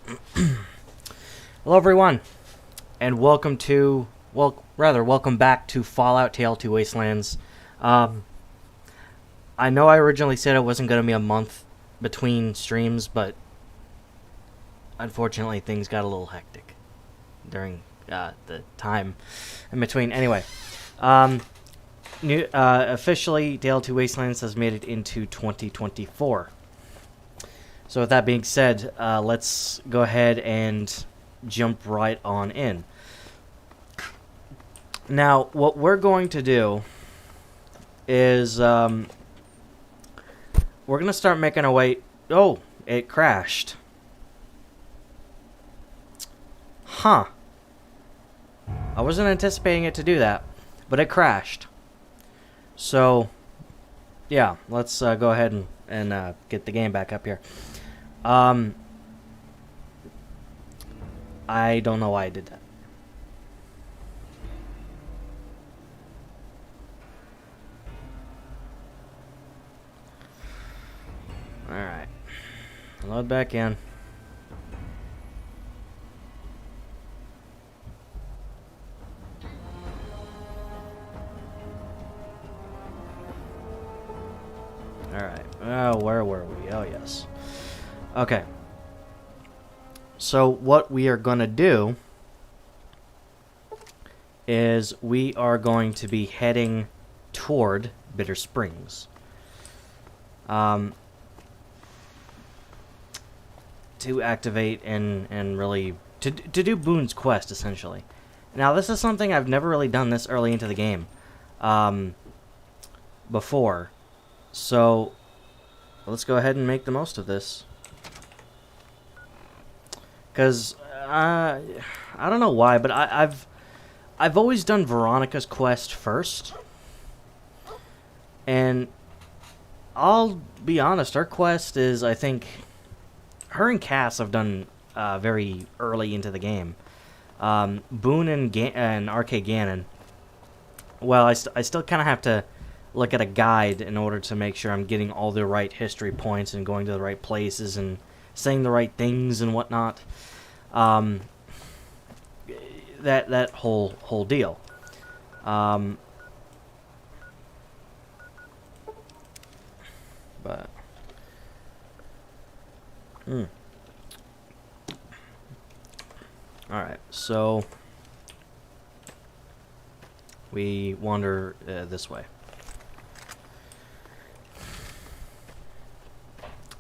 Hello everyone, and welcome back to Fallout Tale 2 Wastelands. I know I originally said it wasn't going to be a month between streams, but unfortunately things got a little hectic during the time in between. Anyway, officially Tale 2 Wastelands has made it into 2024. So with that being said, let's go ahead and jump right on in. Now, what we're going to do is we're going to start making our way... Oh, it crashed. Huh. I wasn't anticipating it to do that, but it crashed. So, yeah, let's go ahead and get the game back up here. I don't know why I did that. Alright. Load back in. Alright. Oh, where were we? Oh, yes. Okay. So what we are going to do is we are going to be heading toward Bitter Springs. To activate and really... To do Boone's quest, essentially. Now, this is something I've never really done this early into the game. Before. So, let's go ahead and make the most of this. Because, I don't know why, but I've always done Veronica's quest first. And I'll be honest, her quest is, I think, her and Cass have done very early into the game. Boone and R.K. Gannon, well, I still kind of have to look at a guide in order to make sure I'm getting all the right history points and going to the right places and saying the right things and whatnot. That whole deal. But alright, so we wander this way.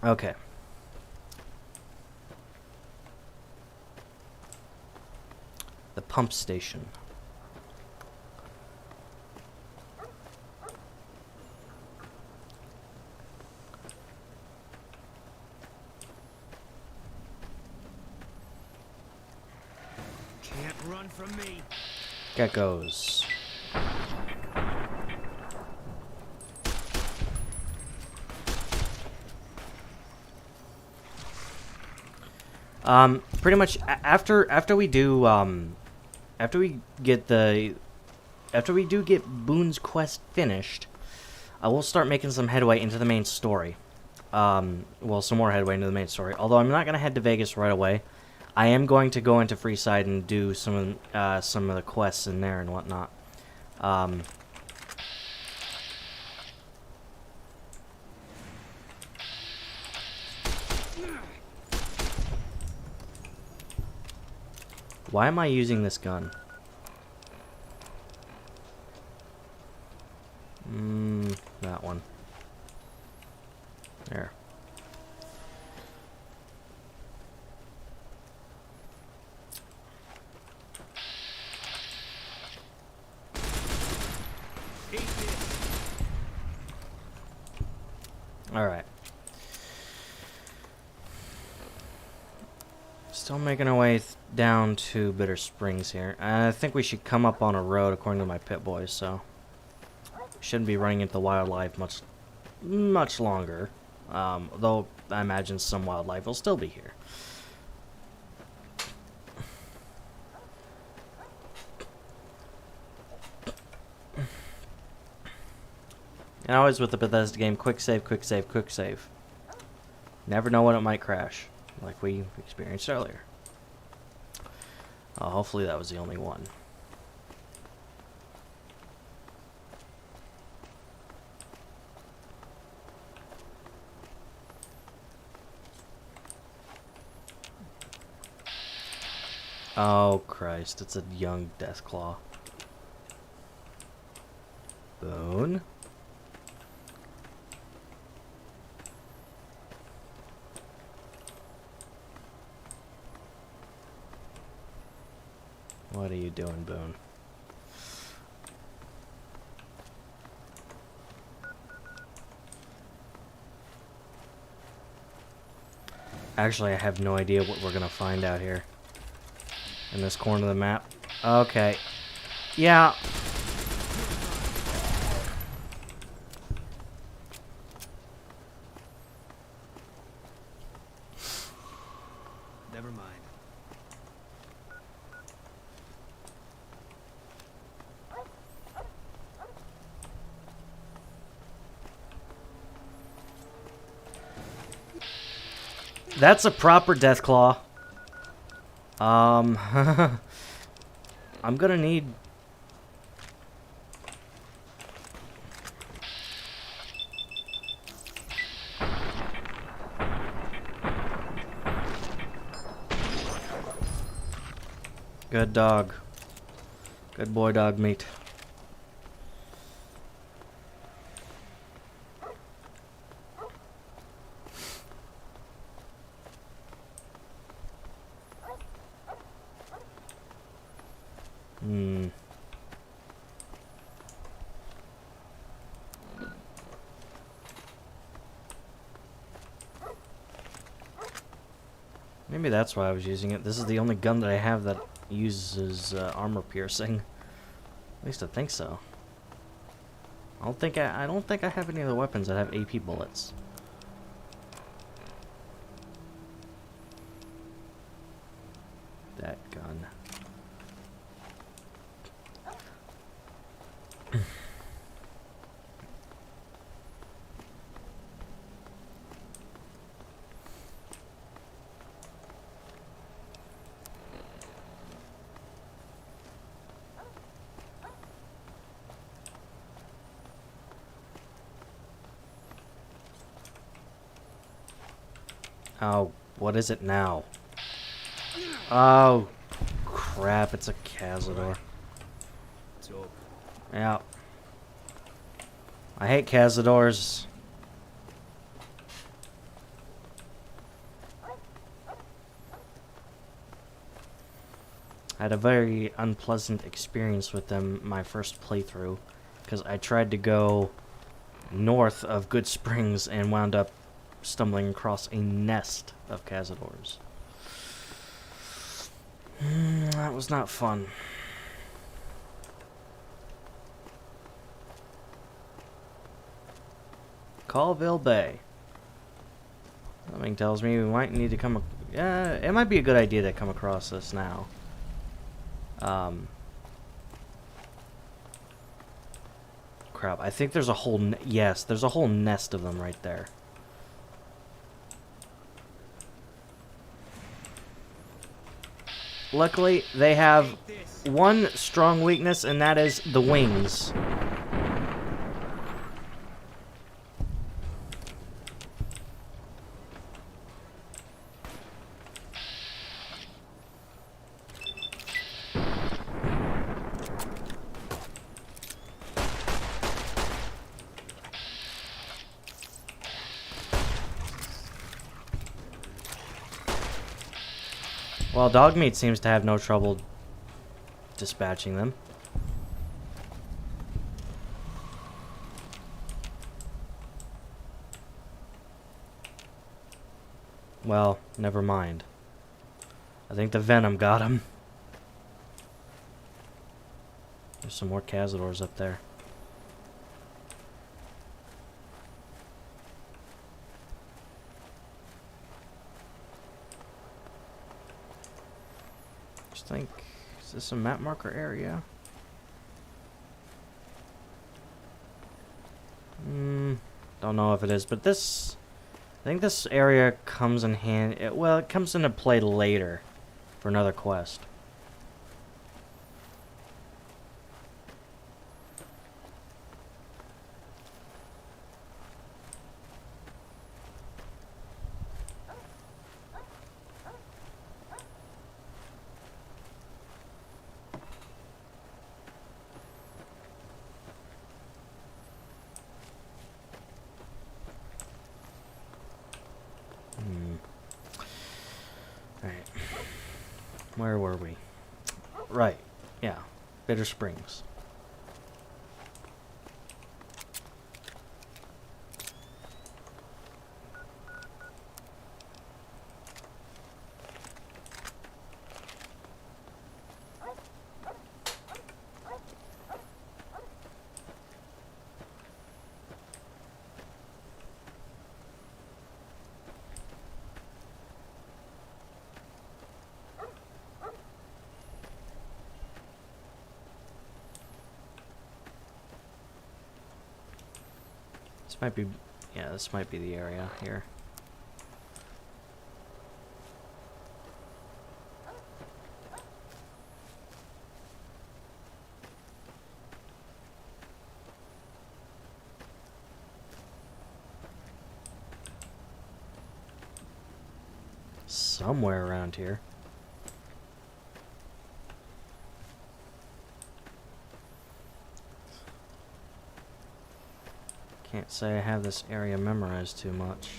Okay. The pump station. Can't run from me. Geckos. Pretty much after we do after we do get Boone's quest finished, I will start making some headway into the main story. Well, some more headway into the main story. Although I'm not gonna head to Vegas right away. I am going to go into Freeside and do some of the quests in there and whatnot. Why am I using this gun? That one. There. Alright. Still making our way down to Bitter Springs here. I think we should come up on a road according to my pit boys, so shouldn't be running into wildlife much longer. Though I imagine some wildlife will still be here. And always with the Bethesda game, quick save, quick save, quick save. Never know when it might crash. like we experienced earlier. Hopefully that was the only one. Oh Christ, it's a young Deathclaw. Boone? What are you doing, Boone? Actually, I have no idea what we're gonna find out here. In this corner of the map. Okay. Yeah. Never mind. That's a proper Deathclaw. I'm gonna need... Good dog. Good boy, dog meat. Maybe that's why I was using it. This is the only gun that I have that uses armor piercing. At least I think so. I don't think I have any other weapons that have AP bullets. That gun. Oh, what is it now? Oh, crap, it's a Cazador. It's over. Yeah. I hate Cazadors. I had a very unpleasant experience with them my first playthrough, because I tried to go north of Good Springs and wound up stumbling across a nest of Cazadors. That was not fun. Colville Bay. Something tells me we might need to come... Yeah, it might be a good idea to come across this now. Crap, I think there's a whole... Yes, there's a whole nest of them right there. Luckily, they have one strong weakness, and that is the wings. Well, Dogmeat seems to have no trouble dispatching them. Well, never mind. I think the venom got him. There's some more Cazadors up there. Just think, is this a map marker area? Don't know if it is, but this I think this area comes in well, it comes into play later for another quest. Alright. Where were we? Right. Yeah. Bitter Springs. This might be... Yeah, this might be the area here. Somewhere around here. Can't say I have this area memorized too much.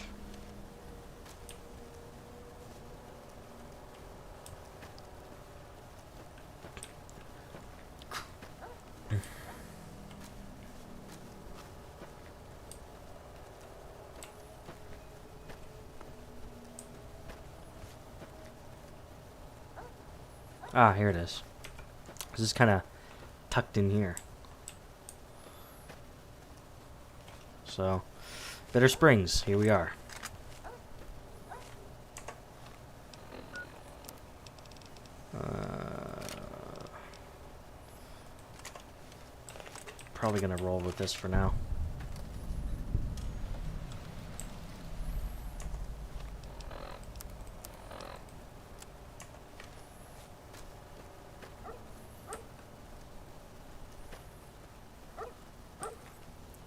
Ah, here it is. This is kind of tucked in here. So, Bitter Springs, here we are. Probably gonna roll with this for now.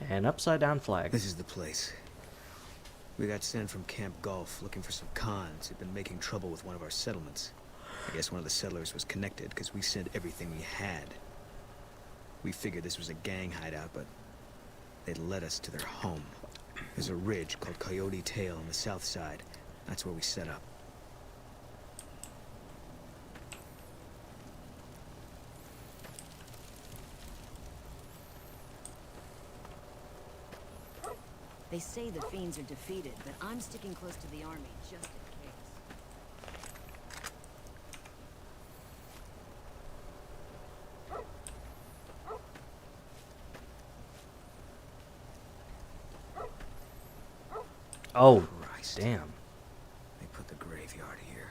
An upside down flag. This is the place. We got sent from Camp Gulf looking for some cons who'd been making trouble with one of our settlements. I guess one of the settlers was connected because we sent everything we had. We figured this was a gang hideout, but they'd led us to their home. There's a ridge called Coyote Tail on the south side. That's where we set up. They say the fiends are defeated, but I'm sticking close to the army just in case. Oh, Christ. damn. They put the graveyard here.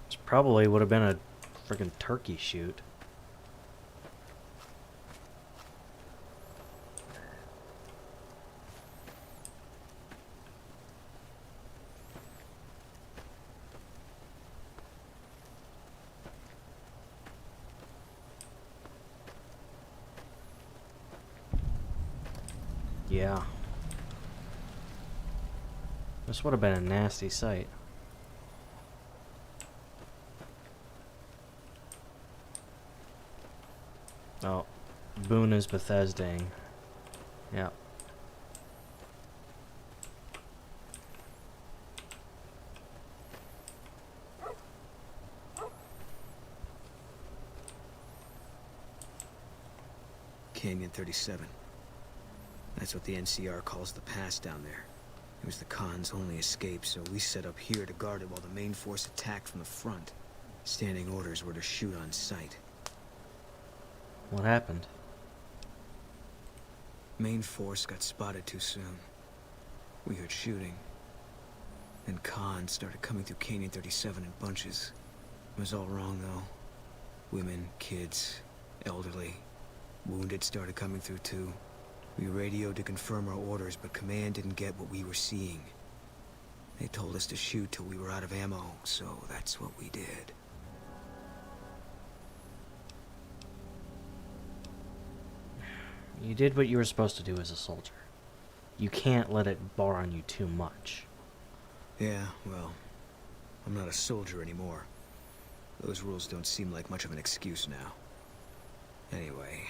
This probably would have been a freaking turkey shoot. Yeah. This would have been a nasty sight. Oh, Boone is Bethesdaing. Yeah. Canyon 37. That's what the NCR calls the pass down there. It was the Khan's only escape, so we set up here to guard it while the main force attacked from the front. Standing orders were to shoot on sight. What happened? Main force got spotted too soon. We heard shooting. And cons started coming through Canyon 37 in bunches. It was all wrong, though. Women, kids, elderly. Wounded started coming through, too. We radioed to confirm our orders, but command didn't get what we were seeing. They told us to shoot till we were out of ammo, so that's what we did. You did what you were supposed to do as a soldier. You can't let it bar on you too much. Yeah, well, I'm not a soldier anymore. Those rules don't seem like much of an excuse now. Anyway,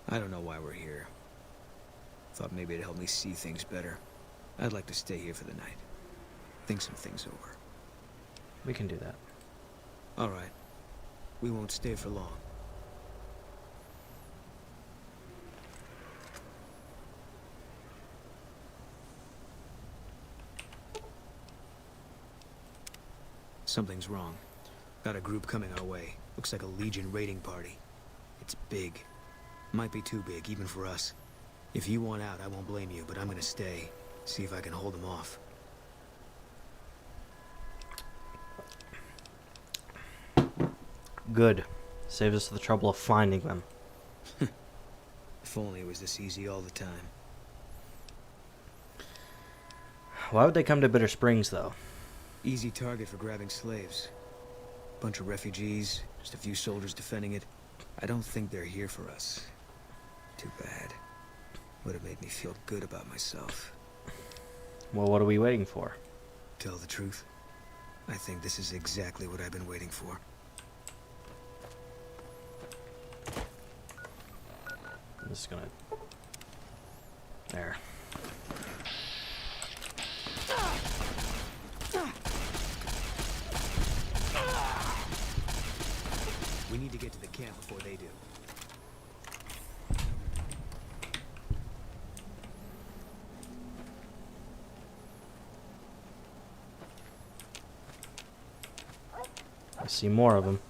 I don't know why we're here. Thought maybe it'd help me see things better. I'd like to stay here for the night. Think some things over. We can do that. All right. We won't stay for long. Something's wrong. Got a group coming our way. Looks like a Legion raiding party. It's big. Might be too big, even for us. If you want out, I won't blame you, but I'm gonna stay. See if I can hold them off. Good. Saves us the trouble of finding them. If only it was this easy all the time. Why would they come to Bitter Springs, though? Easy target for grabbing slaves. Bunch of refugees, just a few soldiers defending it. I don't think they're here for us. Too bad. Would have made me feel good about myself. Well, what are we waiting for? Tell the truth, I think this is exactly what I've been waiting for. I'm just gonna... There. We need to get to the camp before they do. I see more of them.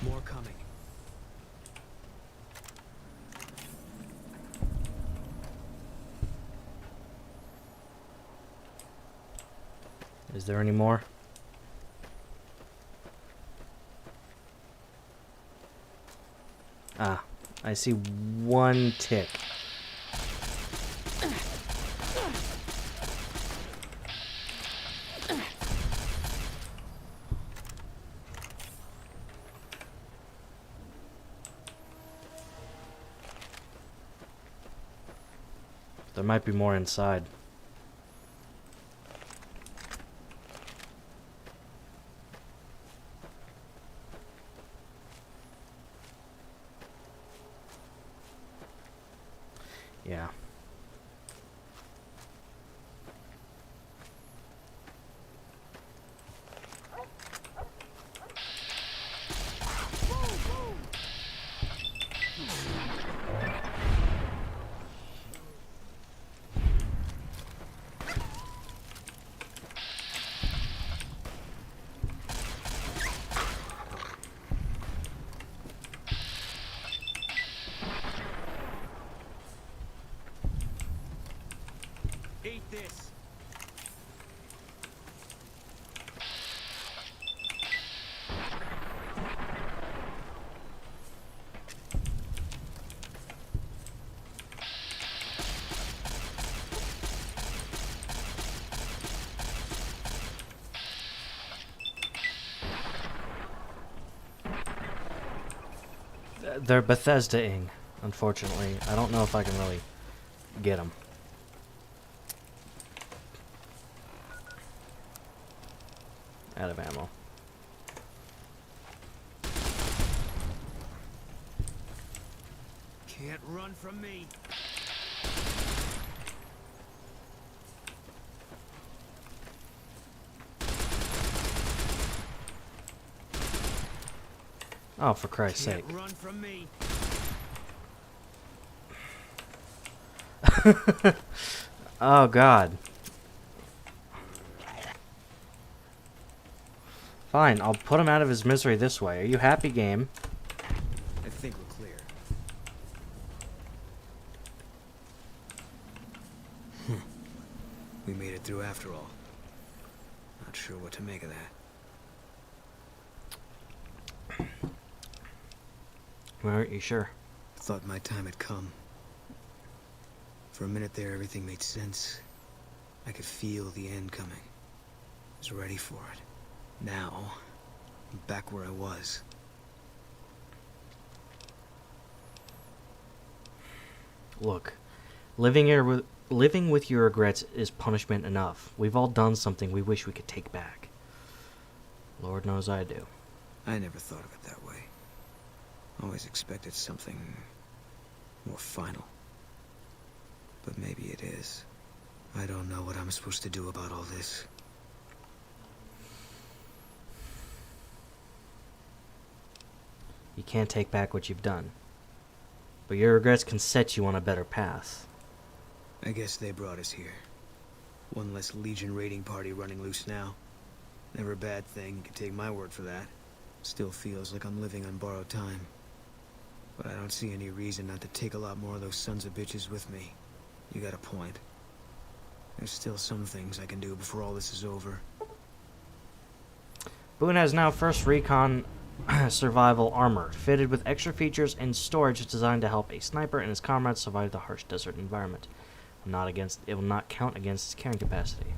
More coming. Is there any more? Ah, I see one tick. There might be more inside. Yeah. Eat this. They're Bethesda-ing, unfortunately. I don't know if I can really get them. Out of ammo. Can't run from me. Oh, for Christ's Can't sake. run from me. Oh, God. Fine, I'll put him out of his misery this way. Are you happy, game? I think we're clear. We made it through after all. Not sure what to make of that. Well, are you sure? Thought my time had come. For a minute there, everything made sense. I could feel the end coming. I was ready for it. Now, I'm back where I was. Look, living with your regrets is punishment enough. We've all done something we wish we could take back. Lord knows I do. I never thought of it that way. Always expected something more final. But maybe it is. I don't know what I'm supposed to do about all this. You can't take back what you've done. But your regrets can set you on a better path. I guess they brought us here. One less Legion raiding party running loose now. Never a bad thing, you can take my word for that. Still feels like I'm living on borrowed time. But I don't see any reason not to take a lot more of those sons of bitches with me. You got a point. There's still some things I can do before all this is over. Boone has now first recon survival armor, fitted with extra features and storage designed to help a sniper and his comrades survive the harsh desert environment. It will not count against its carrying capacity.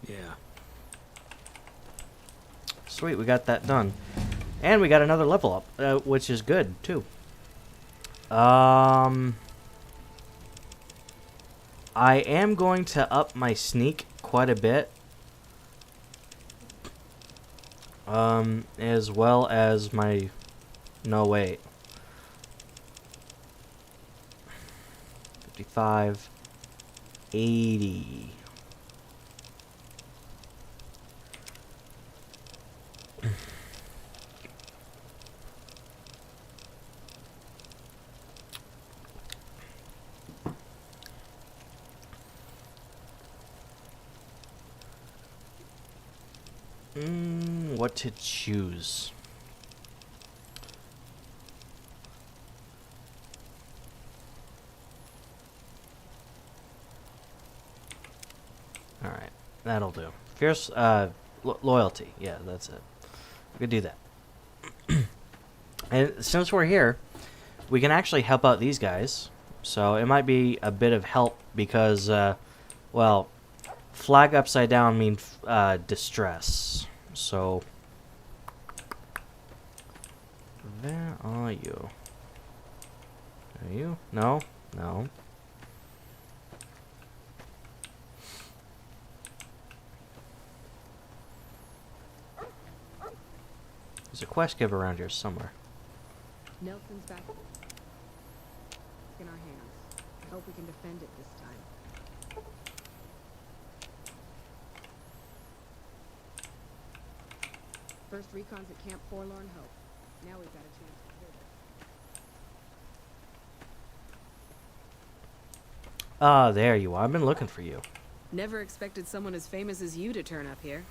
Yeah. Sweet, we got that done. And we got another level up, which is good, too. I am going to up my sneak quite a bit. As well as my... No, wait. 55... 80... what to choose? All right, that'll do. Fierce, loyalty. Yeah, that's it. We could do that. And since we're here, we can actually help out these guys. So it might be a bit of help because, well, flag upside down means distress. So, where are you? Are you? No? No. There's a quest giver around here somewhere. Nelson's back in our hands. I hope we can defend it this time. First recon's at Camp Forlorn Hope. Now we've got a chance to clear this. Ah, there you are. I've been looking for you. Never expected someone as famous as you to turn up here.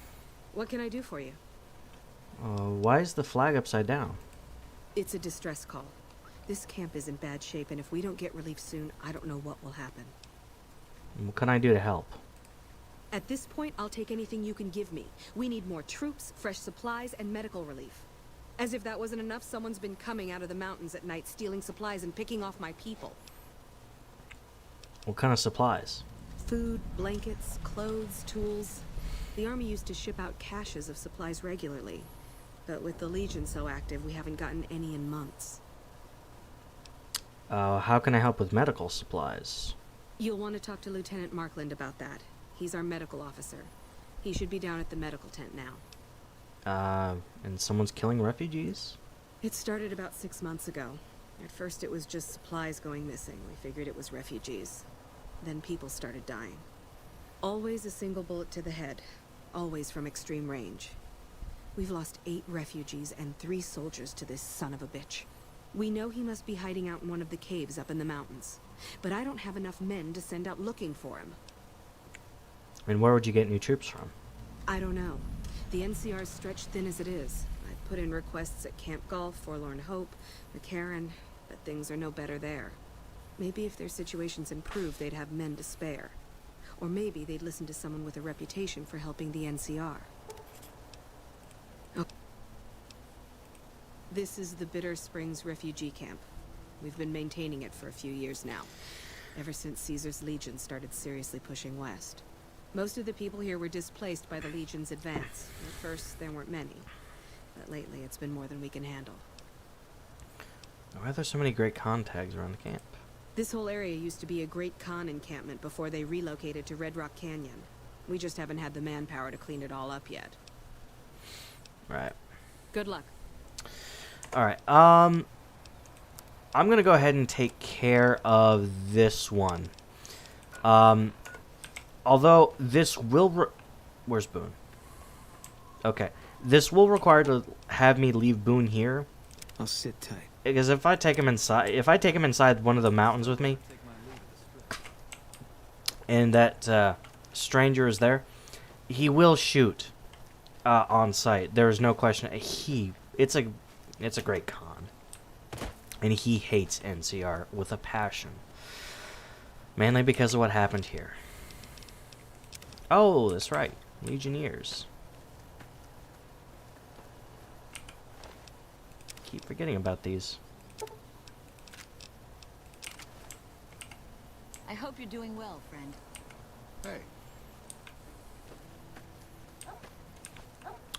What can I do for you? Why is the flag upside down? It's a distress call. This camp is in bad shape, and if we don't get relief soon, I don't know what will happen. What can I do to help? At this point, I'll take anything you can give me. We need more troops, fresh supplies, and medical relief. As if that wasn't enough, someone's been coming out of the mountains at night, stealing supplies and picking off my people. What kind of supplies? Food, blankets, clothes, tools. The army used to ship out caches of supplies regularly. But with the Legion so active, we haven't gotten any in months. How can I help with medical supplies? You'll want to talk to Lieutenant Markland about that. He's our medical officer. He should be down at the medical tent now. And someone's killing refugees? It started about 6 months ago. At first it was just supplies going missing. We figured it was refugees. Then people started dying. Always a single bullet to the head. Always from extreme range. We've lost 8 refugees and 3 soldiers to this son of a bitch. We know he must be hiding out in one of the caves up in the mountains. But I don't have enough men to send out looking for him. And where would you get new troops from? I don't know. The NCR's stretched thin as it is. I've put in requests at Camp Golf, Forlorn Hope, McCarran, but things are no better there. Maybe if their situations improve, they'd have men to spare. Or maybe they'd listen to someone with a reputation for helping the NCR. Oh. This is the Bitter Springs refugee camp. We've been maintaining it for a few years now, ever since Caesar's Legion started seriously pushing west. Most of the people here were displaced by the Legion's advance. At first, there weren't many, but lately it's been more than we can handle. Why are there so many great con tags around the camp? This whole area used to be a great con encampment before they relocated to Red Rock Canyon. We just haven't had the manpower to clean it all up yet. Right. Good luck. Alright, I'm gonna go ahead and take care of this one. Although this will where's Boone? Okay. This will require to have me leave Boone here. I'll sit tight. Because if I take him inside one of the mountains with me, and that stranger is there, he will shoot on sight. There is no question. It's a great con, and he hates NCR with a passion, mainly because of what happened here. Oh, that's right, Legionnaires. Keep forgetting about these. I hope you're doing well, friend. Hey.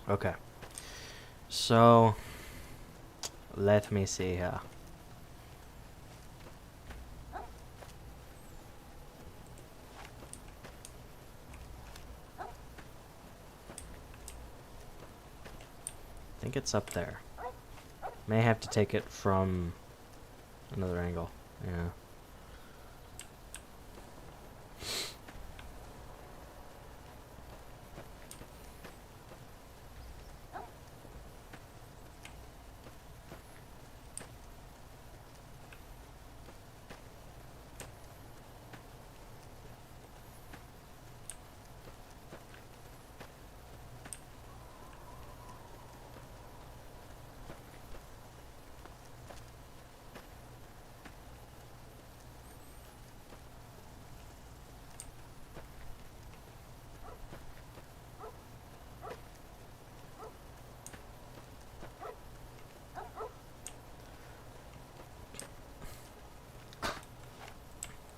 Okay. So, let me see here. I think it's up there. May have to take it from another angle. Yeah.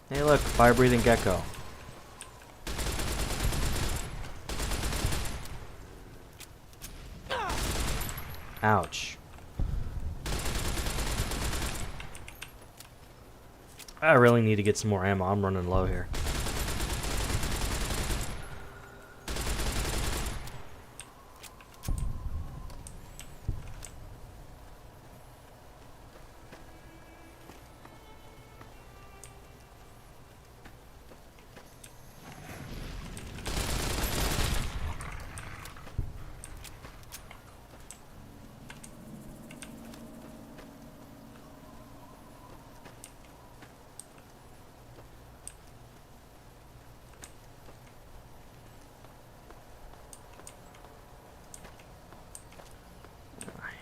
Hey look, fire-breathing gecko. Ouch. I really need to get some more ammo. I'm running low here.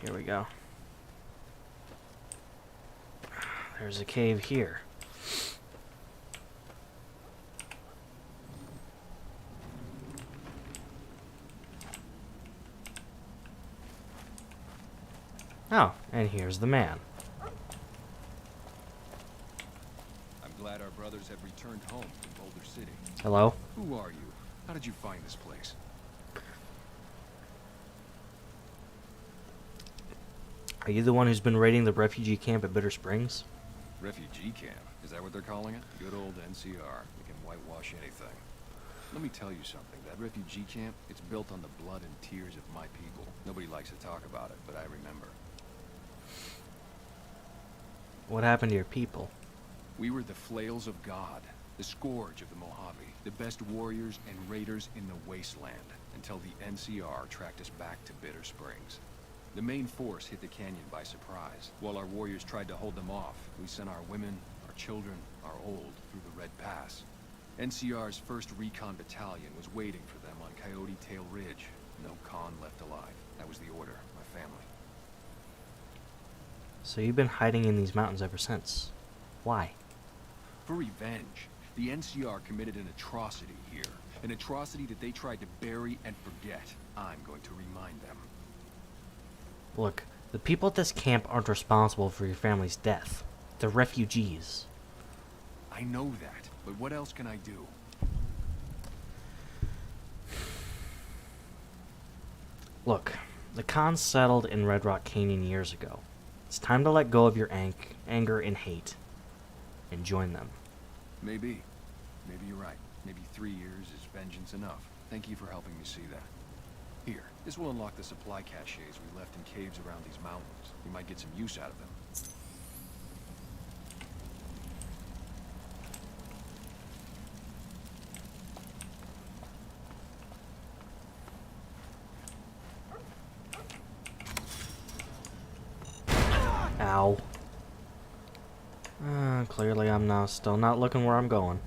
Here we go. There's a cave here. Oh, and here's the man. I'm glad our brothers have returned home from Boulder City. Hello? Who are you? How did you find this place? Are you the one who's been raiding the refugee camp at Bitter Springs? Refugee camp? Is that what they're calling it? Good old NCR. They can whitewash anything. Let me tell you something. That refugee camp, it's built on the blood and tears of my people. Nobody likes to talk about it, but I remember. What happened to your people? We were the flails of God, the scourge of the Mojave, the best warriors and raiders in the wasteland. until the NCR tracked us back to Bitter Springs. The main force hit the canyon by surprise. While our warriors tried to hold them off, we sent our women, our children, our old through the Red Pass. NCR's 1st Recon Battalion was waiting for them on Coyote Tail Ridge. No con left alive. That was the order, my family. So you've been hiding in these mountains ever since. Why? For revenge. The NCR committed an atrocity here. An atrocity that they tried to bury and forget. I'm going to remind them. Look, the people at this camp aren't responsible for your family's death. They're refugees. I know that, but what else can I do? Look, the cons settled in Red Rock Canyon years ago. It's time to let go of your anger and hate and join them. Maybe. Maybe you're right. Maybe 3 years is vengeance enough. Thank you for helping me see that. Here, this will unlock the supply caches we left in caves around these mountains. We might get some use out of them. Ow. Clearly I'm now still not looking where I'm going.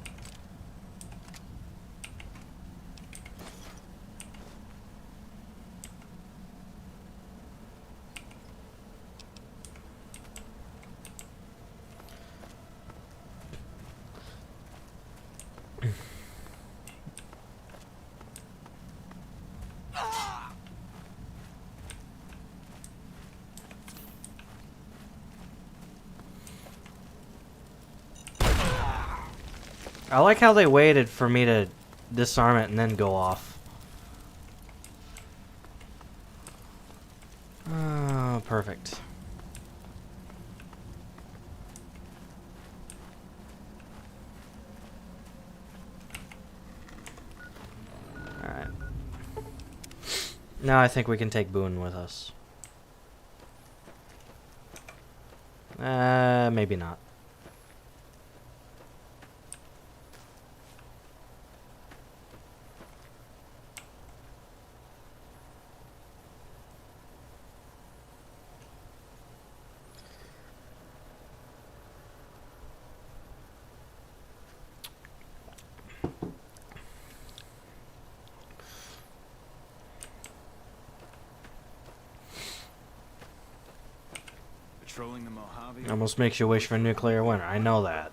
I like how they waited for me to disarm it and then go off. Oh, perfect. Alright. Now I think we can take Boone with us. Maybe not. Patrolling the Mojave. Almost makes you wish for a nuclear winter. I know that.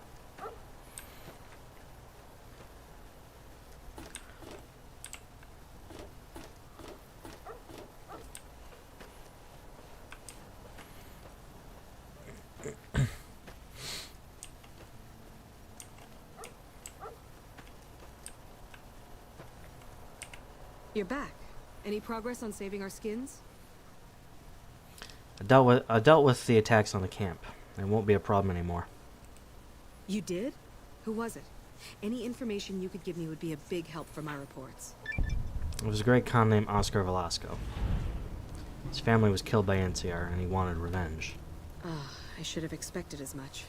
You're back. Any progress on saving our skins? I dealt with the attacks on the camp. It won't be a problem anymore. You did? Who was it? Any information you could give me would be a big help for my reports. It was a great con named Oscar Velasco. His family was killed by NCR, and he wanted revenge. Ah, I should have expected as much.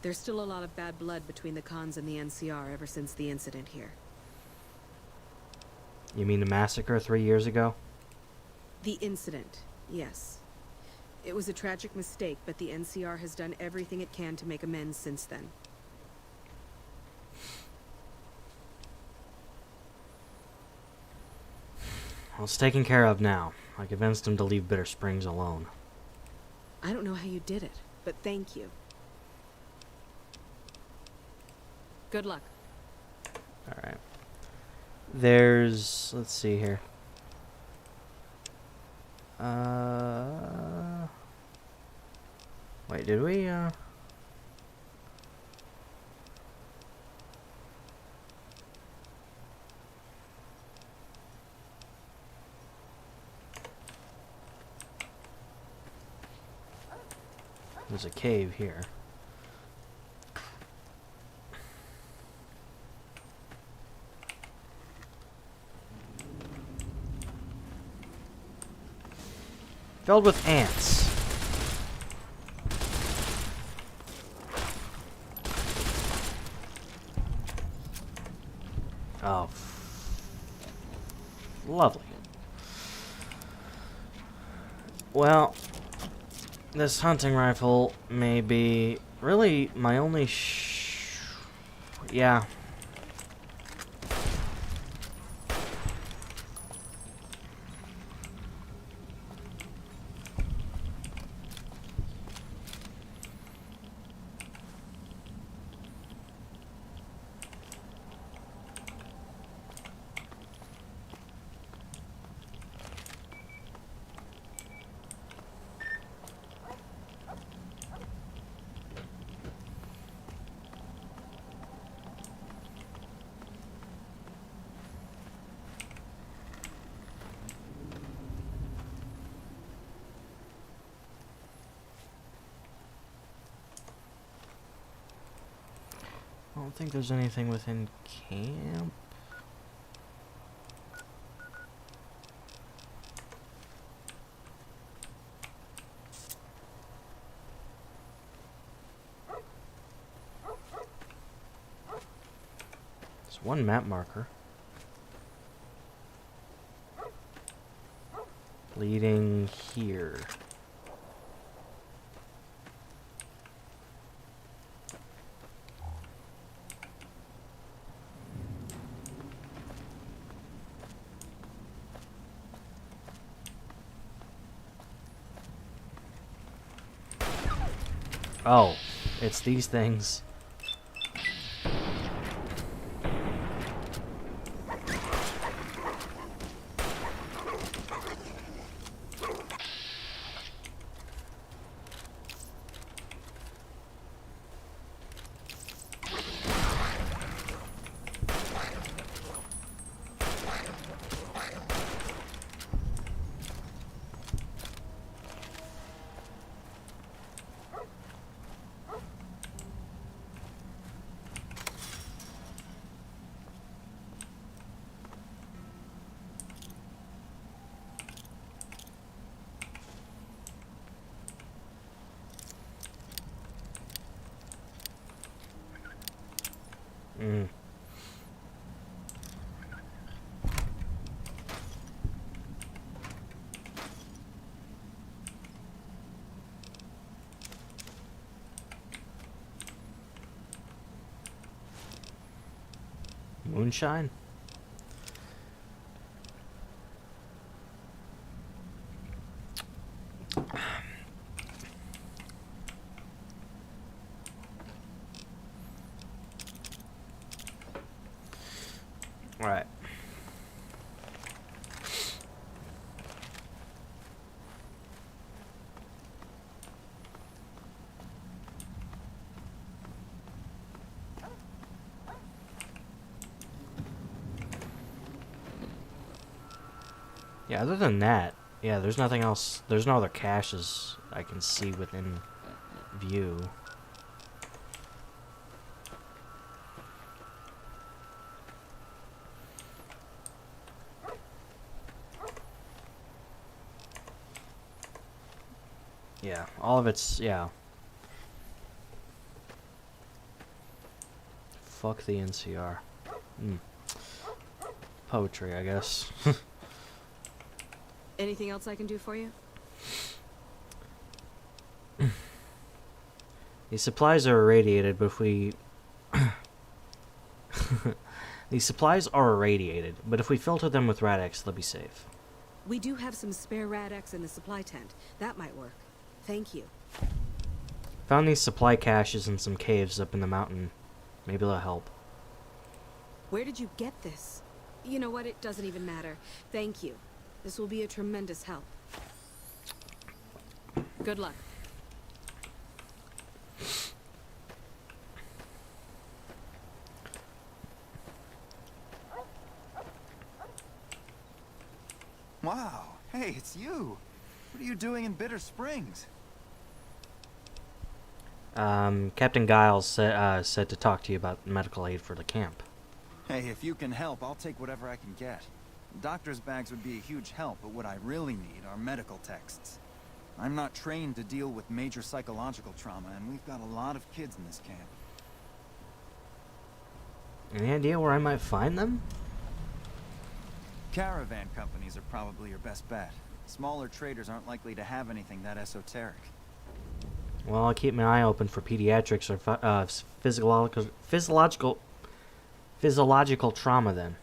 There's still a lot of bad blood between the cons and the NCR ever since the incident here. You mean the massacre 3 years ago? The incident, yes. It was a tragic mistake, but the NCR has done everything it can to make amends since then. Well, it's taken care of now. I convinced him to leave Bitter Springs alone. I don't know how you did it, but thank you. Good luck. Alright. There's... let's see here. Wait, did we, There's a cave here. Filled with ants. Oh. Lovely. Well, this hunting rifle may be really my only yeah. I don't think there's anything within camp. There's one map marker. Leading here. Oh, it's these things. Mm. Moonshine? Alright. Yeah, other than that, yeah, there's nothing else. There's no other caches I can see within view. Yeah, all of it's, yeah. Fuck the NCR. Poetry, I guess. Anything else I can do for you? These supplies are irradiated, but if we... These supplies are irradiated, but if we filter them with Rad-X, they'll be safe. We do have some spare Rad-X in the supply tent. That might work. Thank you. Found these supply caches in some caves up in the mountain. Maybe they'll help. Where did you get this? You know what? It doesn't even matter. Thank you. This will be a tremendous help. Good luck. Wow. Hey, it's you. What are you doing in Bitter Springs? Captain Giles said to talk to you about medical aid for the camp. Hey, if you can help, I'll take whatever I can get. Doctor's bags would be a huge help, but what I really need are medical texts. I'm not trained to deal with major psychological trauma, and we've got a lot of kids in this camp. Any idea where I might find them? Caravan companies are probably your best bet. Smaller traders aren't likely to have anything that esoteric. Well, I'll keep my eye open for pediatrics or physiological trauma then.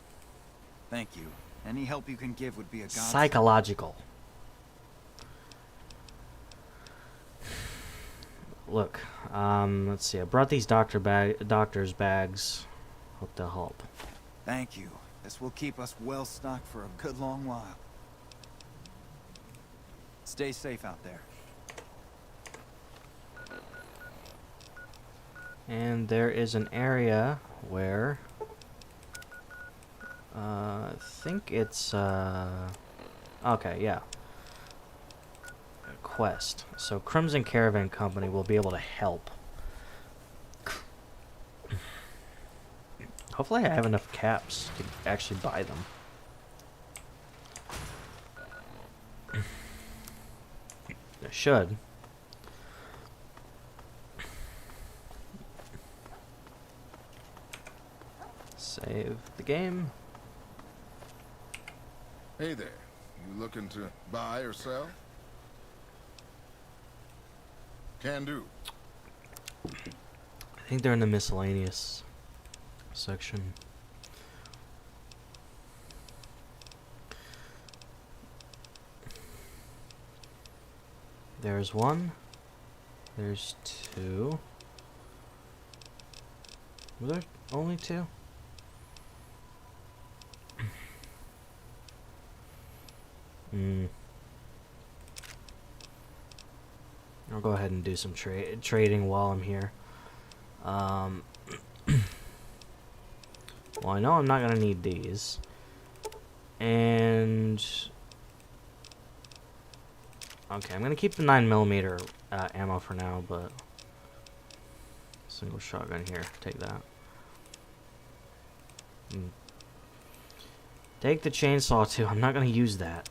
Thank you. Any help you can give would be a godsend. Psychological. Look, let's see. I brought these doctor's bags. Hope they'll help. Thank you. This will keep us well stocked for a good long while. Stay safe out there. And there is an area where I think it's okay, yeah. A quest. So Crimson Caravan Company will be able to help. Hopefully I have enough caps to actually buy them. I should. Save the game. Hey there. You looking to buy or sell? Can do. I think they're in the miscellaneous section. There's one. There's two. Were there only two? I'll go ahead and do some trading while I'm here. Well, I know I'm not gonna need these, and okay, I'm gonna keep the 9mm ammo for now, but single shotgun here. Take that. Take the chainsaw too. I'm not gonna use that.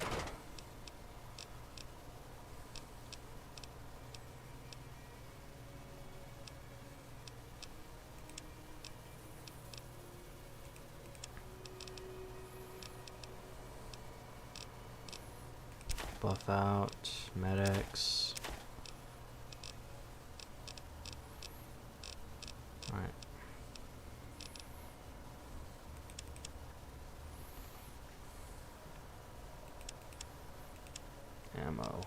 Buff out, medics. Alright. Ammo.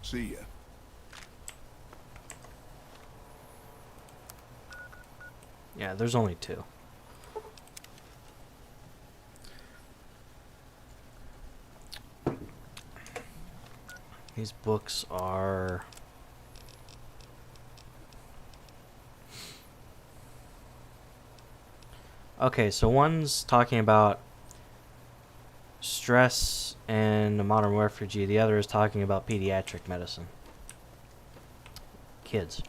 See ya. Yeah, there's only two. These books are... Okay, so one's talking about stress and a modern refugee. The other is talking about pediatric medicine. Kids.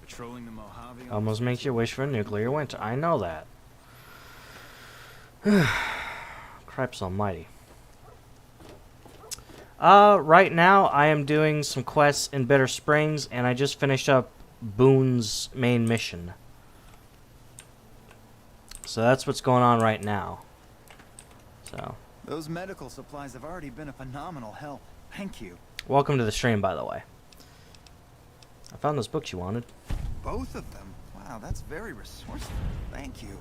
Patrolling the Mojave. Almost makes you wish for a nuclear winter. I know that. Cripes almighty. Right now I am doing some quests in Bitter Springs, and I just finished up Boone's main mission. So that's what's going on right now. So, Those medical supplies have already been a phenomenal help. Thank you. welcome to the stream, by the way. I found those books you wanted. Both of them? Wow, that's very resourceful. Thank you.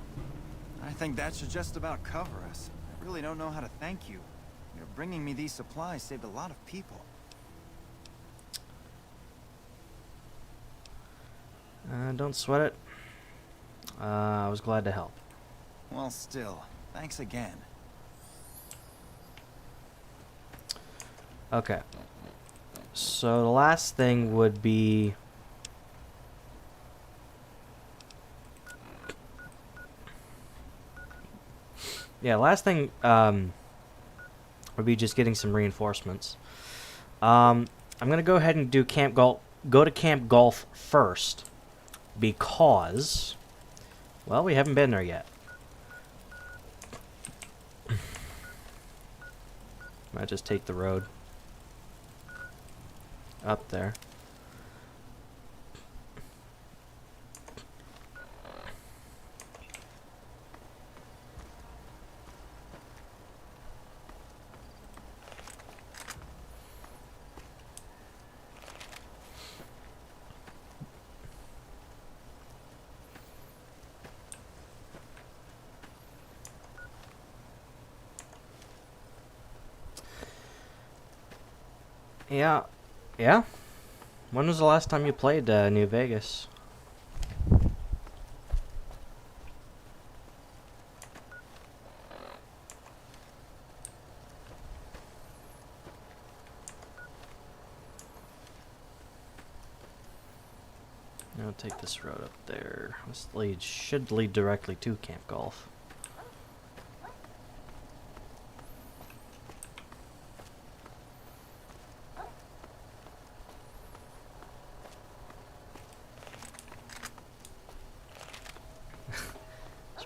I think that should just about cover us. I really don't know how to thank you. Your bringing me these supplies saved a lot of people. Don't sweat it. I was glad to help. Well, still, thanks again. Okay. So the last thing would be... yeah, last thing would be just getting some reinforcements. I'm gonna go ahead and do Camp Golf. Go to Camp Golf first because, well, we haven't been there yet. Might just take the road up there. Yeah, yeah. When was the last time you played New Vegas? I'll take this road up there. This should lead directly to Camp Golf.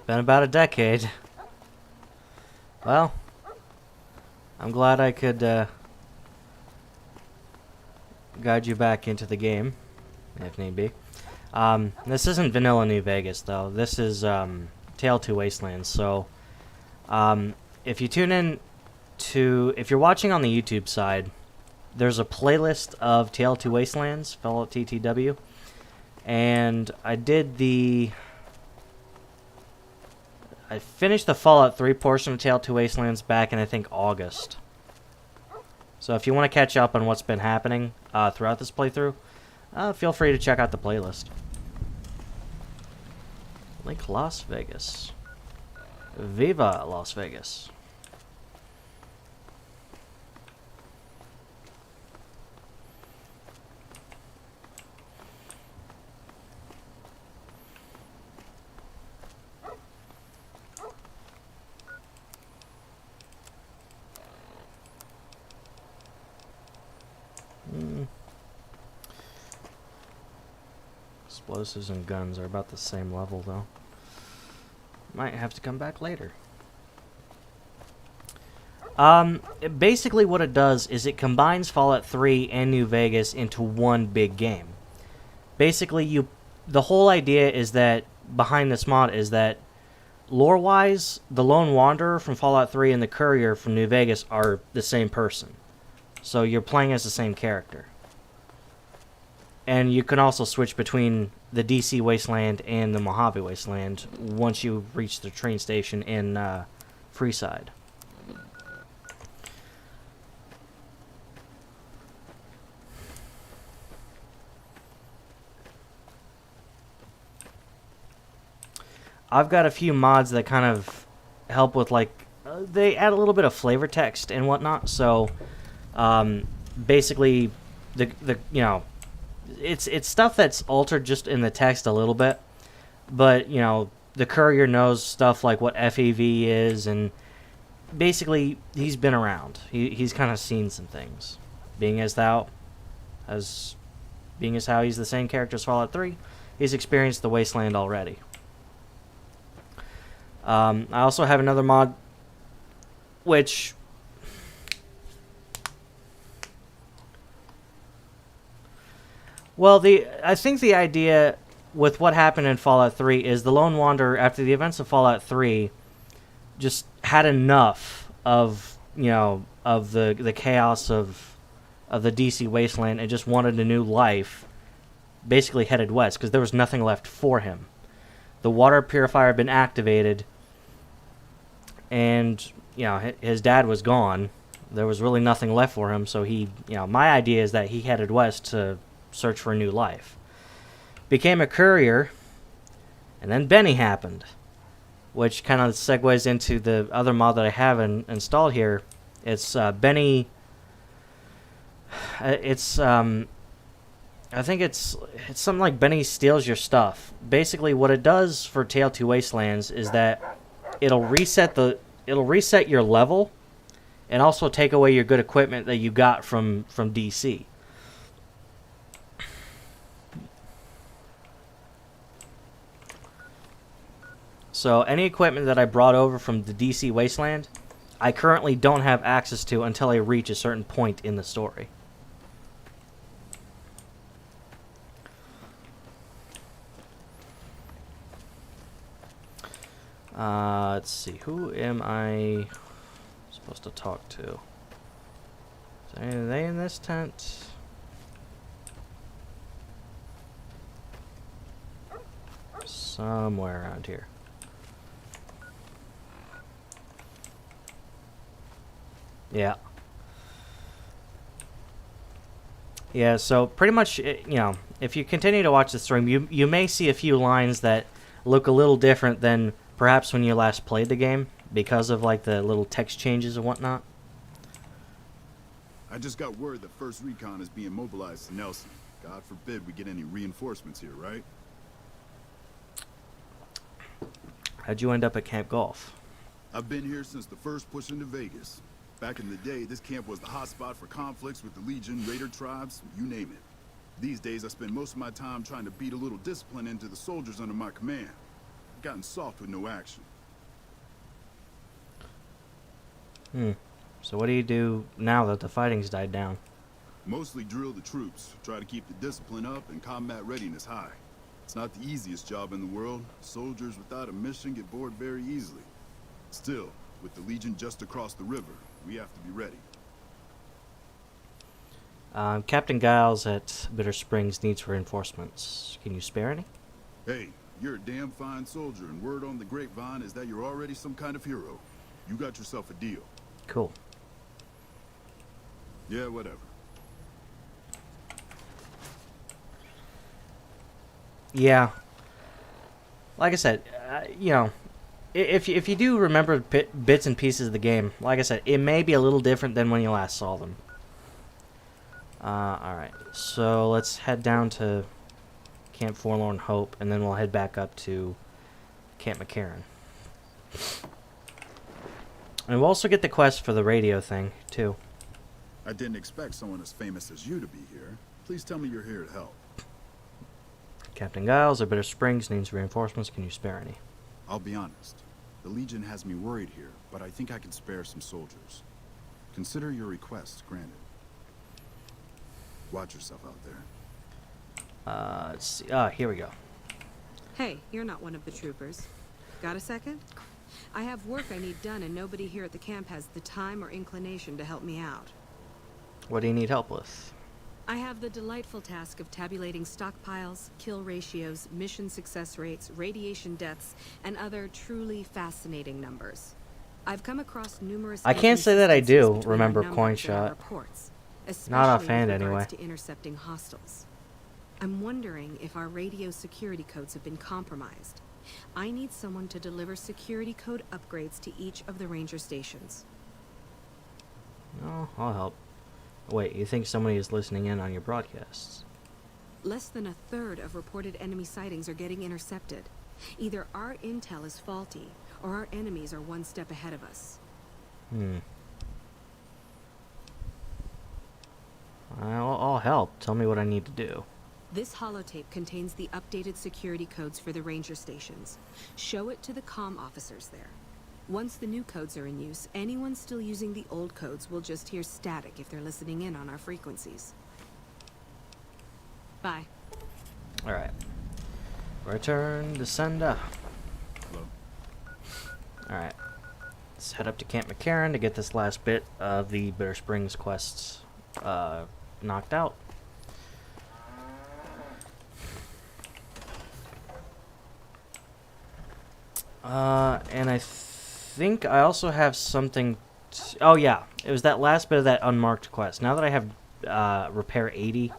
Been about a decade. Well, I'm glad I could guide you back into the game, if need be. This isn't vanilla New Vegas, though. This is Tale 2 Wastelands. So, if you tune in to... If you're watching on the YouTube side, there's a playlist of Tale 2 Wastelands, Fallout TTW. And I did the... I finished the Fallout 3 portion of Tale 2 Wastelands back in, I think, August. So if you want to catch up on what's been happening throughout this playthrough, feel free to check out the playlist. Lake Las Vegas. Viva Las Vegas. Explosives and guns are about the same level, though. Might have to come back later. Basically what it does is it combines Fallout 3 and New Vegas into one big game. Basically, the whole idea is that, behind this mod, is that lore-wise, the Lone Wanderer from Fallout 3 and the Courier from New Vegas are the same person. So you're playing as the same character. And you can also switch between the DC Wasteland and the Mojave Wasteland once you reach the train station in Freeside. I've got a few mods that kind of help with, like, they add a little bit of flavor text and whatnot. So, basically, the you know, it's stuff that's altered just in the text a little bit, but you know, the Courier knows stuff like what FEV is, and basically he's been around. He's kind of seen some things. Being as how he's the same character as Fallout 3, he's experienced the Wasteland already. I also have another mod, which... Well, I think the idea with what happened in Fallout 3 is the Lone Wanderer, after the events of Fallout 3, just had enough of, you know, of the chaos of the DC Wasteland and just wanted a new life, basically headed west, because there was nothing left for him. The water purifier had been activated, and, you know, his dad was gone. There was really nothing left for him, so he, you know, my idea is that he headed west to search for a new life. Became a courier, and then Benny happened, which kind of segues into the other mod that I have installed here. It's Benny. It's I think it's something like Benny steals your stuff. Basically, what it does for Tale 2 Wastelands is that it'll reset the it'll reset your level, and also take away your good equipment that you got from DC. So any equipment that I brought over from the DC Wasteland, I currently don't have access to until I reach a certain point in the story. Let's see. Who am I supposed to talk to? Are they in this tent? Somewhere around here. Yeah. Yeah, so pretty much, you know, if you continue to watch the stream, you may see a few lines that look a little different than perhaps when you last played the game because of, like, the little text changes and whatnot. I just got word that First Recon is being mobilized to Nelson. God forbid we get any reinforcements here, right? How'd you end up at Camp Golf? I've been here since the first push into Vegas. Back in the day, this camp was the hotspot for conflicts with the Legion, Raider tribes, you name it. These days, I spend most of my time trying to beat a little discipline into the soldiers under my command. I've gotten soft with no action. So what do you do now that the fighting's died down? Mostly drill the troops, try to keep the discipline up and combat readiness high. It's not the easiest job in the world. Soldiers without a mission get bored very easily. Still, with the Legion just across the river, we have to be ready. Captain Giles at Bitter Springs needs reinforcements. Can you spare any? Hey, you're a damn fine soldier, and word on the grapevine is that you're already some kind of hero. You got yourself a deal. Cool. Yeah, whatever. Yeah. Like I said, you know, if you do remember bits and pieces of the game, like I said, it may be a little different than when you last saw them. Alright, so let's head down to Camp Forlorn Hope, and then we'll head back up to Camp McCarran. And we'll also get the quest for the radio thing, too. I didn't expect someone as famous as you to be here. Please tell me you're here to help. Captain Giles at Bitter Springs needs reinforcements. Can you spare any? I'll be honest. The Legion has me worried here, but I think I can spare some soldiers. Consider your request granted. Watch yourself out there. Let's see. Here we go. Hey, you're not one of the troopers. Got a second? I have work I need done, and nobody here at the camp has the time or inclination to help me out. What do you need help with? I have the delightful task of tabulating stockpiles, kill ratios, mission success rates, radiation deaths, and other truly fascinating numbers. I've come across numerous. I can't say that I do inconsistencies between remember our numbers and our Coinshot. reports, Not especially offhand, with regards anyway. to intercepting hostiles. I'm wondering if our radio security codes have been compromised. I need someone to deliver security code upgrades to each of the ranger stations. No, I'll help. Wait, you think somebody is listening in on your broadcasts? Less than a third of reported enemy sightings are getting intercepted. Either our intel is faulty, or our enemies are one step ahead of us. I'll help. Tell me what I need to do. This holotape contains the updated security codes for the ranger stations. Show it to the comm officers there. Once the new codes are in use, anyone still using the old codes will just hear static if they're listening in on our frequencies. Bye. Alright. Return to sender. Hello? Alright. Let's head up to Camp McCarran to get this last bit of the Bitter Springs quests knocked out. And I think I also have something. Oh yeah, it was that last bit of that unmarked quest. Now that I have repair 80,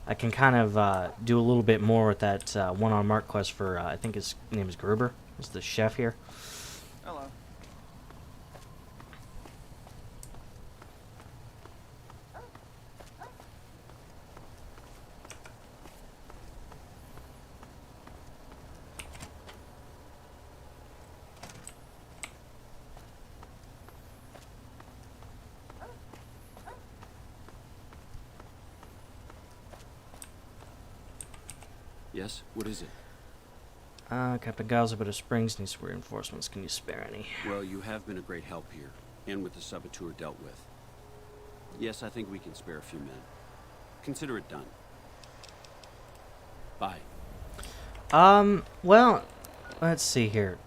I can kind of do a little bit more with that one unmarked quest for I think his name is Gruber. It's the chef here. Hello. Yes? What is it? Captain Giles of Springs needs reinforcements. Can you spare any? Well, you have been a great help here, and with the saboteur dealt with. Yes, I think we can spare a few men. Consider it done. Bye. Well, let's see here.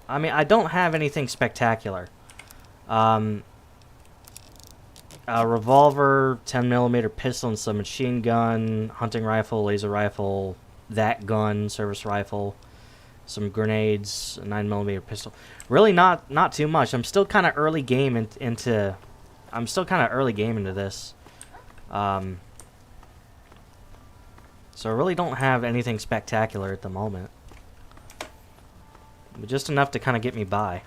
I mean, I don't have anything spectacular. A revolver, 10mm pistol, and some machine gun, hunting rifle, laser rifle, that gun, service rifle, some grenades, a 9mm pistol. Really not too much. I'm still kind of early game into this. So I really don't have anything spectacular at the moment. But just enough to kind of get me by.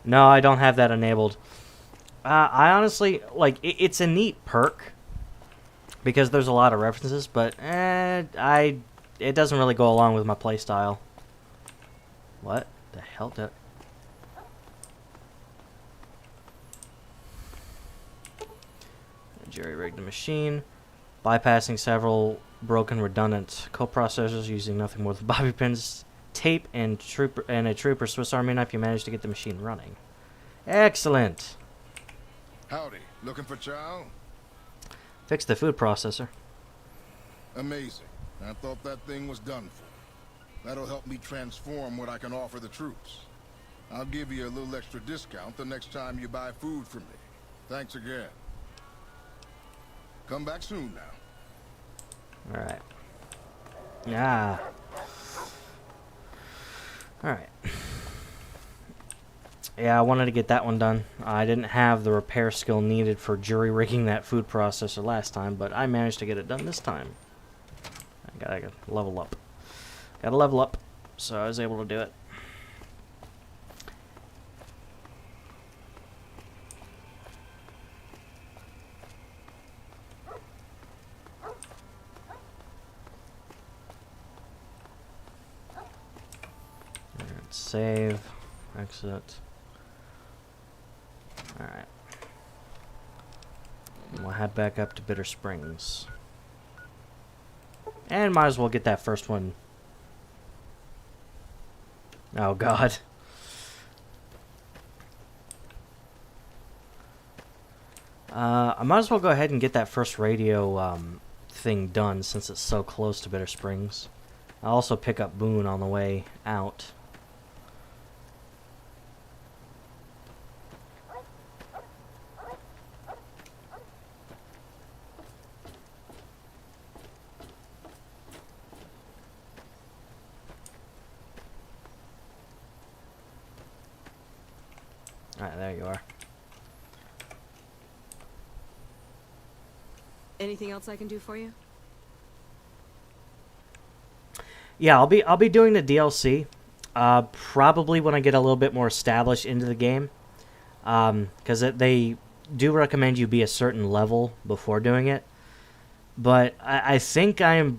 No, I don't have that enabled. I honestly, like, it's a neat perk because there's a lot of references, but it doesn't really go along with my playstyle. What the hell did... Jerry-rigged the machine, bypassing several broken redundant coprocessors using nothing more than bobby pins, tape, and a trooper Swiss Army knife. You managed to get the machine running. Excellent. Howdy. Looking for Chow? Fix the food processor. Amazing. I thought that thing was done for. That'll help me transform what I can offer the troops. I'll give you a little extra discount the next time you buy food from me. Thanks again. Come back soon now. Alright. Yeah. Alright. Yeah, I wanted to get that one done. I didn't have the repair skill needed for jury-rigging that food processor last time, but I managed to get it done this time. I gotta level up. Gotta level up, so I was able to do it. Alright, save, exit. Alright. We'll head back up to Bitter Springs. And might as well get that first one. Oh, God. I might as well go ahead and get that first radio thing done since it's so close to Bitter Springs. I'll also pick up Boone on the way out. Alright, there you are. Anything else I can do for you? Yeah, I'll be doing the DLC. Probably when I get a little bit more established into the game. Because they do recommend you be a certain level before doing it. But I think I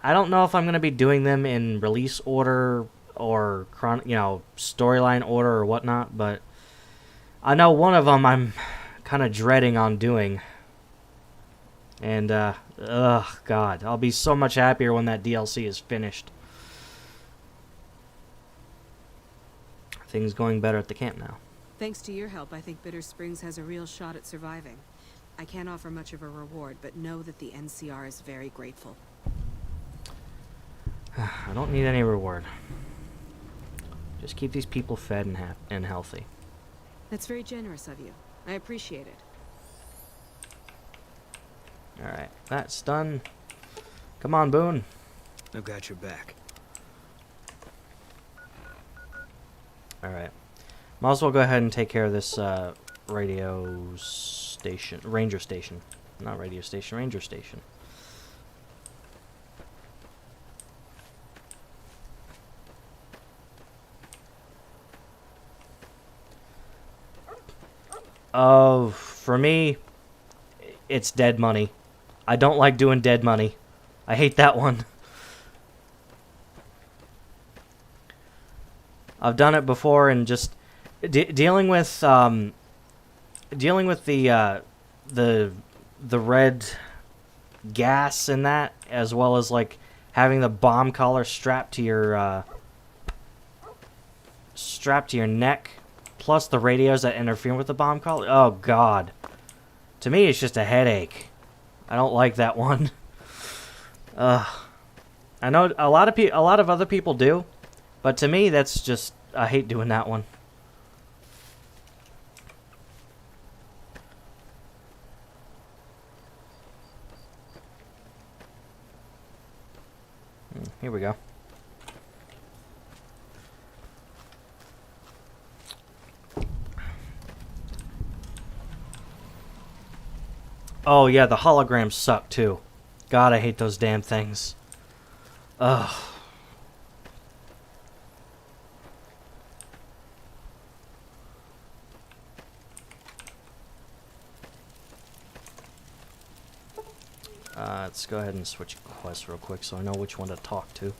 don't know if I'm going to be doing them in release order or storyline order or whatnot, but I know one of them I'm kind of dreading on doing. And, God, I'll be so much happier when that DLC is finished. Things going better at the camp now. Thanks to your help, I think Bitter Springs has a real shot at surviving. I can't offer much of a reward, but know that the NCR is very grateful. I don't need any reward. Just keep these people fed and healthy. That's very generous of you. I appreciate it. Alright, that's done. Come on, Boone. I've got your back. Alright. Might as well go ahead and take care of this ranger station. Not radio station, ranger station. Oh, for me, it's dead money. I don't like doing dead money. I hate that one. I've done it before, and just dealing with the red gas in that, as well as like having the bomb collar strapped to your neck, plus the radios that interfere with the bomb collar. Oh God, to me it's just a headache. I don't like that one. I know a lot of other people do, but to me that's just, I hate doing that one. Here we go. Oh yeah, the holograms suck too. God, I hate those damn things. Ugh. Let's go ahead and switch quests real quick so I know which one to talk to.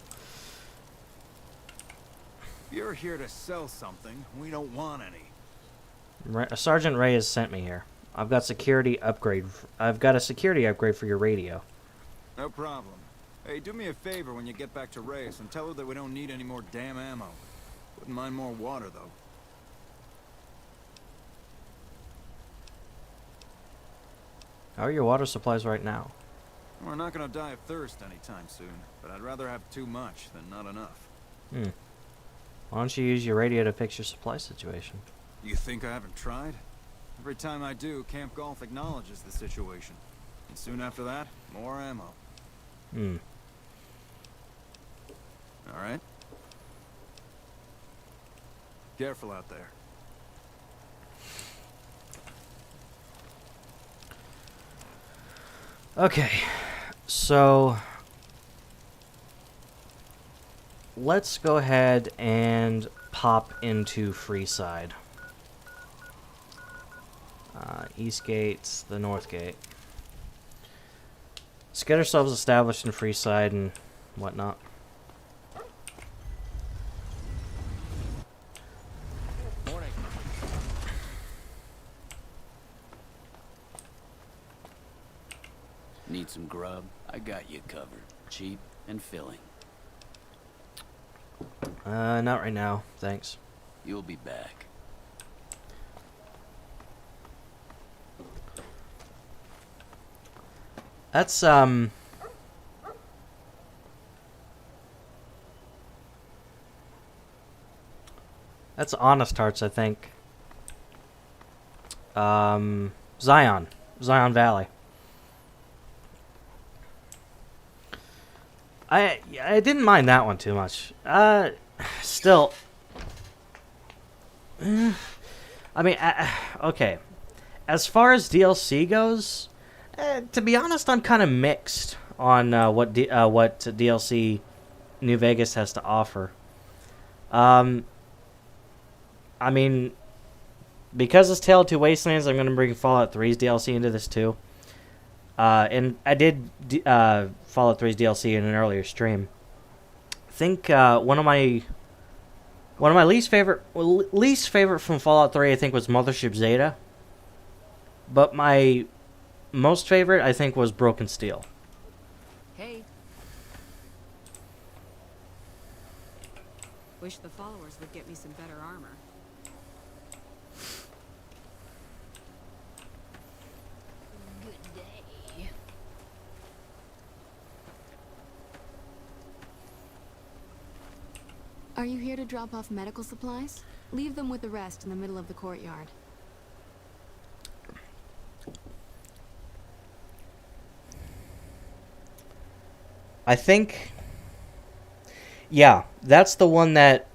You're here to sell something. We don't want any. Sergeant Ray has sent me here. I've got a security upgrade for your radio. No problem. Hey, do me a favor when you get back to Reyes and tell her that we don't need any more damn ammo. Wouldn't mind more water, though. How are your water supplies right now? We're not gonna die of thirst anytime soon, but I'd rather have too much than not enough. Why don't you use your radio to fix your supply situation? You think I haven't tried? Every time I do, Camp Golf acknowledges the situation. And soon after that, more ammo. Alright? Careful out there. Okay, so let's go ahead and pop into Freeside. East Gate's the North Gate. Let's get ourselves established in Freeside and whatnot. Morning. Need some grub? I got you covered. Cheap and filling. Not right now, thanks. You'll be back. That's, that's Honest Hearts, I think. Zion Valley. I didn't mind that one too much. Still, I mean, okay. As far as DLC goes, to be honest, I'm kind of mixed on what DLC New Vegas has to offer. I mean, because it's Tale of Two Wastelands, I'm going to bring Fallout 3's DLC into this too. And I did Fallout 3's DLC in an earlier stream. I think one of my least favorite from Fallout 3, I think, was Mothership Zeta. But my most favorite, I think, was Broken Steel. Hey. Wish the followers would get me some better armor. Good day. Are you here to drop off medical supplies? Leave them with the rest in the middle of the courtyard. I think, yeah, that's the one that...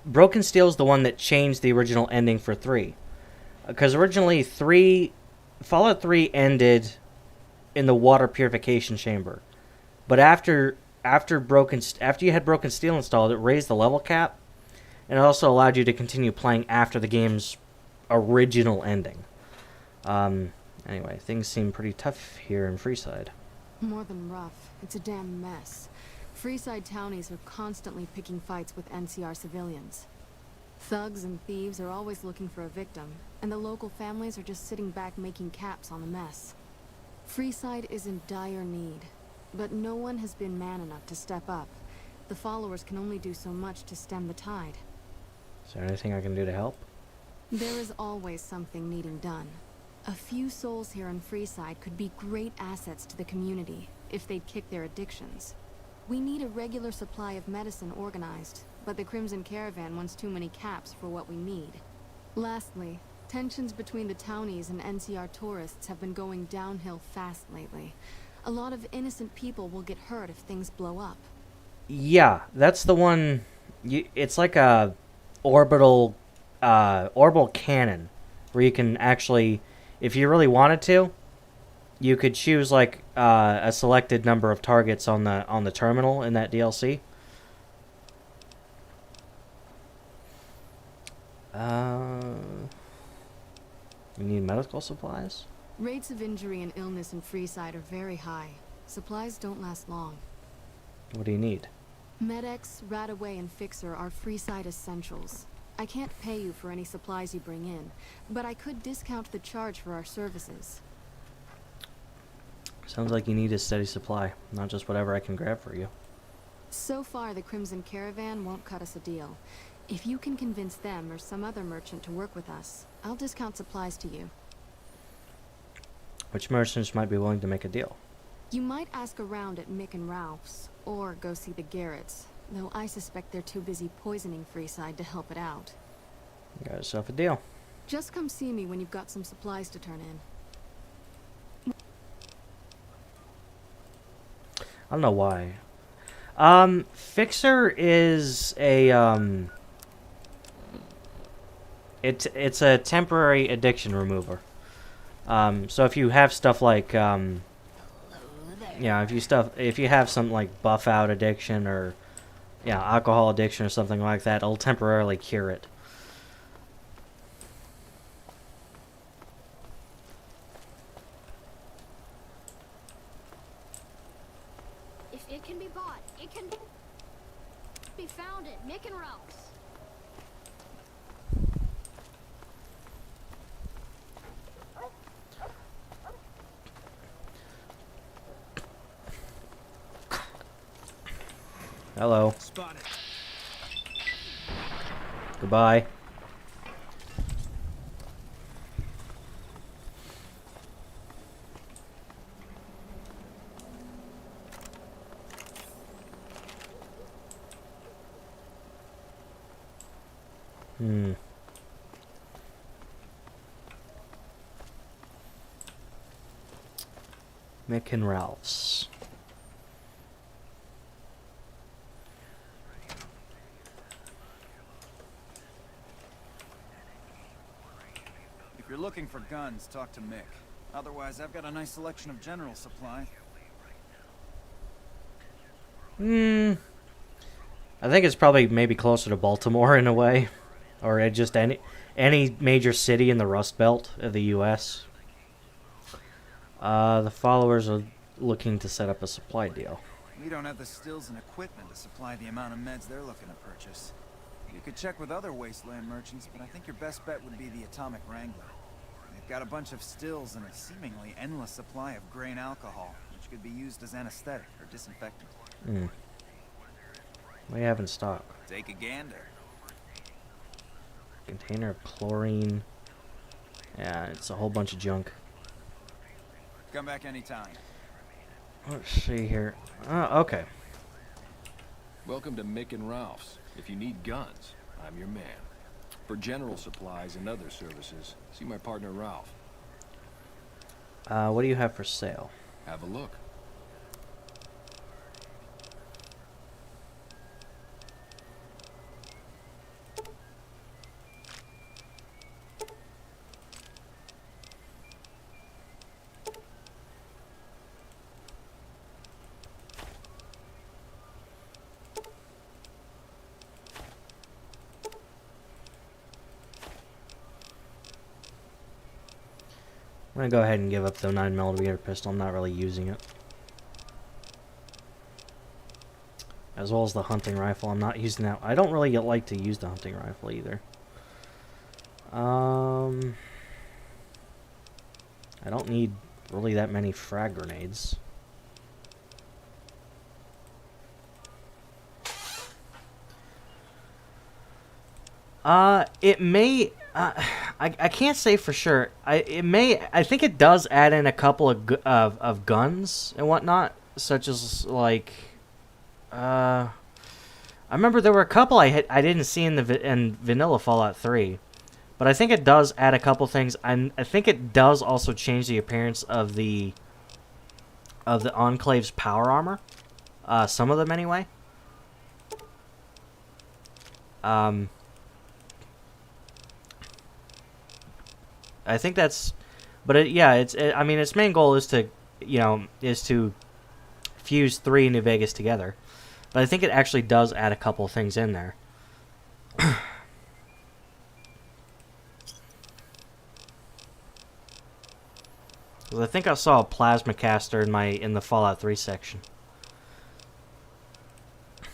Broken Steel is the one that changed the original ending for 3. Because originally Fallout 3 ended in the water purification chamber. But after you had Broken Steel installed, it raised the level cap, and it also allowed you to continue playing after the game's original ending. Anyway, things seem pretty tough here in Freeside. More than rough. It's a damn mess. Freeside townies are constantly picking fights with NCR civilians. Thugs and thieves are always looking for a victim, and the local families are just sitting back making caps on the mess. Freeside is in dire need, but no one has been man enough to step up. The followers can only do so much to stem the tide. Is there anything I can do to help? There is always something needing done. A few souls here in Freeside could be great assets to the community if they'd kick their addictions. We need a regular supply of medicine organized, but the Crimson Caravan wants too many caps for what we need. Lastly, tensions between the townies and NCR tourists have been going downhill fast lately. A lot of innocent people will get hurt if things blow up. Yeah, that's the one. It's like a orbital cannon, where you can actually, if you really wanted to, you could choose like a selected number of targets on the terminal in that DLC. You need medical supplies? Rates of injury and illness in Freeside are very high. Supplies don't last long. What do you need? Med-X, Radaway, and Fixer are Freeside essentials. I can't pay you for any supplies you bring in, but I could discount the charge for our services. Sounds like you need a steady supply, not just whatever I can grab for you. So far, the Crimson Caravan won't cut us a deal. If you can convince them or some other merchant to work with us, I'll discount supplies to you. Which merchants might be willing to make a deal? You might ask around at Mick and Ralph's, or go see the Garretts, though I suspect they're too busy poisoning Freeside to help it out. You got yourself a deal. Just come see me when you've got some supplies to turn in. I don't know why. Fixer is a it's a temporary addiction remover. So if you have stuff like if you have something like buff out addiction or alcohol addiction or something like that, it'll temporarily cure it. If it can be bought, it can be found at Mick and Ralph's. Hello. Spotted. Goodbye. Mick and Ralph's. If you're looking for guns, talk to Mick. Otherwise, I've got a nice selection of general supply. I think it's probably maybe closer to Baltimore in a way, or just any major city in the Rust Belt of the U.S. The followers are looking to set up a supply deal. We don't have the stills and equipment to supply the amount of meds they're looking to purchase. You could check with other wasteland merchants, but I think your best bet would be the Atomic Wrangler. They've got a bunch of stills and a seemingly endless supply of grain alcohol, which could be used as anesthetic or disinfectant. What do you have in stock? Take a gander. Container of chlorine. Yeah, it's a whole bunch of junk. Come back anytime. Let's see here. Okay. Welcome to Mick and Ralph's. If you need guns, I'm your man. For general supplies and other services, see my partner Ralph. What do you have for sale? Have a look. I'm gonna go ahead and give up the 9mm pistol. I'm not really using it. as well as the hunting rifle. I'm not using that. I don't really like to use the hunting rifle either. I don't need really that many frag grenades. It may. I can't say for sure. I think it does add in a couple of guns and whatnot, such as like. I remember there were a couple I didn't see in vanilla Fallout 3, but I think it does add a couple things. I think it does also change the appearance of the Enclave's power armor. Some of them anyway. I think that's, but I mean, its main goal is to, is to fuse 3 New Vegas together. But I think it actually does add a couple things in there. 'Cause I think I saw a plasma caster in the Fallout 3 section.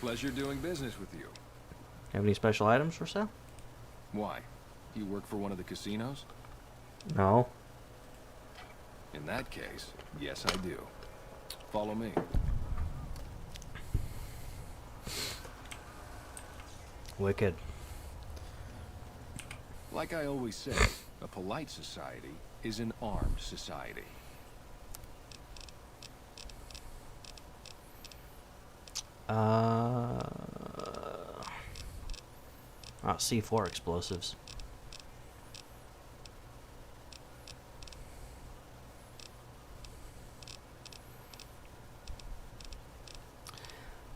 Pleasure doing business with you. Have any special items for sale? Why? You work for one of the casinos? No. In that case, yes I do. Follow me. Wicked. Like I always say, a polite society is an armed society. C4 explosives.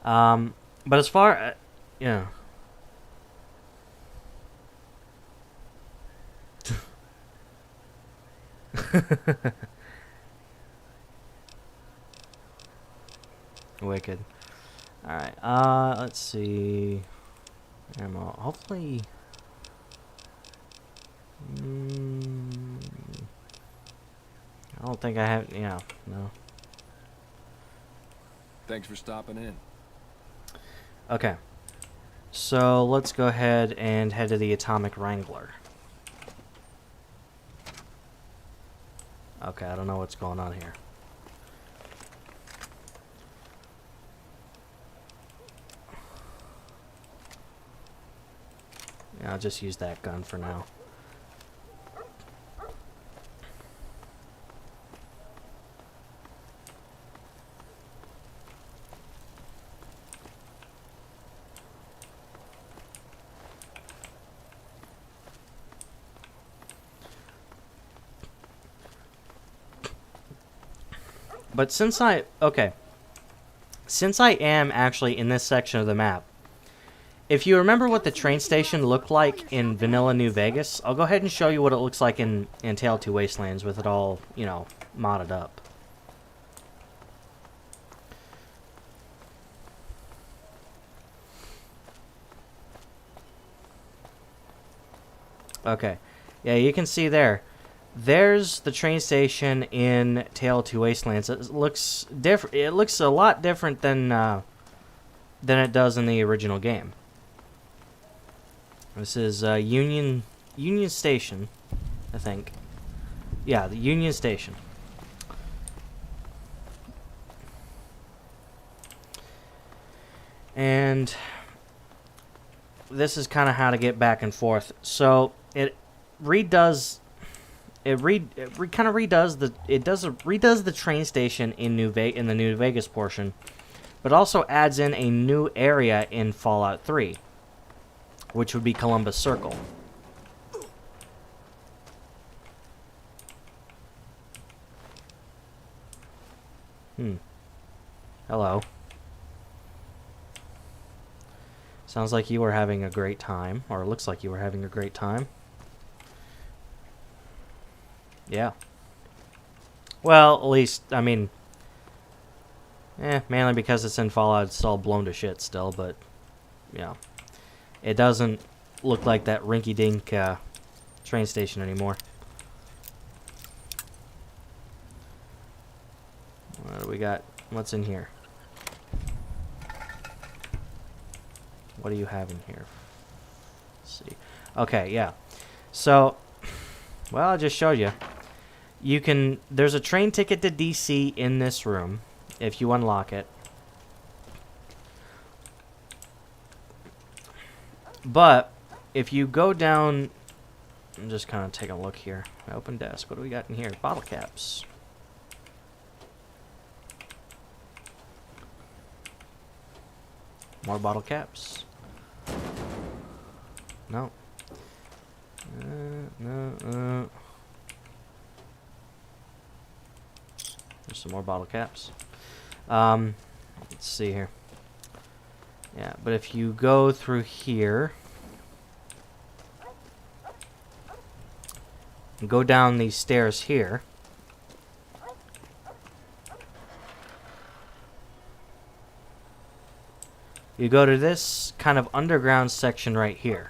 But as far, yeah. Wicked. Alright, let's see. Ammo. Hopefully. I don't think I have. Yeah, no. Thanks for stopping in. Okay. So let's go ahead and head to the Atomic Wrangler. Okay, I don't know what's going on here. Yeah, I'll just use that gun for now. But since I am actually in this section of the map, if you remember what the train station looked like in vanilla New Vegas, I'll go ahead and show you what it looks like in Tale 2 Wastelands with it all, modded up. Okay. Yeah, you can see there. There's the train station in Tale 2 Wastelands. It looks different. It looks a lot different than it does in the original game. This is Union Station, I think. Yeah, the Union Station. And this is kind of how to get back and forth. So it redoes the train station in the New Vegas portion, but also adds in a new area in Fallout 3, which would be Columbus Circle. Hello. Sounds like you were having a great time, or it looks like you were having a great time. Yeah. Well, at least, I mean, mainly because it's in Fallout, it's all blown to shit still, but, yeah. It doesn't look like that rinky-dink train station anymore. What do we got? What's in here? What do you have in here? Let's see. Okay, yeah. So, well, I just showed you. You can. There's a train ticket to DC in this room if you unlock it. But if you go down, I'm just kind of taking a look here. Open desk. What do we got in here? Bottle caps. More bottle caps. No. No. There's some more bottle caps. Let's see here. Yeah, but if you go through here and go down these stairs here, you go to this kind of underground section right here.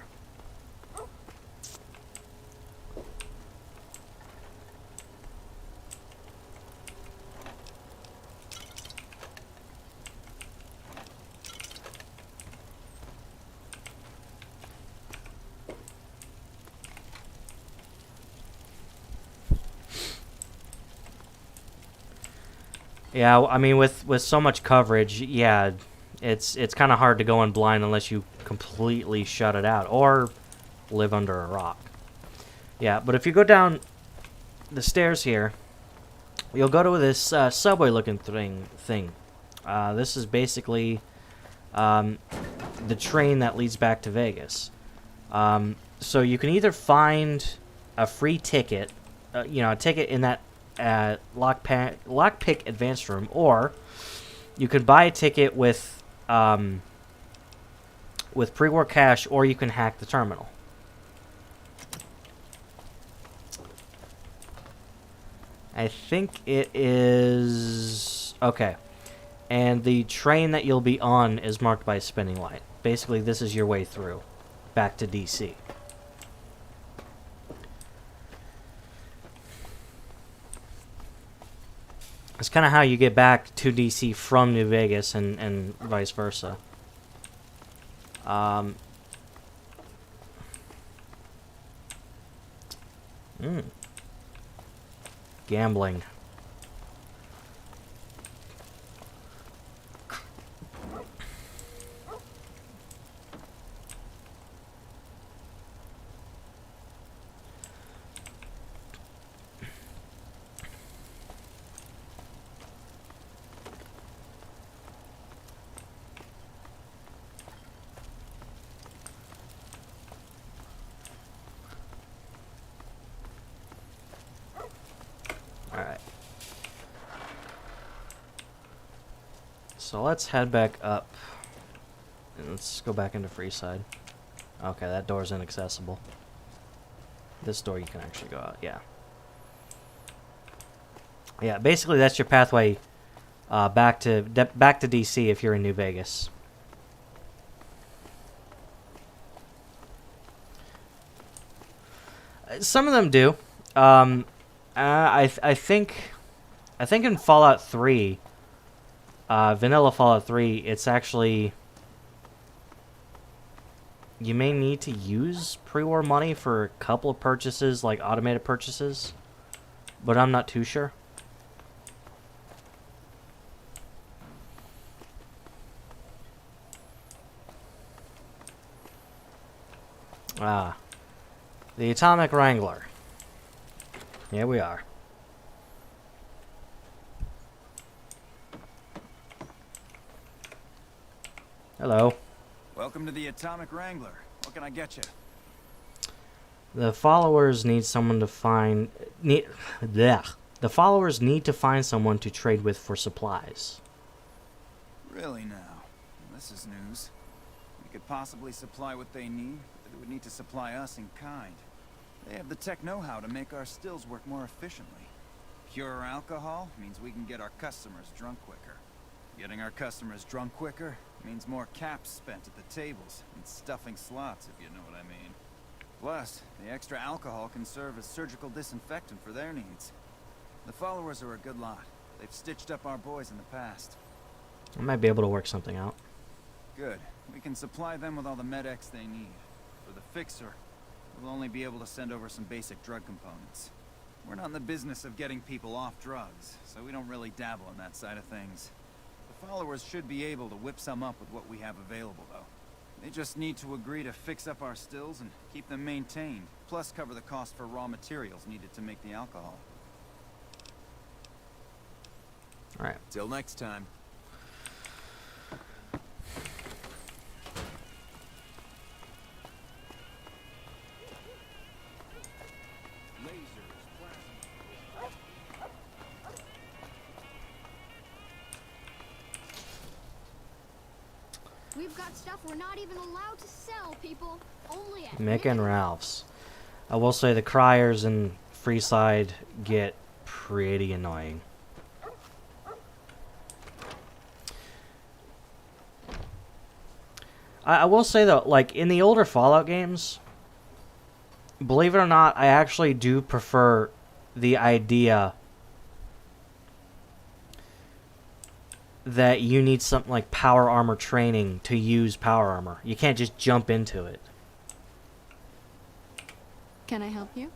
Yeah, I mean, with so much coverage, yeah, it's kind of hard to go in blind unless you completely shut it out or live under a rock. Yeah, but if you go down the stairs here, you'll go to this subway-looking thing. This is basically the train that leads back to Vegas. So you can either find a free ticket, a ticket in that lockpick advanced room, or you could buy a ticket with pre-war cash, or you can hack the terminal. I think it is okay. And the train that you'll be on is marked by a spinning light. Basically, this is your way through back to DC. It's kind of how you get back to DC from New Vegas and vice versa. Gambling. Alright. So let's head back up. And let's go back into Freeside. Okay, that door's inaccessible. This door you can actually go out, yeah. Yeah, basically that's your pathway back to DC if you're in New Vegas. Some of them do. I think in Fallout 3, vanilla Fallout 3, it's actually, you may need to use pre-war money for a couple of purchases, like automated purchases, but I'm not too sure. The Atomic Wrangler. Here we are. Hello. Welcome to the Atomic Wrangler. What can I get you? The followers need someone to find... The followers need to find someone to trade with for supplies. Really now? This is news. We could possibly supply what they need, but they would need to supply us in kind. They have the tech know-how to make our stills work more efficiently. Pure alcohol means we can get our customers drunk quicker. Getting our customers drunk quicker means more caps spent at the tables and stuffing slots, if you know what I mean. Plus, the extra alcohol can serve as surgical disinfectant for their needs. The followers are a good lot. They've stitched up our boys in the past. I might be able to work something out. Good. We can supply them with all the med-X they need. For the fixer, we'll only be able to send over some basic drug components. We're not in the business of getting people off drugs, so we don't really dabble in that side of things. The followers should be able to whip some up with what we have available, though. They just need to agree to fix up our stills and keep them maintained, plus cover the cost for raw materials needed to make the alcohol. Alright. Till next time. We've got stuff we're not even allowed to sell, people. Only at Mick and Ralph's. I will say the criers in Freeside get pretty annoying. I will say though, like in the older Fallout games, believe it or not, I actually do prefer the idea that you need something like power armor training to use power armor. You can't just jump into it. Can I help you?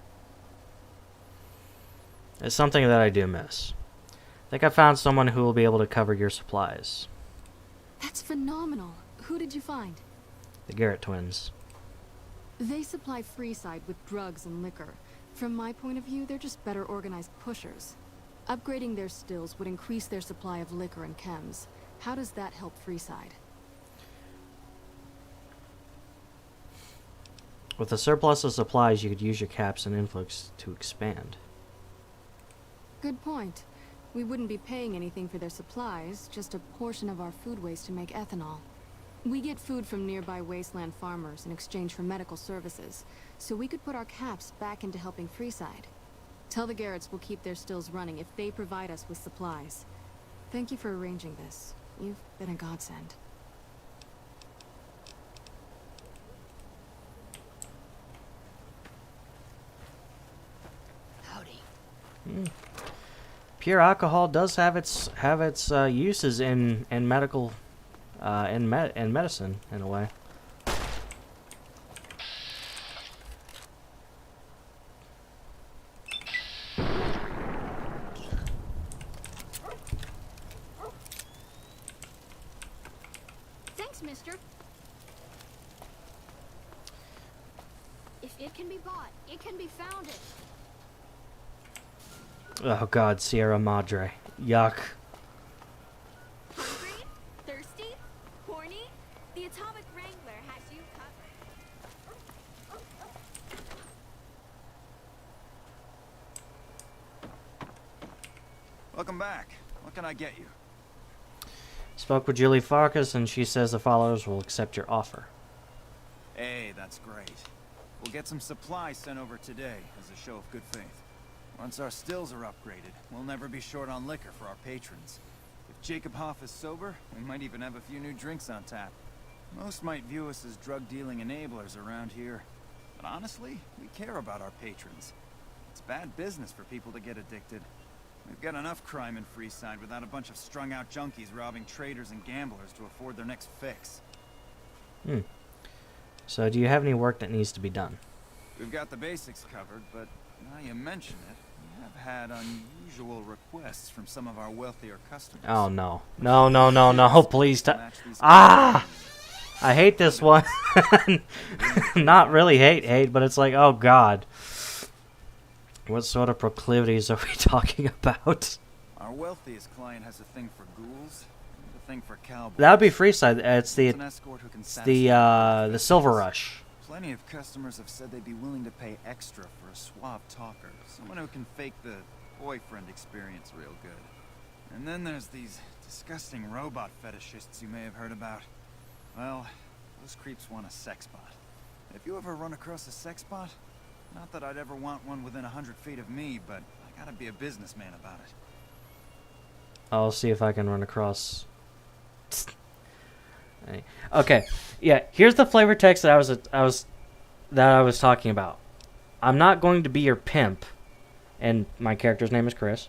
It's something that I do miss. I think I found someone who will be able to cover your supplies. That's phenomenal. Who did you find? The Garrett twins. They supply Freeside with drugs and liquor. From my point of view, they're just better organized pushers. Upgrading their stills would increase their supply of liquor and chems. How does that help Freeside? With a surplus of supplies, you could use your caps and influx to expand. Good point. We wouldn't be paying anything for their supplies, just a portion of our food waste to make ethanol. We get food from nearby wasteland farmers in exchange for medical services, so we could put our caps back into helping Freeside. Tell the Garretts we'll keep their stills running if they provide us with supplies. Thank you for arranging this. You've been a godsend. Howdy. Pure alcohol does have its uses in medical in medicine in a way. Thanks, mister. If it can be bought, it can be founded. Oh God, Sierra Madre, yuck. Hungry? Thirsty? Horny? The Atomic Wrangler has you covered. Welcome back. What can I get you? Spoke with Julie Farkas, and she says the followers will accept your offer. Hey, that's great. We'll get some supplies sent over today as a show of good faith. Once our stills are upgraded, we'll never be short on liquor for our patrons. If Jacob Hoff is sober, we might even have a few new drinks on tap. Most might view us as drug-dealing enablers around here. But honestly, we care about our patrons. It's bad business for people to get addicted. We've got enough crime in Freeside without a bunch of strung-out junkies robbing traders and gamblers to afford their next fix. So do you have any work that needs to be done? We've got the basics covered, but now you mention it, we have had unusual requests from some of our wealthier customers. Oh no. No, no, no, no, please I hate this one. Not really hate, but it's like, oh God. What sort of proclivities are we talking about? Our wealthiest client has a thing for ghouls, and a thing for cowboys. That would be Freeside. It's an escort who can the Silver Rush. Plenty of customers have said they'd be willing to pay extra for a suave talker, someone who can fake the boyfriend experience real good. And then there's these disgusting robot fetishists you may have heard about. Well, those creeps want a sex bot. If you ever run across a sex bot, not that I'd ever want one within 100 feet of me, but I gotta be a businessman about it. I'll see if I can run across. Okay, yeah. Here's the flavor text that I was talking about. I'm not going to be your pimp, and my character's name is Chris.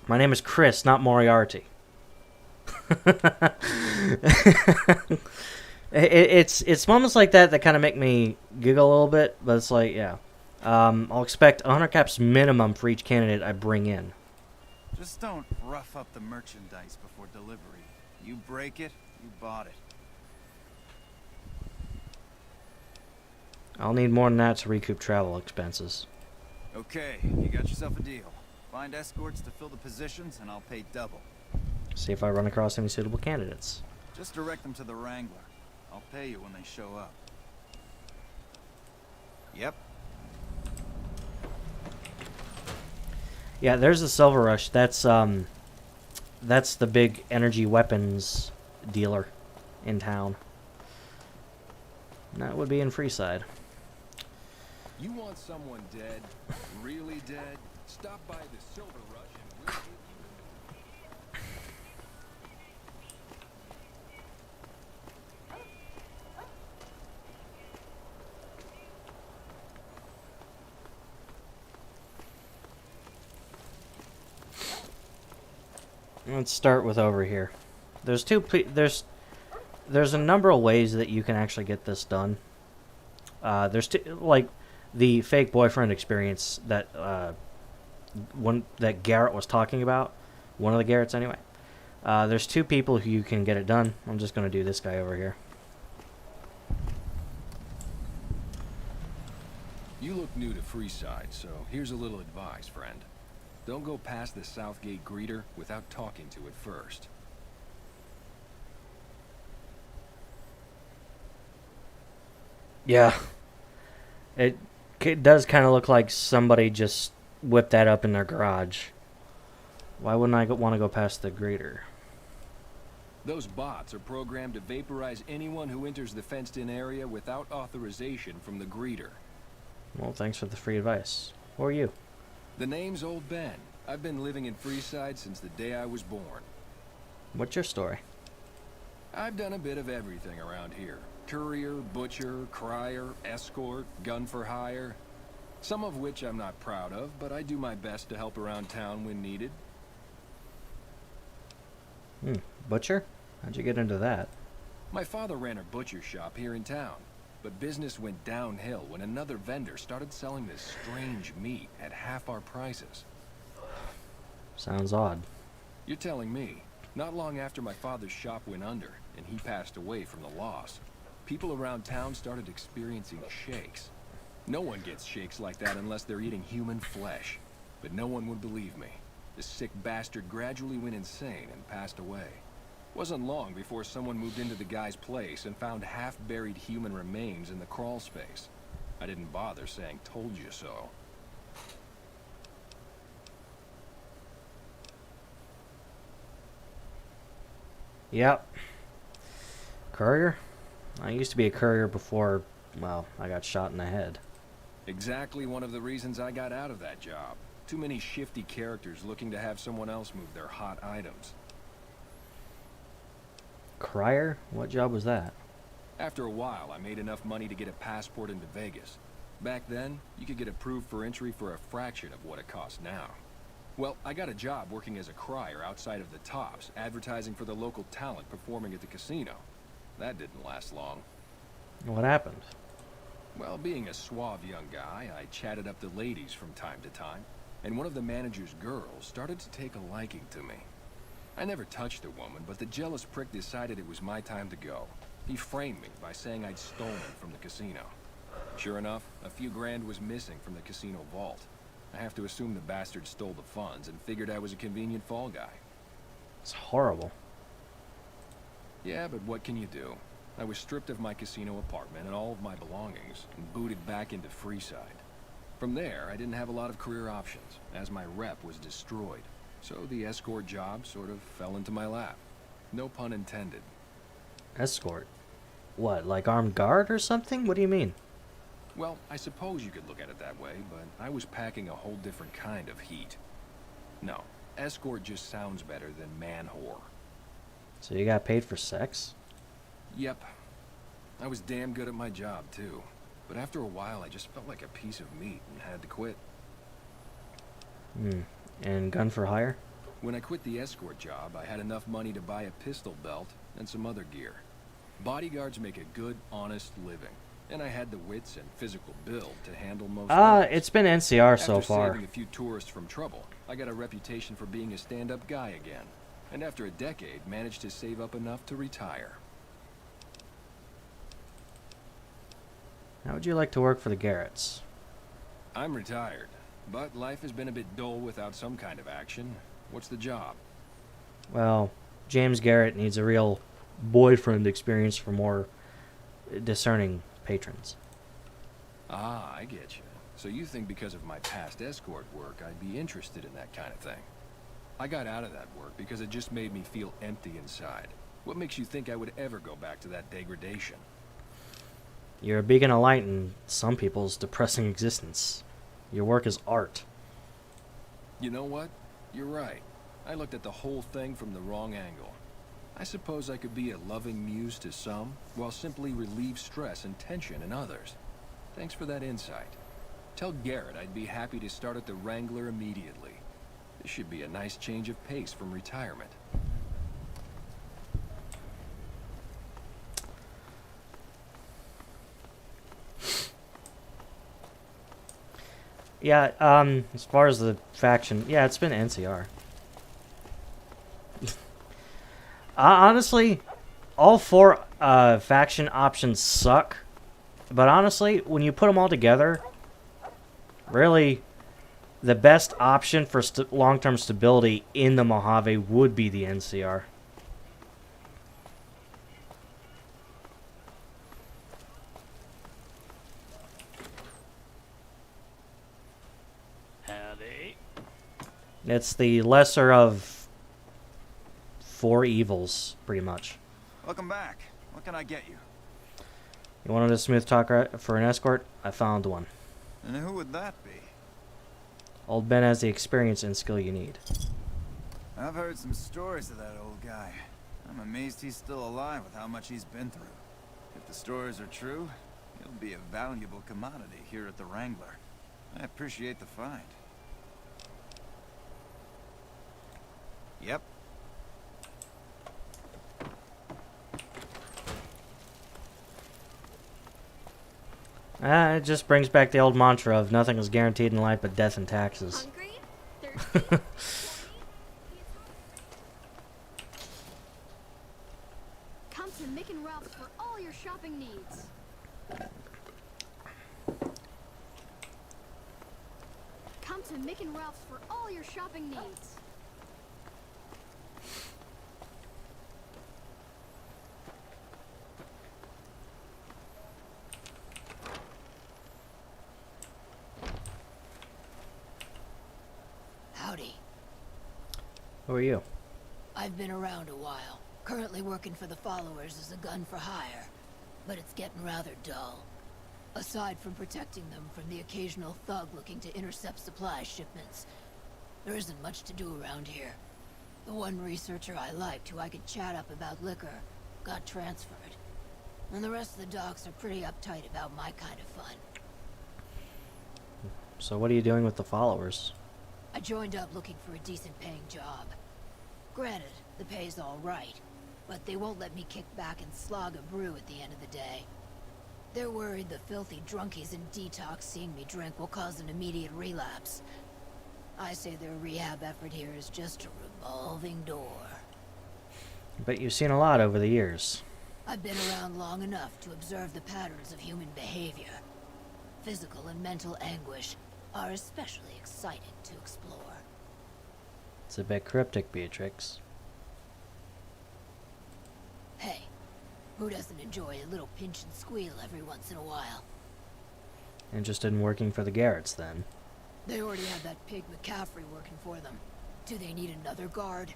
My name is Chris, not Moriarty. It's moments like that that kind of make me giggle a little bit, but it's like, yeah. I'll expect 100 caps minimum for each candidate I bring in. Just don't rough up the merchandise before delivery. You break it, you bought it. I'll need more than that to recoup travel expenses. Okay, you got yourself a deal. Find escorts to fill the positions, and I'll pay double. See if I run across any suitable candidates. Just direct them to the Wrangler. I'll pay you when they show up. Yep. Yeah, there's the Silver Rush. That's the big energy weapons dealer in town. And that would be in Freeside. You want someone dead? Really dead? Stop by the Silver Rush and we'll Let's start with over here. There's there's a number of ways that you can actually get this done. There's like the fake boyfriend experience that one that Garrett was talking about. One of the Garretts, anyway. There's 2 people who you can get it done. I'm just gonna do this guy over here. You look new to Freeside, so here's a little advice, friend. Don't go past the Southgate greeter without talking to it first. Yeah. It does kind of look like somebody just whipped that up in their garage. Why wouldn't I want to go past the greeter? Those bots are programmed to vaporize anyone who enters the fenced-in area without authorization from the greeter. Well, thanks for the free advice. Who are you? The name's Old Ben. I've been living in Freeside since the day I was born. What's your story? I've done a bit of everything around here. Courier, butcher, crier, escort, gun for hire. Some of which I'm not proud of, but I do my best to help around town when needed. Butcher? How'd you get into that? My father ran a butcher shop here in town, but business went downhill when another vendor started selling this strange meat at half our prices. Sounds odd. You're telling me. Not long after my father's shop went under, and he passed away from the loss, people around town started experiencing shakes. No one gets shakes like that unless they're eating human flesh. But no one would believe me. The sick bastard gradually went insane and passed away. Wasn't long before someone moved into the guy's place and found half-buried human remains in the crawl space. I didn't bother saying, "Told you so." Yep. Courier? I used to be a courier before, well, I got shot in the head. Exactly one of the reasons I got out of that job. Too many shifty characters looking to have someone else move their hot items. Crier? What job was that? After a while, I made enough money to get a passport into Vegas. Back then, you could get approved for entry for a fraction of what it costs now. Well, I got a job working as a crier outside of the Tops, advertising for the local talent performing at the casino. That didn't last long. What happened? Well, being a suave young guy, I chatted up the ladies from time to time, and one of the manager's girls started to take a liking to me. I never touched the woman, but the jealous prick decided it was my time to go. He framed me by saying I'd stolen from the casino. Sure enough, a few grand was missing from the casino vault. I have to assume the bastard stole the funds and figured I was a convenient fall guy. It's horrible. Yeah, but what can you do? I was stripped of my casino apartment and all of my belongings and booted back into Freeside. From there, I didn't have a lot of career options, as my rep was destroyed. So the escort job sort of fell into my lap. No pun intended. Escort? What, like armed guard or something? What do you mean? Well, I suppose you could look at it that way, but I was packing a whole different kind of heat. No, escort just sounds better than man-whore. So you got paid for sex? Yep. I was damn good at my job, too. But after a while, I just felt like a piece of meat and had to quit. And gun for hire? When I quit the escort job, I had enough money to buy a pistol belt and some other gear. Bodyguards make a good, honest living. And I had the wits and physical build to handle most It's been NCR so far. After saving a few tourists from trouble, I got a reputation for being a stand-up guy again. And after a decade, managed to save up enough to retire. How would you like to work for the Garretts? I'm retired, but life has been a bit dull without some kind of action. What's the job? Well, James Garrett needs a real boyfriend experience for more discerning patrons. Ah, I get you. So you think because of my past escort work, I'd be interested in that kind of thing. I got out of that work because it just made me feel empty inside. What makes you think I would ever go back to that degradation? You're a beacon of light in some people's depressing existence. Your work is art. You know what? You're right. I looked at the whole thing from the wrong angle. I suppose I could be a loving muse to some, while simply relieve stress and tension in others. Thanks for that insight. Tell Garrett I'd be happy to start at the Wrangler immediately. This should be a nice change of pace from retirement. Yeah, as far as the faction, yeah, it's been NCR. Honestly, all four faction options suck. But honestly, when you put them all together, really, the best option for long-term stability in the Mojave would be the NCR. Howdy. It's the lesser of four evils, pretty much. Welcome back. What can I get you? You wanted a smooth talker for an escort? I found one. And who would that be? Old Ben has the experience and skill you need. I've heard some stories of that old guy. I'm amazed he's still alive with how much he's been through. If the stories are true, he'll be a valuable commodity here at the Wrangler. I appreciate the find. Yep. It just brings back the old mantra of nothing is guaranteed in life but death and taxes. Hungry? Thirsty? Come to Mick and Ralph's for all your shopping needs. Come to Mick and Ralph's for all your shopping needs. Howdy. Who are you? I've been around a while. Currently working for the followers as a gun for hire. But it's getting rather dull. Aside from protecting them from the occasional thug looking to intercept supply shipments, there isn't much to do around here. The one researcher I liked who I could chat up about liquor got transferred. And the rest of the docs are pretty uptight about my kind of fun. So what are you doing with the followers? I joined up looking for a decent paying job. Granted, the pay's all right, but they won't let me kick back and slog a brew at the end of the day. They're worried the filthy drunkies in detox seeing me drink will cause an immediate relapse. I say their rehab effort here is just a revolving door. But you've seen a lot over the years. I've been around long enough to observe the patterns of human behavior. Physical and mental anguish are especially exciting to explore. It's a bit cryptic, Beatrix. Hey, who doesn't enjoy a little pinch and squeal every once in a while? Interested in working for the Garretts, then? They already have that pig McCaffrey working for them. Do they need another guard?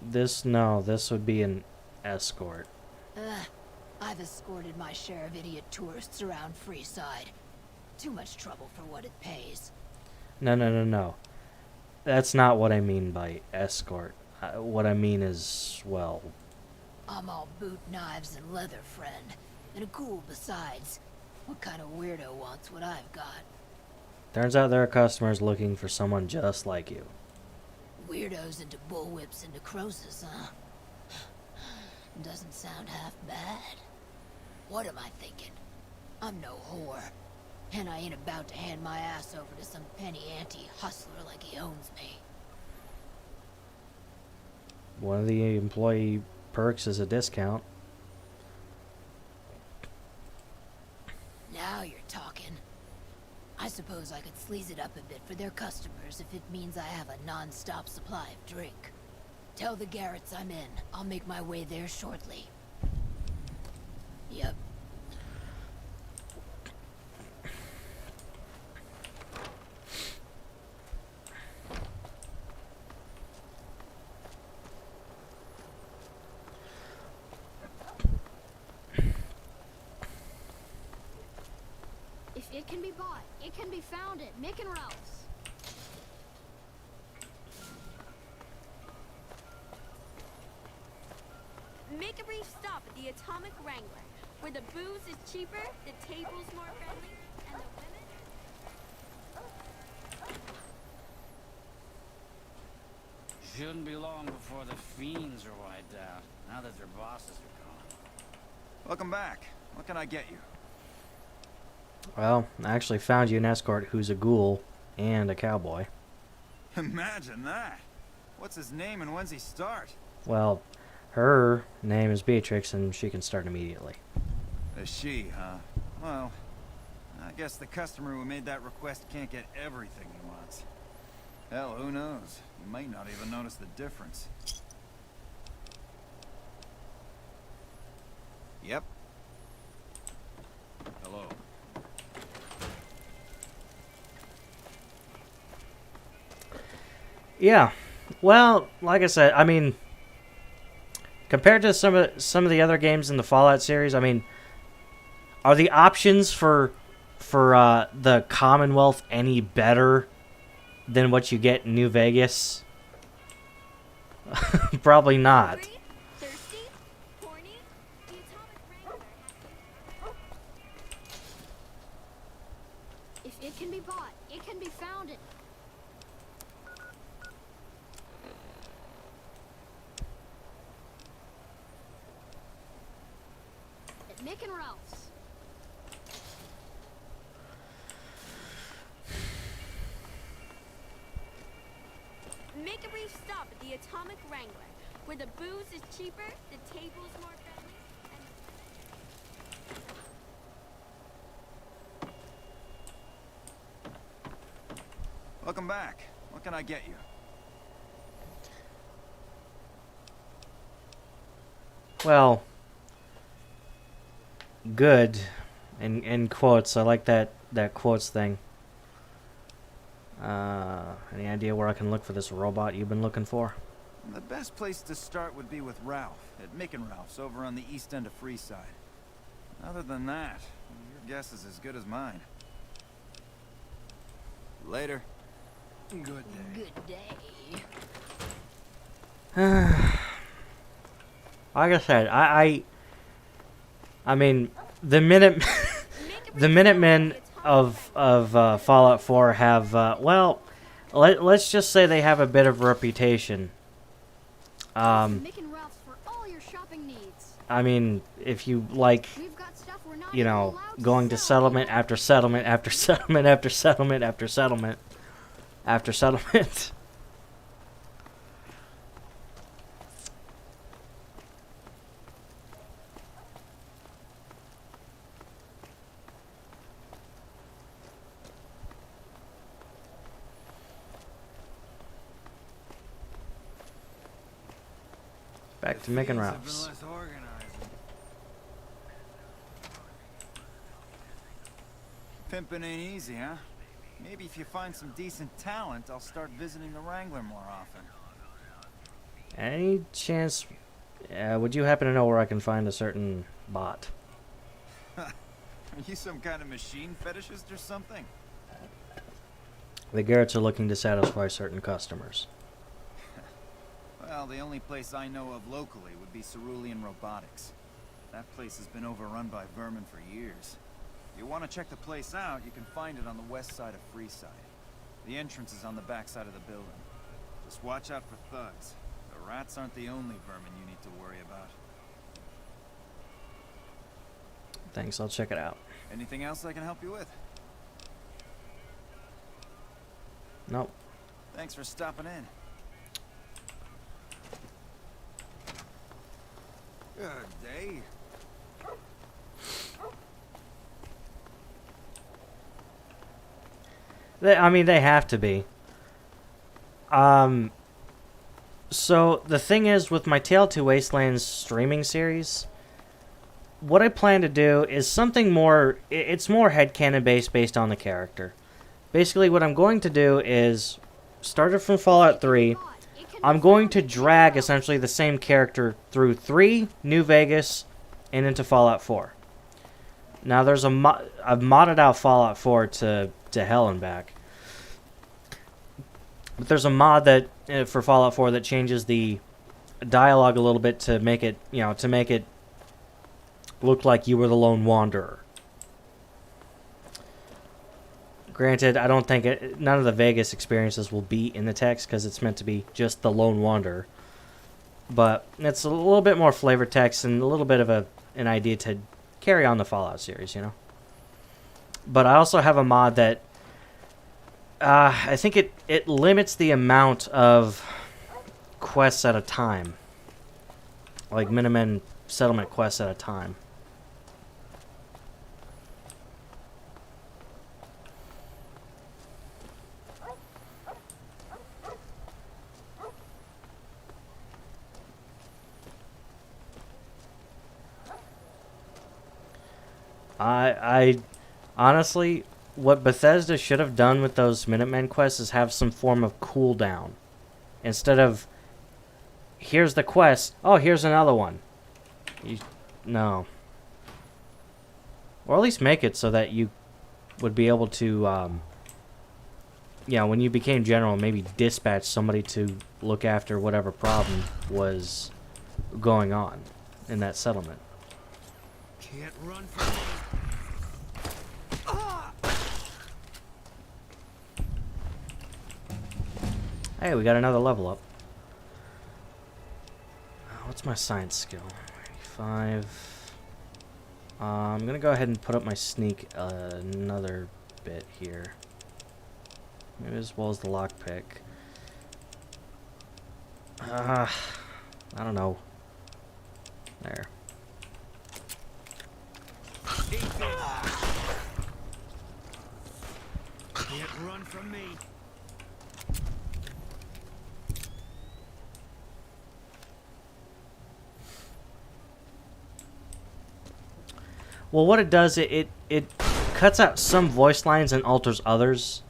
This would be an escort. I've escorted my share of idiot tourists around Freeside. Too much trouble for what it pays. No. That's not what I mean by escort. What I mean is, well... I'm all boot, knives, and leather, friend. And a ghoul besides. What kind of weirdo wants what I've got? Turns out there are customers looking for someone just like you. Weirdos into bullwhips and necrosis, huh? Doesn't sound half bad. What am I thinking? I'm no whore. And I ain't about to hand my ass over to some penny ante hustler like he owns me. One of the employee perks is a discount. Now you're talking. I suppose I could sleaze it up a bit for their customers if it means I have a non-stop supply of drink. Tell the Garretts I'm in. I'll make my way there shortly. Yep. If it can be bought, it can be found at Mick and Ralph's. Make a brief stop at the Atomic Wrangler, where the booze is cheaper, the table's more friendly, and the women... Shouldn't be long before the fiends are wiped out, now that their bosses are gone. Welcome back. What can I get you? Well, I actually found you an escort who's a ghoul and a cowboy. Imagine that. What's his name and when's he start? Well, her name is Beatrix and she can start immediately. A she, huh? Well, I guess the customer who made that request can't get everything he wants. Hell, who knows? You might not even notice the difference. Yep. Hello. Yeah. Well, like I said, I mean, compared to some of the other games in the Fallout series, I mean, are the options for the Commonwealth any better than what you get in New Vegas? Probably not. Hungry? Thirsty? Horny? The Atomic Wrangler has... If it can be bought, it can be found at... at Mick and Ralph's. Make a brief stop at the Atomic Wrangler, where the booze is cheaper, the table's more friendly, and the... Welcome back. What can I get you? Well, good. In quotes, I like that quotes thing. Any idea where I can look for this robot you've been looking for? The best place to start would be with Ralph, at Mick and Ralph's, over on the east end of Freeside. Other than that, your guess is as good as mine. Later. Good day. Good day. Like I said, I mean, the Minutemen of Fallout 4 have well, let's just say they have a bit of a reputation. Mick and Ralph's for all your shopping needs. I mean, if you like, We've got stuff we're not you even know, allowed to going to sell. settlement after settlement after settlement after settlement after settlement after settlement. Back to Mick and Ralph's. Pimping ain't easy, huh? Maybe if you find some decent talent, I'll start visiting the Wrangler more often. Any chance, would you happen to know where I can find a certain bot? Are you some kind of machine fetishist or something? The Garretts are looking to satisfy certain customers. Well, the only place I know of locally would be Cerulean Robotics. That place has been overrun by vermin for years. If you want to check the place out, you can find it on the west side of Freeside. The entrance is on the back side of the building. Just watch out for thugs. The rats aren't the only vermin you need to worry about. Thanks, I'll check it out. Anything else I can help you with? Nope. Thanks for stopping in. Good day. I mean, they have to be. So, the thing is, with my Tale to Wastelands streaming series, what I plan to do is something more... It's more headcanon based on the character. Basically, what I'm going to do is, started from Fallout 3, I'm going to drag, essentially, the same character through 3, New Vegas, and into Fallout 4. Now, there's I've modded out Fallout 4 to hell and back. But there's a mod that for Fallout 4 that changes the dialogue a little bit to make it, to make it look like you were the lone wanderer. Granted, I don't think none of the Vegas experiences will be in the text because it's meant to be just the lone wanderer. But it's a little bit more flavor text and a little bit of an idea to carry on the Fallout series, But I also have a mod that I think it limits the amount of quests at a time. Like minimum settlement quests at a time. I honestly, what Bethesda should have done with those Minutemen quests is have some form of cooldown. Instead of, here's the quest, oh, here's another one. No. Or at least make it so that you would be able to, when you became general, maybe dispatch somebody to look after whatever problem was going on in that settlement. Can't run from me. Hey, we got another level up. What's my science skill? 85. I'm gonna go ahead and put up my sneak another bit here. Maybe as well as the lockpick. I don't know. There. Can't run from me. Well, what it does, it cuts out some voice lines and alters others.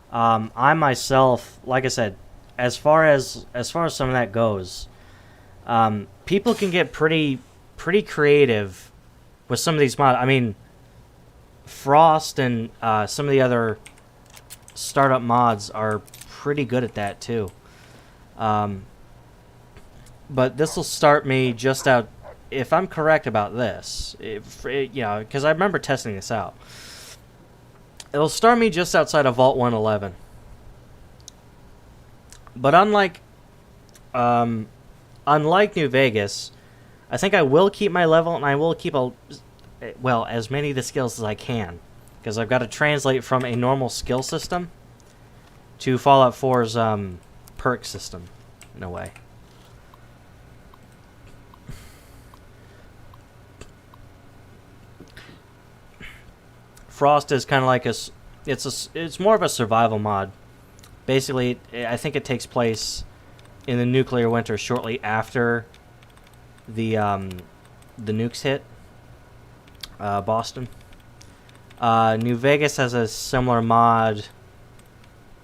I myself, like I said, as far as some of that goes, people can get pretty creative with some of these mods. I mean, Frost and some of the other startup mods are pretty good at that too. But this will start me just out. If I'm correct about this, because I remember testing this out, it'll start me just outside of Vault 111. But unlike New Vegas, I think I will keep my level, and I will keep as many of the skills as I can, because I've got to translate from a normal skill system to Fallout 4's perk system, in a way. Frost is kind of like it's more of a survival mod. Basically, I think it takes place in the nuclear winter shortly after the nukes hit Boston. New Vegas has a similar mod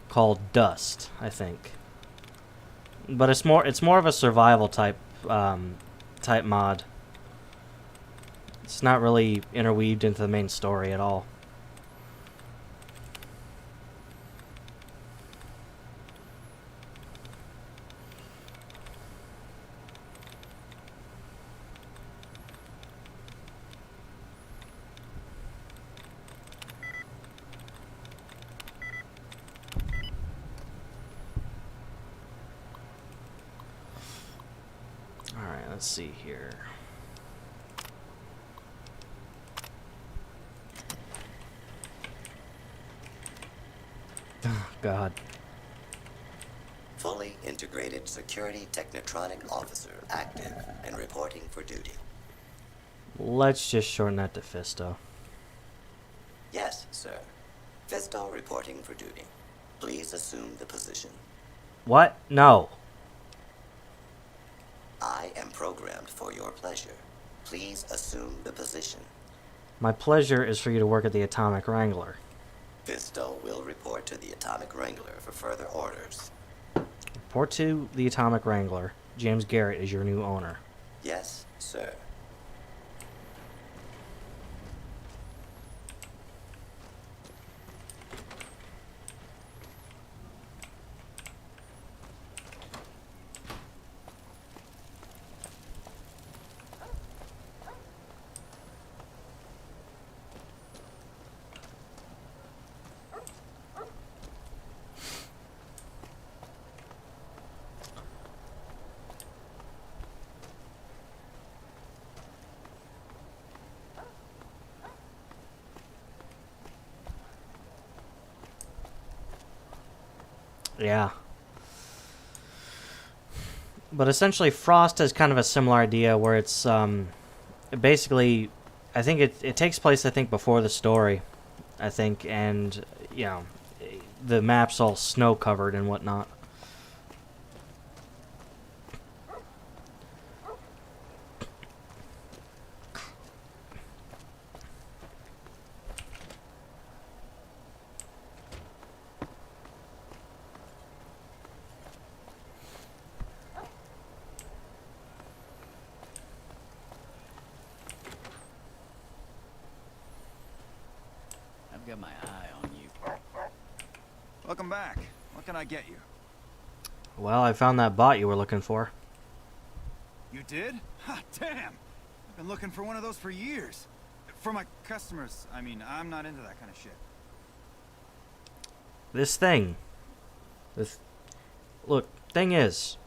called Dust, I think, but it's more of a survival type mod. It's not really interweaved into the main story at all. Alright, let's see here. God. Fully integrated security technotronic officer active and reporting for duty. Let's just shorten that to Fisto. Yes, sir. Fisto reporting for duty. Please assume the position. What? No. I am programmed for your pleasure. Please assume the position. My pleasure is for you to work at the Atomic Wrangler. Fisto will report to the Atomic Wrangler for further orders. Report to the Atomic Wrangler. James Garrett is your new owner. Yes, sir. Yeah. But essentially, Frost has kind of a similar idea where it's basically, I think it takes place, I think, before the story, I think, and, you know, the map's all snow-covered and whatnot. I've got my eye on you. Welcome back. What can I get you? Well, I found that bot you were looking for. You did? Ha, damn! I've been looking for one of those for years. For my customers, I mean, I'm not into that kind of shit. This thing. Look, thing is,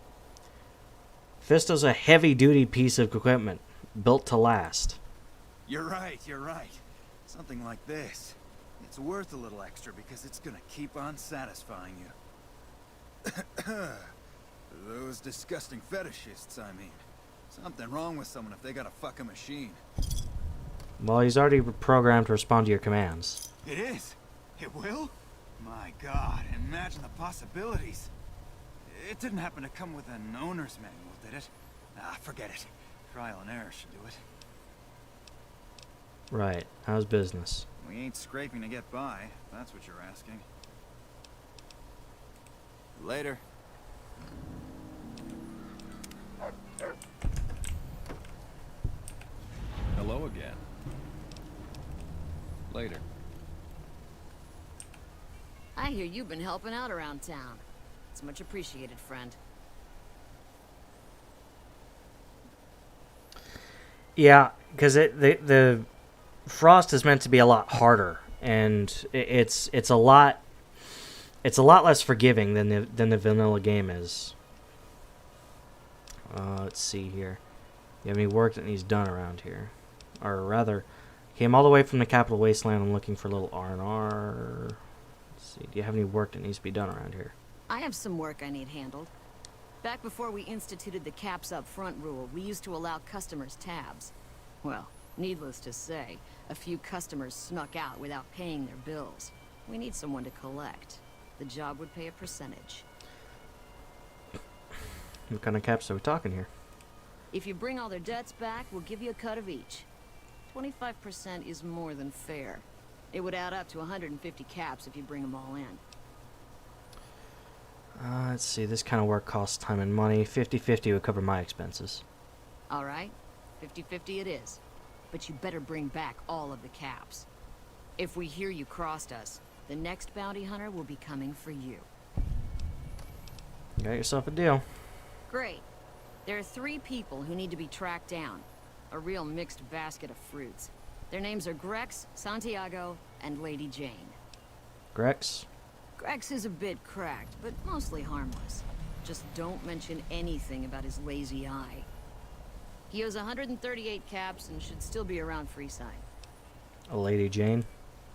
Fisto's a heavy-duty piece of equipment, built to last. You're right, you're right. Something like this. It's worth a little extra because it's gonna keep on satisfying you. Those disgusting fetishists, I mean. Something wrong with someone if they got a fucking machine. Well, he's already programmed to respond to your commands. It is? It will? My god, imagine the possibilities. It didn't happen to come with an owner's manual, did it? Ah, forget it. Trial and error should do it. Right. How's business? We ain't scraping to get by, if that's what you're asking. Later. Hello again. Later. I hear you've been helping out around town. It's much appreciated, friend. Yeah, because the Frost is meant to be a lot harder, and it's a lot less forgiving than the vanilla game is. Let's see here. You have any work that needs done around here? Or rather, came all the way from the Capital Wasteland. I'm looking for a little R&R. Let's see. Do you have any work that needs to be done around here? I have some work I need handled. Back before we instituted the caps up front rule, we used to allow customers tabs. Well, needless to say, a few customers snuck out without paying their bills. We need someone to collect. The job would pay a percentage. What kind of caps are we talking here? If you bring all their debts back, we'll give you a cut of each. 25% is more than fair. It would add up to 150 caps if you bring them all in. Let's see. This kind of work costs time and money. 50-50 would cover my expenses. All right, 50-50 it is. But you better bring back all of the caps. If we hear you crossed us, the next bounty hunter will be coming for you. Got yourself a deal. Great. There are 3 people who need to be tracked down. A real mixed basket of fruits. Their names are Grex, Santiago, and Lady Jane. Grex? Grex is a bit cracked, but mostly harmless. Just don't mention anything about his lazy eye. He owes 138 caps and should still be around Freeside. A Lady Jane?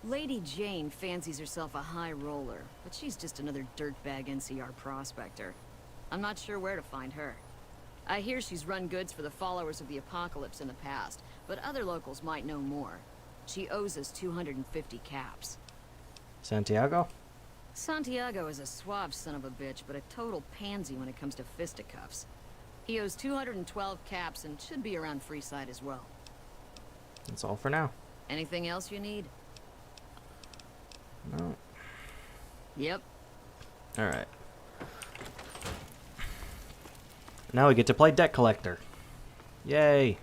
Lady Jane fancies herself a high roller, but she's just another dirtbag NCR prospector. I'm not sure where to find her. I hear she's run goods for the followers of the apocalypse in the past, but other locals might know more. She owes us 250 caps. Santiago? Santiago is a suave son of a bitch, but a total pansy when it comes to fisticuffs. He owes 212 caps and should be around Freeside as well. That's all for now. Anything else you need? No. Yep. Alright. Now we get to play Debt Collector. Yay!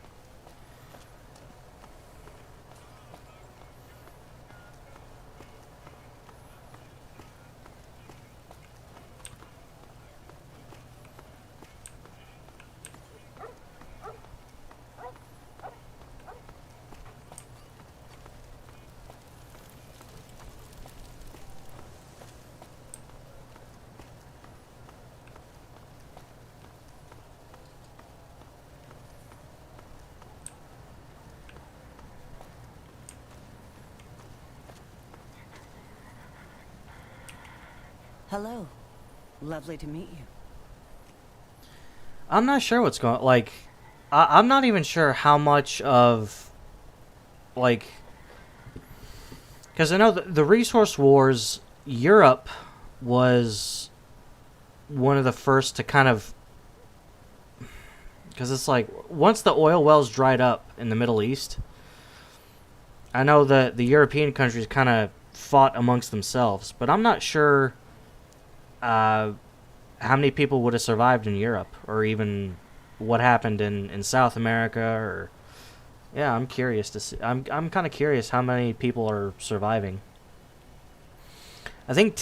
Hello. Lovely to meet you. I'm not sure what's going. Like, I'm not even sure how much of, like, because I know the resource wars. Europe was one of the first to kind of, because it's like once the oil wells dried up in the Middle East, I know that the European countries kind of fought amongst themselves, but I'm not sure how many people would have survived in Europe, or even what happened in South America, or yeah, I'm curious to see. I'm kind of curious how many people are surviving. I think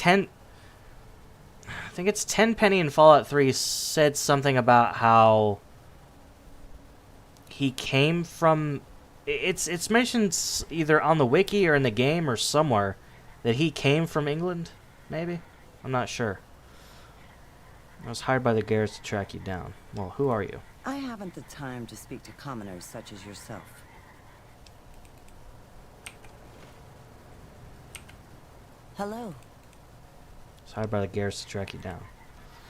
it's Tenpenny in Fallout 3 said something about how he came from. It's mentioned either on the wiki or in the game or somewhere that he came from England. Maybe, I'm not sure. I was hired by the Garrets to track you down. Well, who are you? I haven't the time to speak to commoners such as yourself. Hello. I was hired by the Garrets to track you down.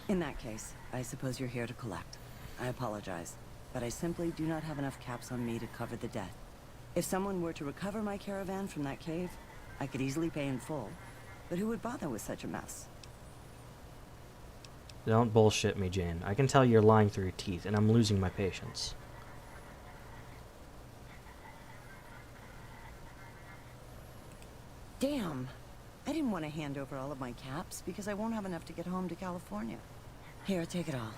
In that case, I suppose you're here to collect. I apologize, but I simply do not have enough caps on me to cover the debt. If someone were to recover my caravan from that cave, I could easily pay in full. But who would bother with such a mess? Don't bullshit me, Jane. I can tell you're lying through your teeth, and I'm losing my patience. Damn. I didn't want to hand over all of my caps because I won't have enough to get home to California. Here, take it all.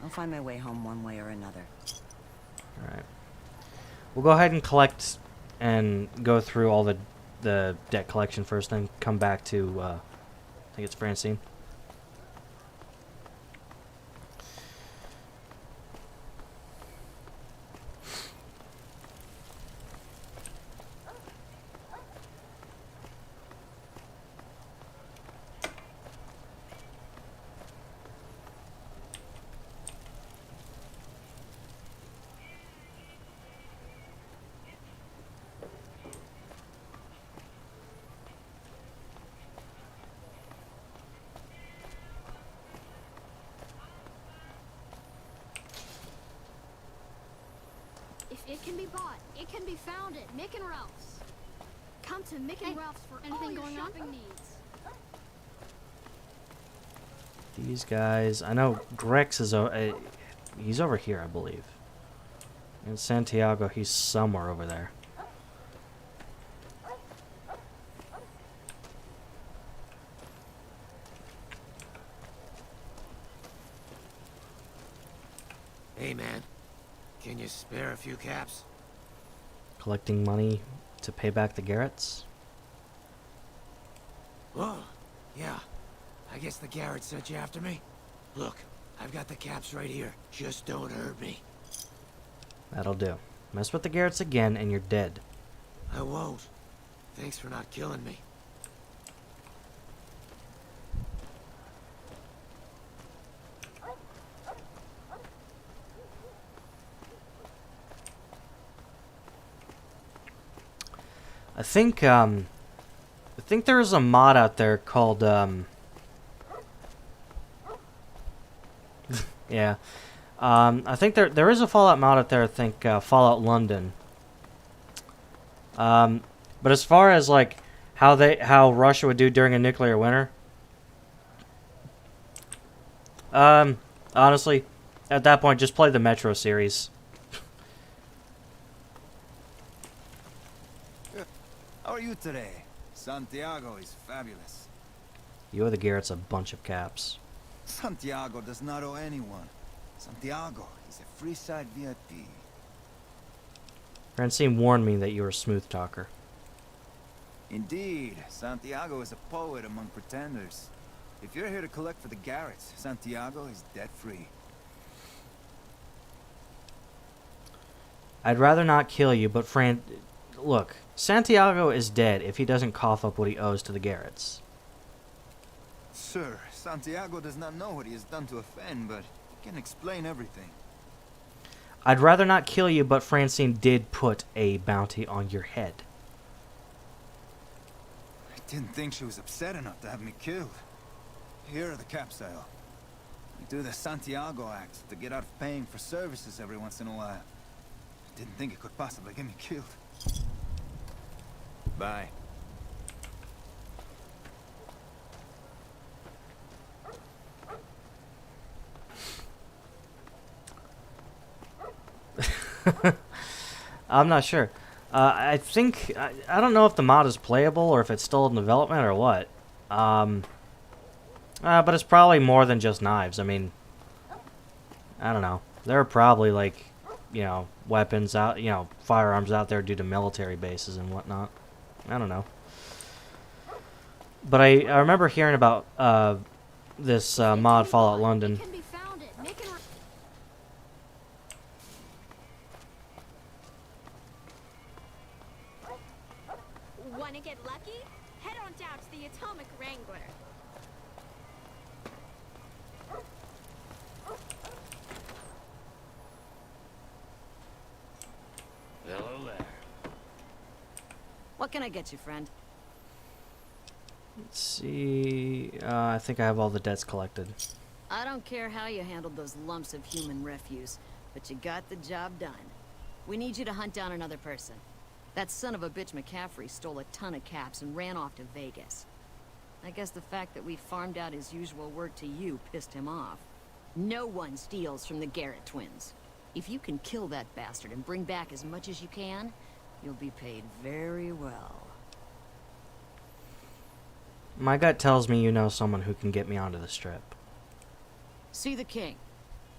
I'll find my way home one way or another. Alright. We'll go ahead and collect and go through all the debt collection first, then come back to, I think it's Francine. If it can be bought, it can be found at Mick and Ralph's. Come to Mick and Ralph's for anything your going shopping needs. These guys, I know Grex is he's over here, I believe. And Santiago, he's somewhere over there. Hey, man. Can you spare a few caps? Collecting money to pay back the Garrets. Oh, yeah. I guess the Garrett sent you after me. Look, I've got the caps right here. Just don't hurt me. That'll do. Mess with the Garrets again and you're dead. I won't. Thanks for not killing me. I think, think there is a mod out there called, yeah. I think there is a Fallout mod out there, I think, Fallout London. But as far as, like, how Russia would do during a nuclear winter, honestly, at that point, just play the Metro series. How are you today? Santiago is fabulous. You owe the Garretts a bunch of caps. Santiago does not owe anyone. Santiago is a Freeside VIP. Francine warned me that you were a smooth talker. Indeed, Santiago is a poet among pretenders. If you're here to collect for the Garretts, Santiago is debt-free. I'd rather not kill you, but look, Santiago is dead if he doesn't cough up what he owes to the Garretts. Sir, Santiago does not know what he has done to offend, but he can explain everything. I'd rather not kill you, but Francine did put a bounty on your head. I didn't think she was upset enough to have me killed. Here are the caps sale. We do the Santiago Act to get out of paying for services every once in a while. I didn't think it could possibly get me killed. Bye. I'm not sure. I think I don't know if the mod is playable or if it's still in development or what. But it's probably more than just knives. I mean, I don't know. There are probably, like, you know, weapons out, you know, firearms out there due to military bases and whatnot. I don't know. But I remember hearing about this mod Fallout London. Wanna get lucky? Head on down to the Atomic Wrangler. Hello there. What can I get you, friend? Let's see. I think I have all the debts collected. I don't care how you handled those lumps of human refuse, but you got the job done. We need you to hunt down another person. That son of a bitch McCaffrey stole a ton of caps and ran off to Vegas. I guess the fact that we farmed out his usual work to you pissed him off. No one steals from the Garrett twins. If you can kill that bastard and bring back as much as you can, you'll be paid very well. My gut tells me you know someone who can get me onto the strip. See the king.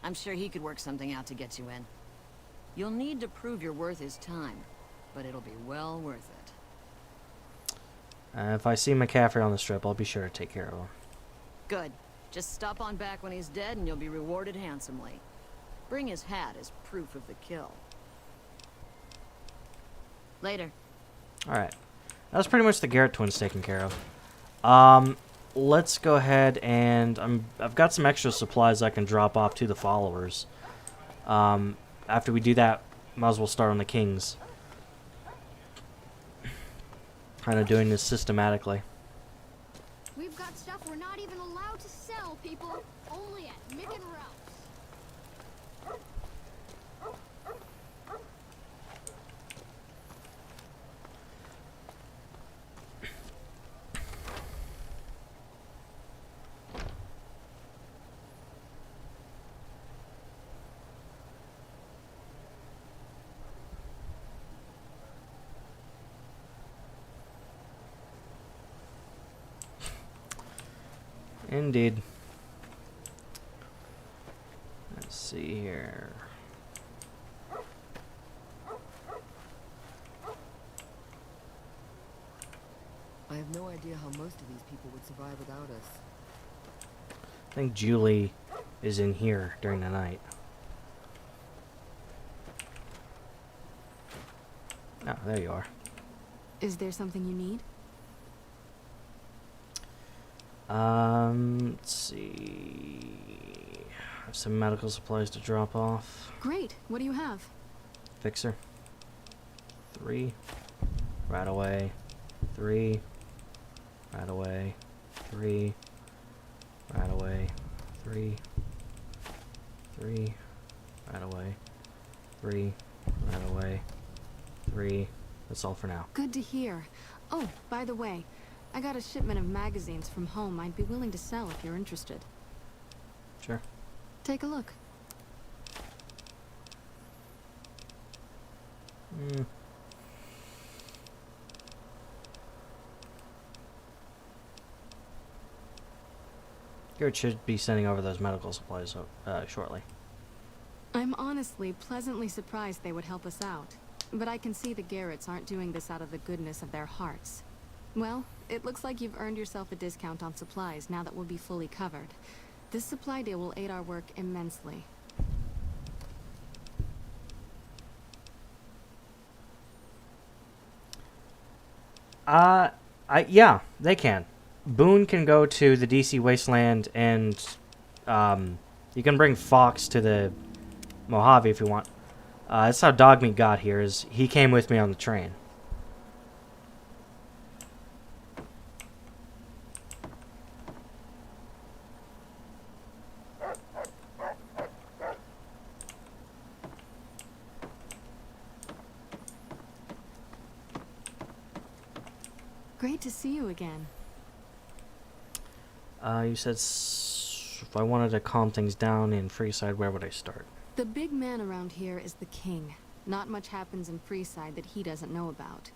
I'm sure he could work something out to get you in. You'll need to prove your worth his time, but it'll be well worth it. If I see McCaffrey on the strip, I'll be sure to take care of him. Good. Just stop on back when he's dead and you'll be rewarded handsomely. Bring his hat as proof of the kill. Later. Alright. That was pretty much the Garrett twins taken care of. Let's go ahead and I've got some extra supplies I can drop off to the followers. After we do that, might as well start on the kings. Kind of doing this systematically. We've got stuff we're not even allowed to sell, people. Only at Mick and Ralph's. Indeed. Let's see here. I have no idea how most of these people would survive without us. I think Julie is in here during the night. Oh, there you are. Is there something you need? Let's see. I have some medical supplies to drop off. Great. What do you have? Fixer. 3. Right away. 3. Right away. 3. Right away. 3. 3. Right away. 3. Right away. 3. That's all for now. Good to hear. Oh, by the way, I got a shipment of magazines from home I'd be willing to sell if you're interested. Sure. Take a look. Garrett should be sending over those medical supplies shortly. I'm honestly pleasantly surprised they would help us out. But I can see the Garretts aren't doing this out of the goodness of their hearts. Well, it looks like you've earned yourself a discount on supplies now that we'll be fully covered. This supply deal will aid our work immensely. Yeah, they can. Boone can go to the DC Wasteland, and you can bring Fox to the Mojave if you want. That's how Dogmeat got here. Is he came with me on the train. Great to see you again. You said if I wanted to calm things down in Freeside, where would I start? The big man around here is the king. Not much happens in Freeside that he doesn't know about.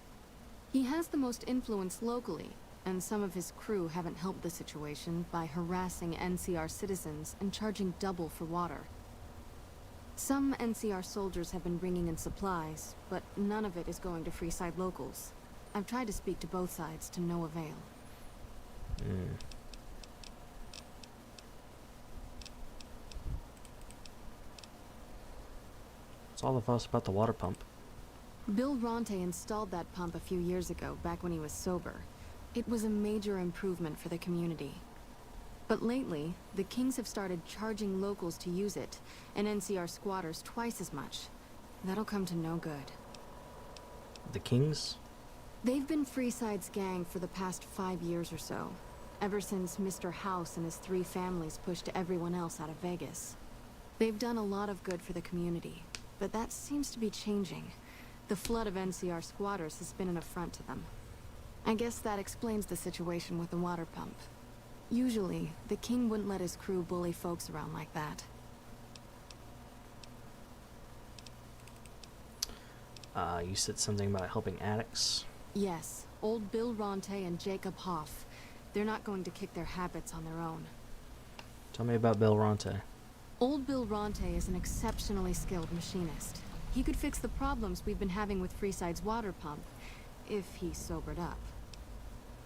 He has the most influence locally, and some of his crew haven't helped the situation by harassing NCR citizens and charging double for water. Some NCR soldiers have been bringing in supplies, but none of it is going to Freeside locals. I've tried to speak to both sides to no avail. What's all the fuss about the water pump? Bill Ronte installed that pump a few years ago, back when he was sober. It was a major improvement for the community. But lately, the Kings have started charging locals to use it, and NCR squatters twice as much. That'll come to no good. The Kings? They've been Freeside's gang for the past 5 years or so, ever since Mr. House and his 3 families pushed everyone else out of Vegas. They've done a lot of good for the community, but that seems to be changing. The flood of NCR squatters has been an affront to them. I guess that explains the situation with the water pump. Usually, the king wouldn't let his crew bully folks around like that. You said something about helping addicts? Yes, old Bill Ronte and Jacob Hoff. They're not going to kick their habits on their own. Tell me about Bill Ronte. Old Bill Ronte is an exceptionally skilled machinist. He could fix the problems we've been having with Freeside's water pump, if he sobered up.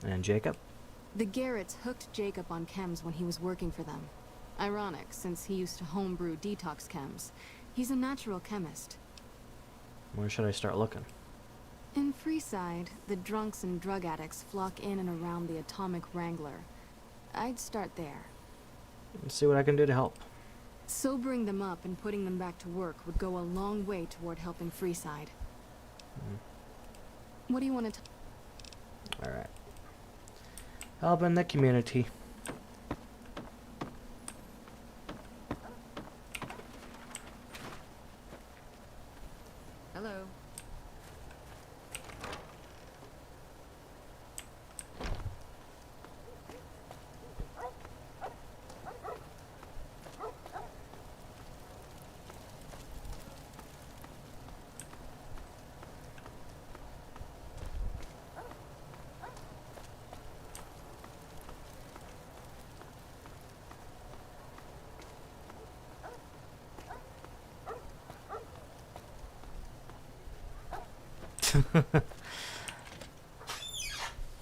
And Jacob? The Garretts hooked Jacob on chems when he was working for them. Ironic, since he used to homebrew detox chems. He's a natural chemist. Where should I start looking? In Freeside, the drunks and drug addicts flock in and around the Atomic Wrangler. I'd start there. Let's see what I can do to help. Sobering them up and putting them back to work would go a long way toward helping Freeside. What do you want to Alright. Helping the community. Hello.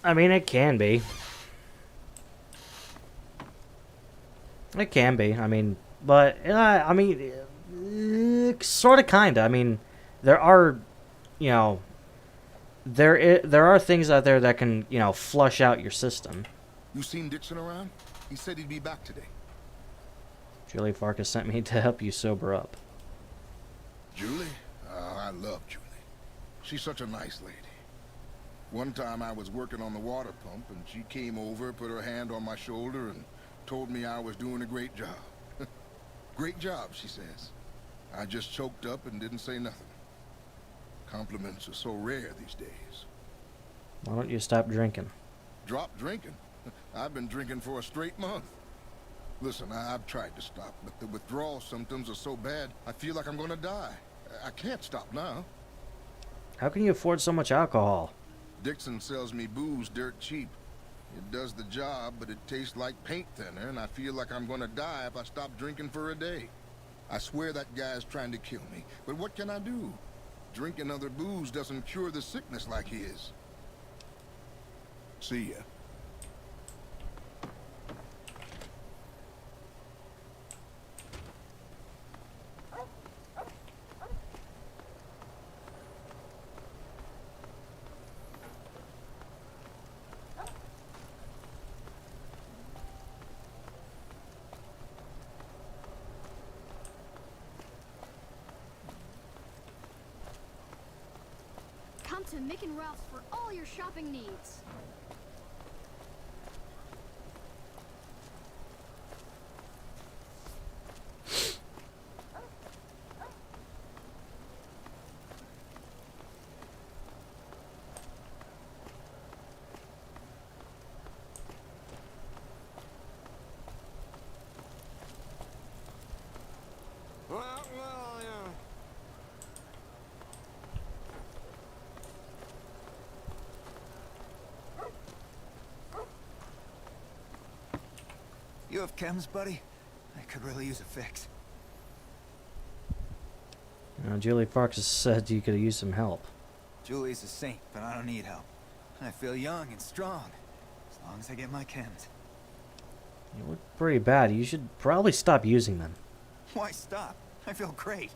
I mean, it can be. It can be. I mean, but I mean, sort of, kind of. I mean, there are, you know, there are things out there that can, you know, flush out your system. You seen Dixon around? He said he'd be back today. Julie Farkas sent me to help you sober up. Julie? I love Julie. She's such a nice lady. One time I was working on the water pump, and she came over, put her hand on my shoulder, and told me I was doing a great job. Great job, she says. I just choked up and didn't say nothing. Compliments are so rare these days. Why don't you stop drinking? Drop drinking? I've been drinking for a straight month. Listen, I've tried to stop, but the withdrawal symptoms are so bad, I feel like I'm gonna die. I can't stop now. How can you afford so much alcohol? Dixon sells me booze dirt cheap. It does the job, but it tastes like paint thinner, and I feel like I'm gonna die if I stop drinking for a day. I swear that guy's trying to kill me, but what can I do? Drinking other booze doesn't cure the sickness like his. See ya. Come to Mick and Ralph's for all your shopping needs. You have chems, buddy? I could really use a fix. Julie Fox said you could use some help. Julie's a saint, but I don't need help. I feel young and strong, as long as I get my chems. You look pretty bad. You should probably stop using them. Why stop? I feel great.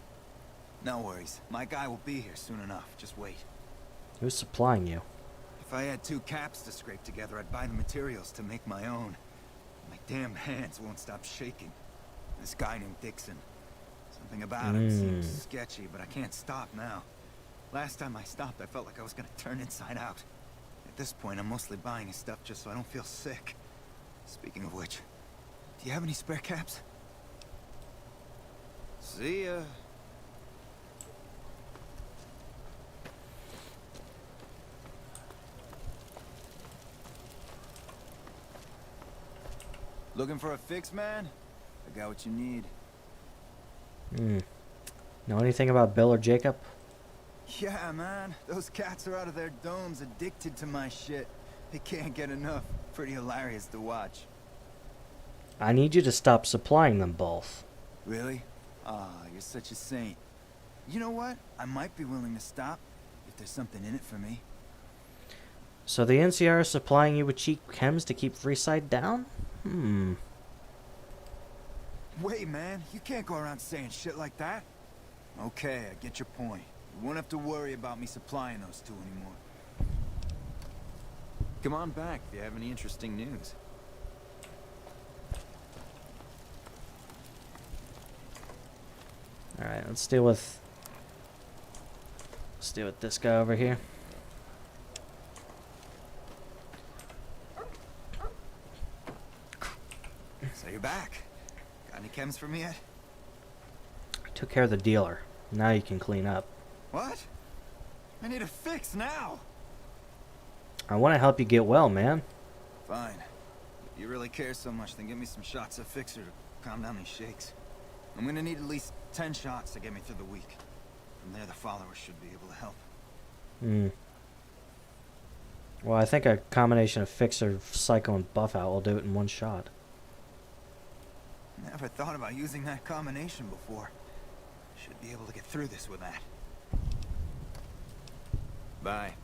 No worries. My guy will be here soon enough. Just wait. Who's supplying you? If I had 2 caps to scrape together, I'd buy the materials to make my own. My damn hands won't stop shaking. This guy named Dixon. Something about him seems sketchy, but I can't stop now. Last time I stopped, I felt like I was gonna turn inside out. At this point, I'm mostly buying his stuff just so I don't feel sick. Speaking of which, do you have any spare caps? See ya. Looking for a fix, man? I got what you need. Know anything about Bill or Jacob? Yeah, man. Those cats are out of their domes addicted to my shit. They can't get enough. Pretty hilarious to watch. I need you to stop supplying them both. Really? Ah, you're such a saint. You know what? I might be willing to stop if there's something in it for me. So the NCR is supplying you with cheap chems to keep Freeside down? Wait, man. You can't go around saying shit like that. Okay, I get your point. You won't have to worry about me supplying those 2 anymore. Come on back if you have any interesting news. Alright, let's deal with this guy over here. So you're back. Got any chems for me yet? I took care of the dealer. Now you can clean up. What? I need a fix now. I want to help you get well, man. Fine. If you really care so much, then give me some shots of Fixer to calm down these shakes. I'm gonna need at least 10 shots to get me through the week. From there, the followers should be able to help. Well, I think a combination of Fixer, Psycho, and Buff Out will do it in one shot. Never thought about using that combination before. Should be able to get through this with that. Bye.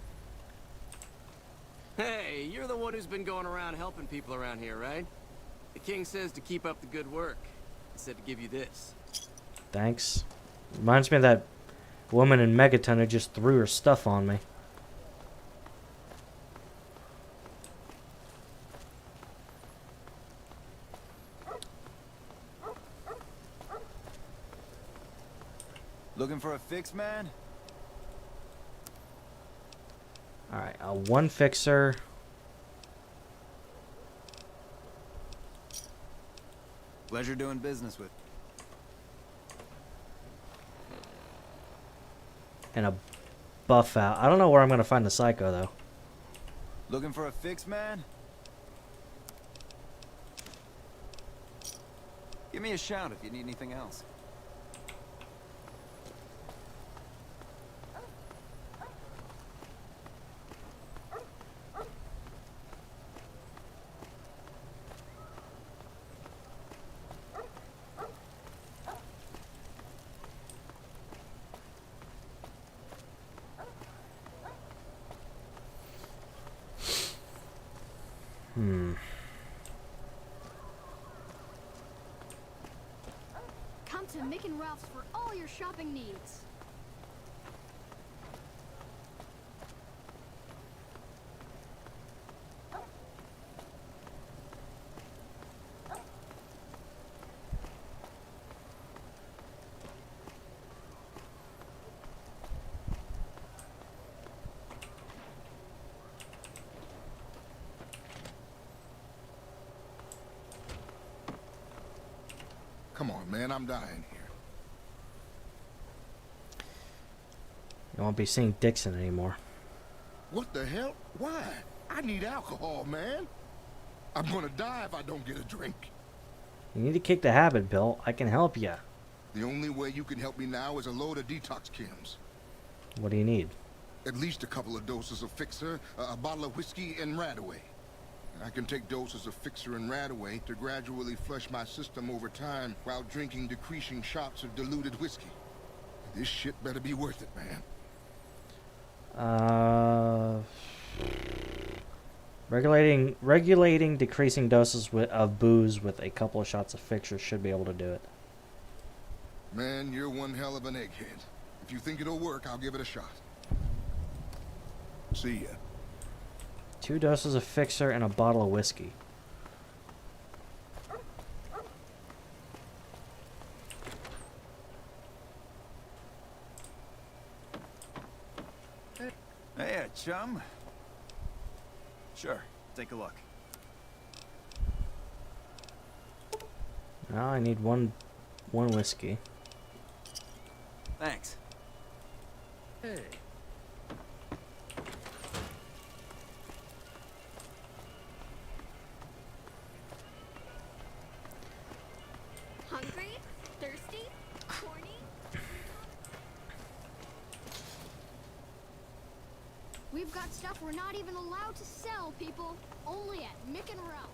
Hey, you're the one who's been going around helping people around here, right? The king says to keep up the good work. He said to give you this. Thanks. Reminds me of that woman in Megaton who just threw her stuff on me. Looking for a fix, man? Alright, one fixer. Pleasure doing business with. And a buff out. I don't know where I'm going to find the psycho, though. Looking for a fix, man? Give me a shout if you need anything else. Come to Mick and Ralph's for all your shopping needs. Come on, man, I'm dying here. You won't be seeing Dixon anymore. What the hell? Why? I need alcohol, man. I'm gonna die if I don't get a drink. You need to kick the habit, Bill. I can help you. The only way you can help me now is a load of detox chems. What do you need? At least a couple of doses of Fixer, a bottle of whiskey, and Radaway. I can take doses of Fixer and Radaway to gradually flush my system over time while drinking decreasing shots of diluted whiskey. This shit better be worth it, man. Regulating decreasing doses of booze with a couple of shots of Fixer should be able to do it. Man, you're one hell of an egghead. If you think it'll work, I'll give it a shot. See ya. 2 doses of Fixer and a bottle of whiskey. Hey, chum. Sure, take a look. Now I need one whiskey. Thanks. Hey. Hungry? Thirsty? Horny? We've got stuff we're not even allowed to sell, people. Only at Mick and Ralph's.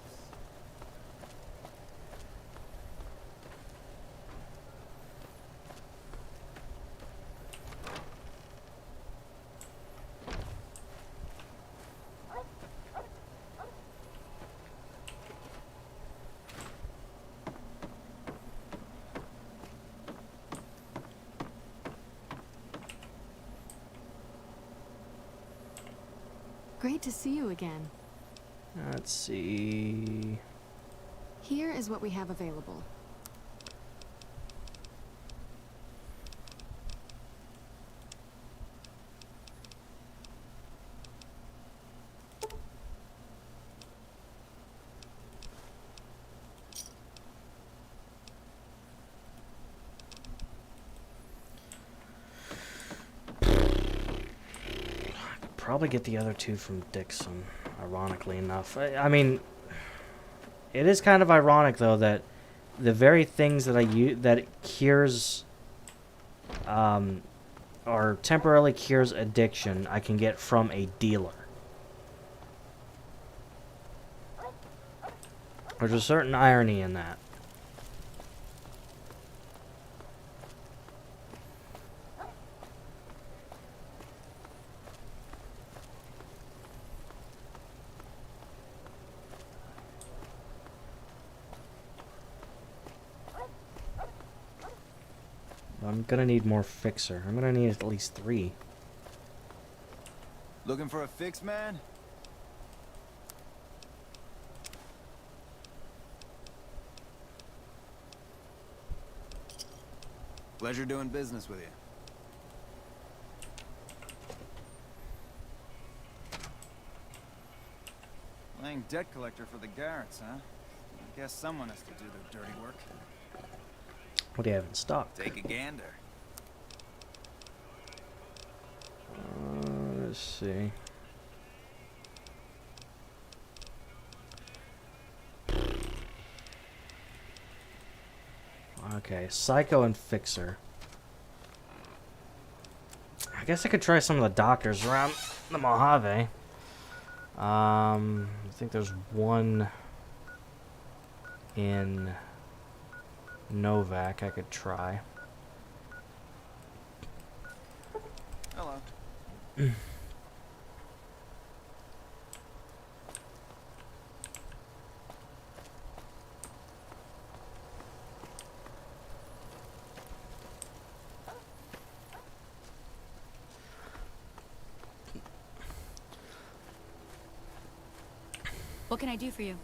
Great to see you again. Let's see. Here is what we have available. Probably get the other 2 from Dixon, ironically enough. I mean, it is kind of ironic though that the very things that I use that cures or temporarily cures addiction I can get from a dealer. There's a certain irony in that. I'm gonna need more Fixer. I'm gonna need at least 3. Looking for a fix, man? Pleasure doing business with you. Playing debt collector for the Garretts, huh? I guess someone has to do their dirty work. What do you have in stock? Take a gander. Let's see. Okay, Psycho and Fixer. I guess I could try some of the doctors around the Mojave. I think there's one in Novak I could try. Hello. What can I do for you?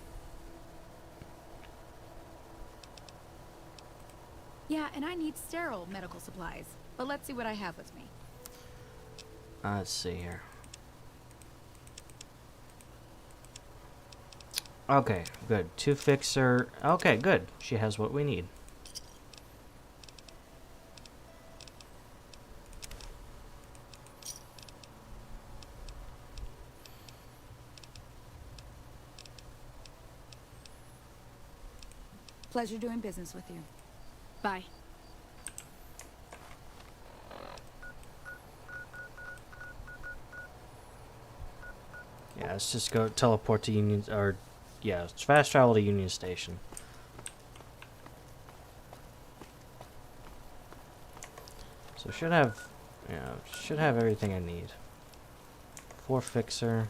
Yeah, and I need sterile medical supplies. But let's see what I have with me. Let's see here. Okay, good. 2 Fixer. Okay, good. She has what we need. Pleasure doing business with you. Bye. Yeah, let's just go teleport to Union, or yeah, it's fast travel to Union Station. So should have, should have everything I need. 4 Fixer.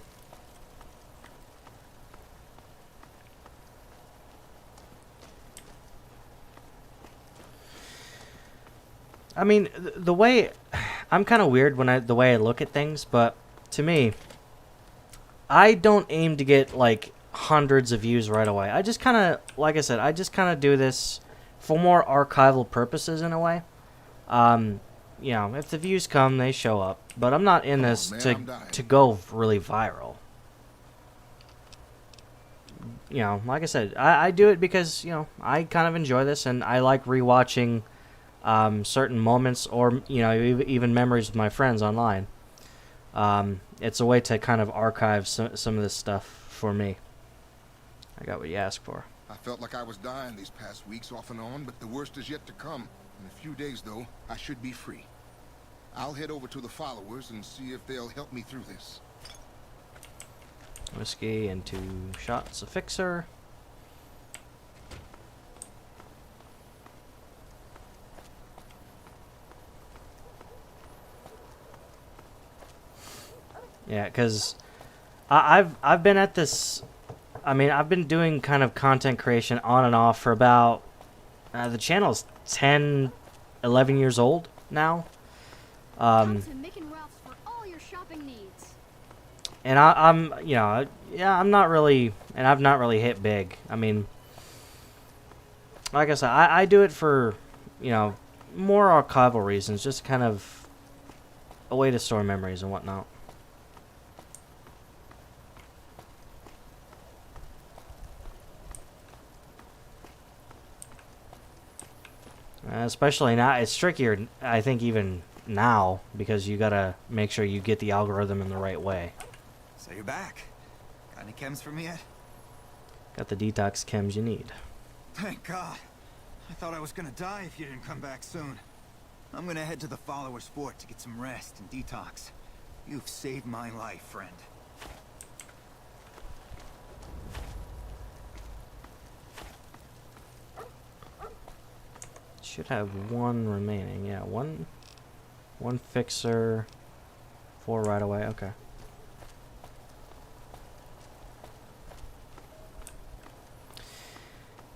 I mean, the way I'm kind of weird when the way I look at things, but to me, I don't aim to get like hundreds of views right away. I just kind of, like I said, I just kind of do this for more archival purposes in a way. You know, if the views come, they show up, but I'm not in this to go really viral. You know, like I said, I do it because, you know, I kind of enjoy this and I like rewatching certain moments or, you know, even memories with my friends online. It's a way to kind of archive some of this stuff for me. I got what you asked for. I felt like I was dying these past weeks off and on, but the worst is yet to come. In a few days, though, I should be free. I'll head over to the followers and see if they'll help me through this. Whiskey and 2 shots of Fixer. Yeah, because I've been at this. I mean, I've been doing kind of content creation on and off for about the channel's 10, 11 years old now. Come to Mick and Ralph's for all your shopping needs. And I'm, you know, yeah, I'm not really, and I've not really hit big. I mean, like I said, I do it for, you know, more archival reasons, just kind of a way to store memories and whatnot. Especially now, it's trickier, I think, even now, because you gotta make sure you get the algorithm in the right way. So you're back. Got any chems for me yet? Got the detox chems you need. Thank God. I thought I was gonna die if you didn't come back soon. I'm gonna head to the Followers Fort to get some rest and detox. You've saved my life, friend. Should have 1 remaining. Yeah, one Fixer, 4 right away. Okay.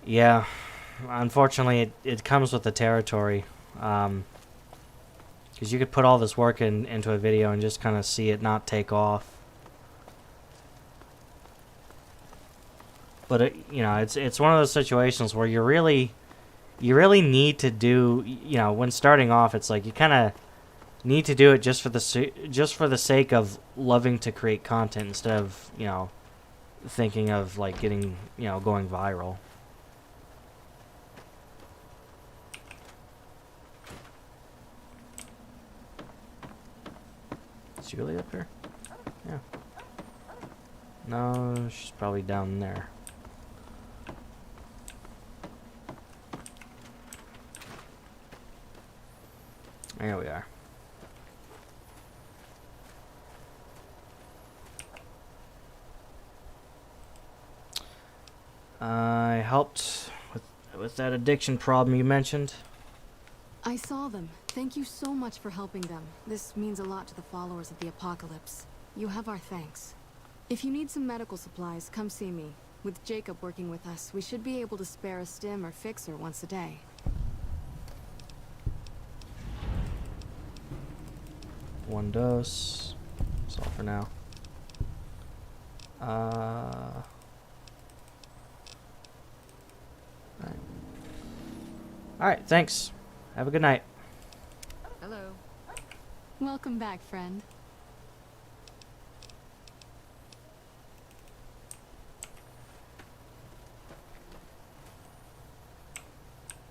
Yeah, unfortunately, it comes with the territory. Because you could put all this work into a video and just kind of see it not take off. But you know, it's one of those situations where you really need to do, you know, when starting off, it's like you kind of need to do it just for the sake of loving to create content instead of, you know, thinking of like getting, going viral. Is Julie up here? Yeah. No, she's probably down there. There we are. I helped with that addiction problem you mentioned. I saw them. Thank you so much for helping them. This means a lot to the followers of the apocalypse. You have our thanks. If you need some medical supplies, come see me. With Jacob working with us, we should be able to spare a stim or fixer once a day. One dose. That's all for now. Alright, thanks. Have a good night. Hello. Welcome back, friend.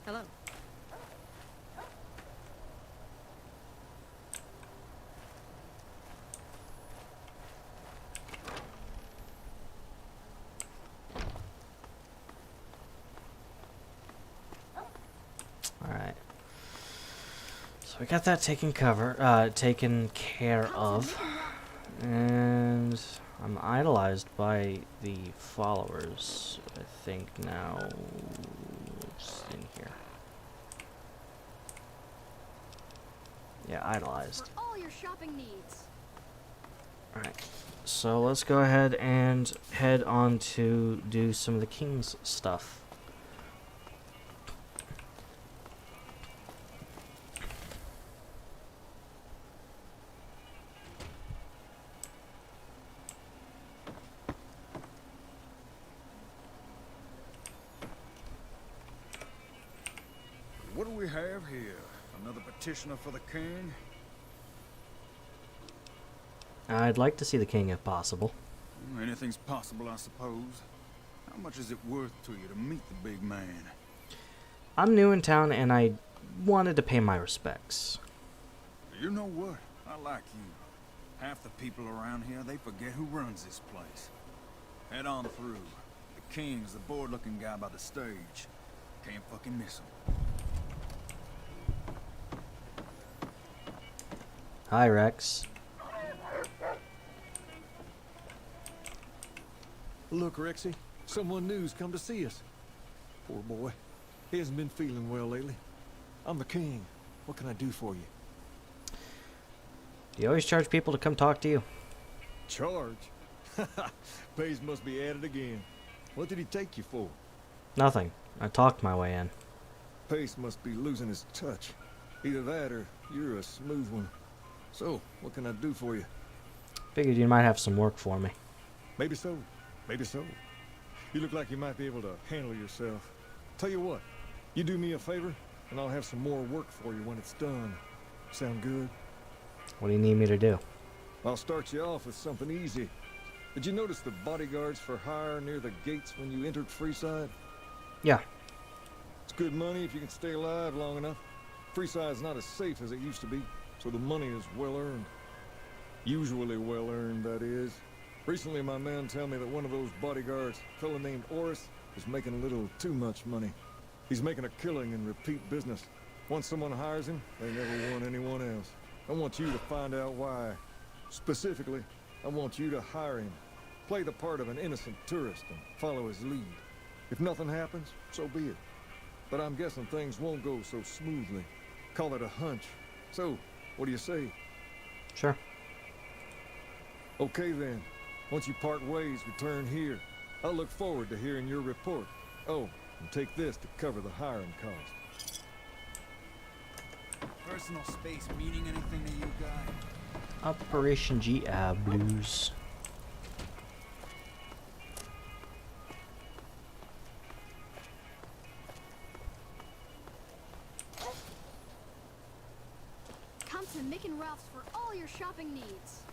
Hello. Alright. So we got that taken care of. And I'm idolized by the followers, I think now. What's in here? Yeah, idolized. For all your shopping needs. Alright. So let's go ahead and head on to do some of the king's stuff. What do we have here? Another petitioner for the king? I'd like to see the king if possible. Anything's possible, I suppose. How much is it worth to you to meet the big man? I'm new in town and I wanted to pay my respects. You know what? I like you. Half the people around here, they forget who runs this place. Head on through. The king's the bored-looking guy by the stage. Can't fucking miss him. Hi, Rex. Look, Rexy, someone new's come to see us. Poor boy. He hasn't been feeling well lately. I'm the king. What can I do for you? Do you always charge people to come talk to you? Charge? Pays must be added again. What did he take you for? Nothing. I talked my way in. Pace must be losing his touch. Either that or you're a smooth one. So, what can I do for you? Figured you might have some work for me. Maybe so. Maybe so. You look like you might be able to handle yourself. Tell you what, you do me a favor, and I'll have some more work for you when it's done. Sound good? What do you need me to do? I'll start you off with something easy. Did you notice the bodyguards for hire near the gates when you entered Freeside? Yeah. It's good money if you can stay alive long enough. Freeside's not as safe as it used to be, so the money is well earned. Usually well earned, that is. Recently, my man told me that one of those bodyguards, a fellow named Oris, is making a little too much money. He's making a killing in repeat business. Once someone hires him, they never want anyone else. I want you to find out why. Specifically, I want you to hire him. Play the part of an innocent tourist and follow his lead. If nothing happens, so be it. But I'm guessing things won't go so smoothly. Call it a hunch. So, what do you say? Sure. Okay then. Once you part ways, return here. I'll look forward to hearing your report. Oh, and take this to cover the hiring cost. Personal space meaning anything to you guys? Operation G Blues. Come to Mick and Ralph's for all your shopping needs.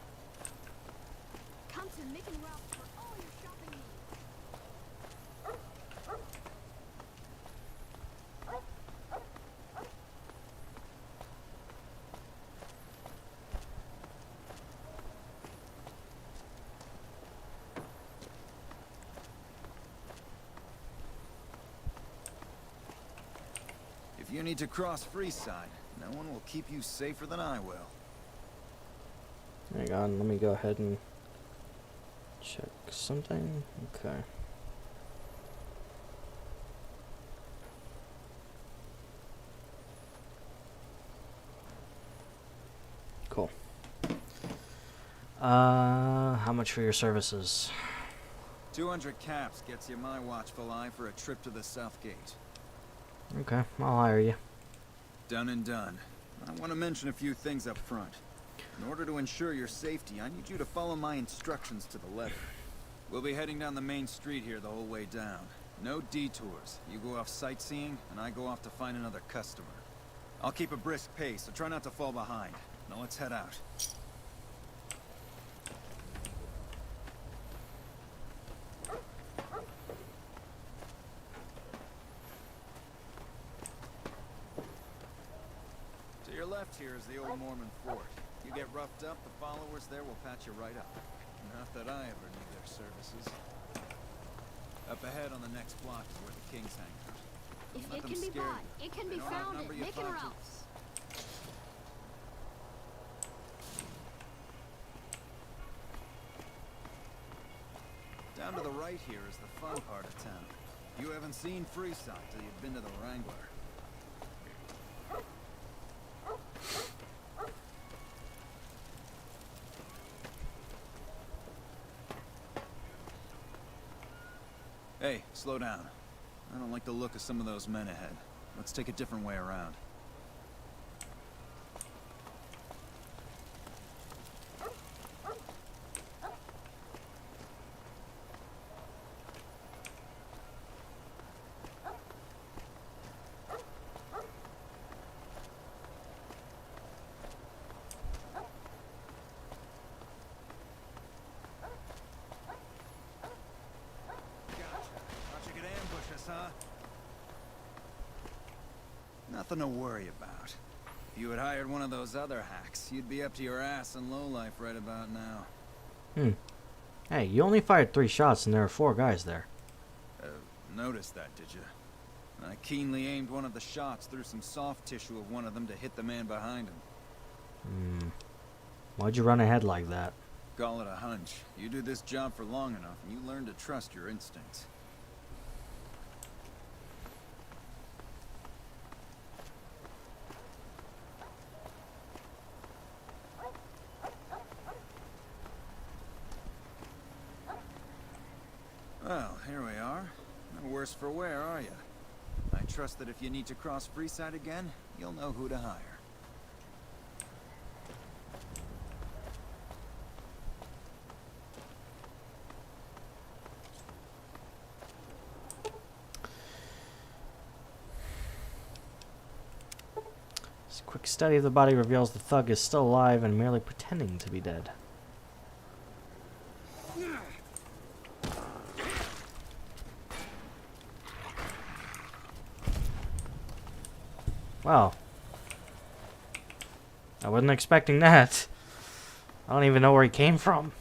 Come to Mick and Ralph's for all your shopping needs. you need to cross Freeside, no one will keep you safer than I will. Hang on, let me go ahead and check something. Okay. Cool. How much for your services? 200 caps gets you my watchful eye for a trip to the South Gate. Okay, I'll hire you. Done and done. I want to mention a few things up front. In order to ensure your safety, I need you to follow my instructions to the letter. We'll be heading down the main street here the whole way down. No detours. You go off sightseeing, and I go off to find another customer. I'll keep a brisk pace, so try not to fall behind. Now let's head out. To your left here is the old Mormon fort. You get roughed up, the followers there will patch you right up. Not that I ever need their services. Up ahead on the next block is where the Kings hang out. If Let it them can be scare bought, you. it can They be don't found outnumber at you Mick and 5 to Ralph's. Down to the right here is the fun part of town. You haven't seen Freeside till you've been to the Wrangler. Hey, slow down. I don't like the look of some of those men ahead. Let's take a different way around. Huh? Nothing to worry about. If you had hired one of those other hacks, you'd be up to your ass in lowlife right about now. Hey, you only fired 3 shots and there were 4 guys there. Noticed that, did you? I keenly aimed one of the shots through some soft tissue of one of them to hit the man behind him. Why'd you run ahead like that? Call it a hunch. You do this job for long enough and you learn to trust your instincts. Well, here we are. No worse for wear, are you? I trust that if you need to cross Freeside again, you'll know who to hire. This quick study of the body reveals the thug is still alive and merely pretending to be dead. Wow. I wasn't expecting that. I don't even know where he came from.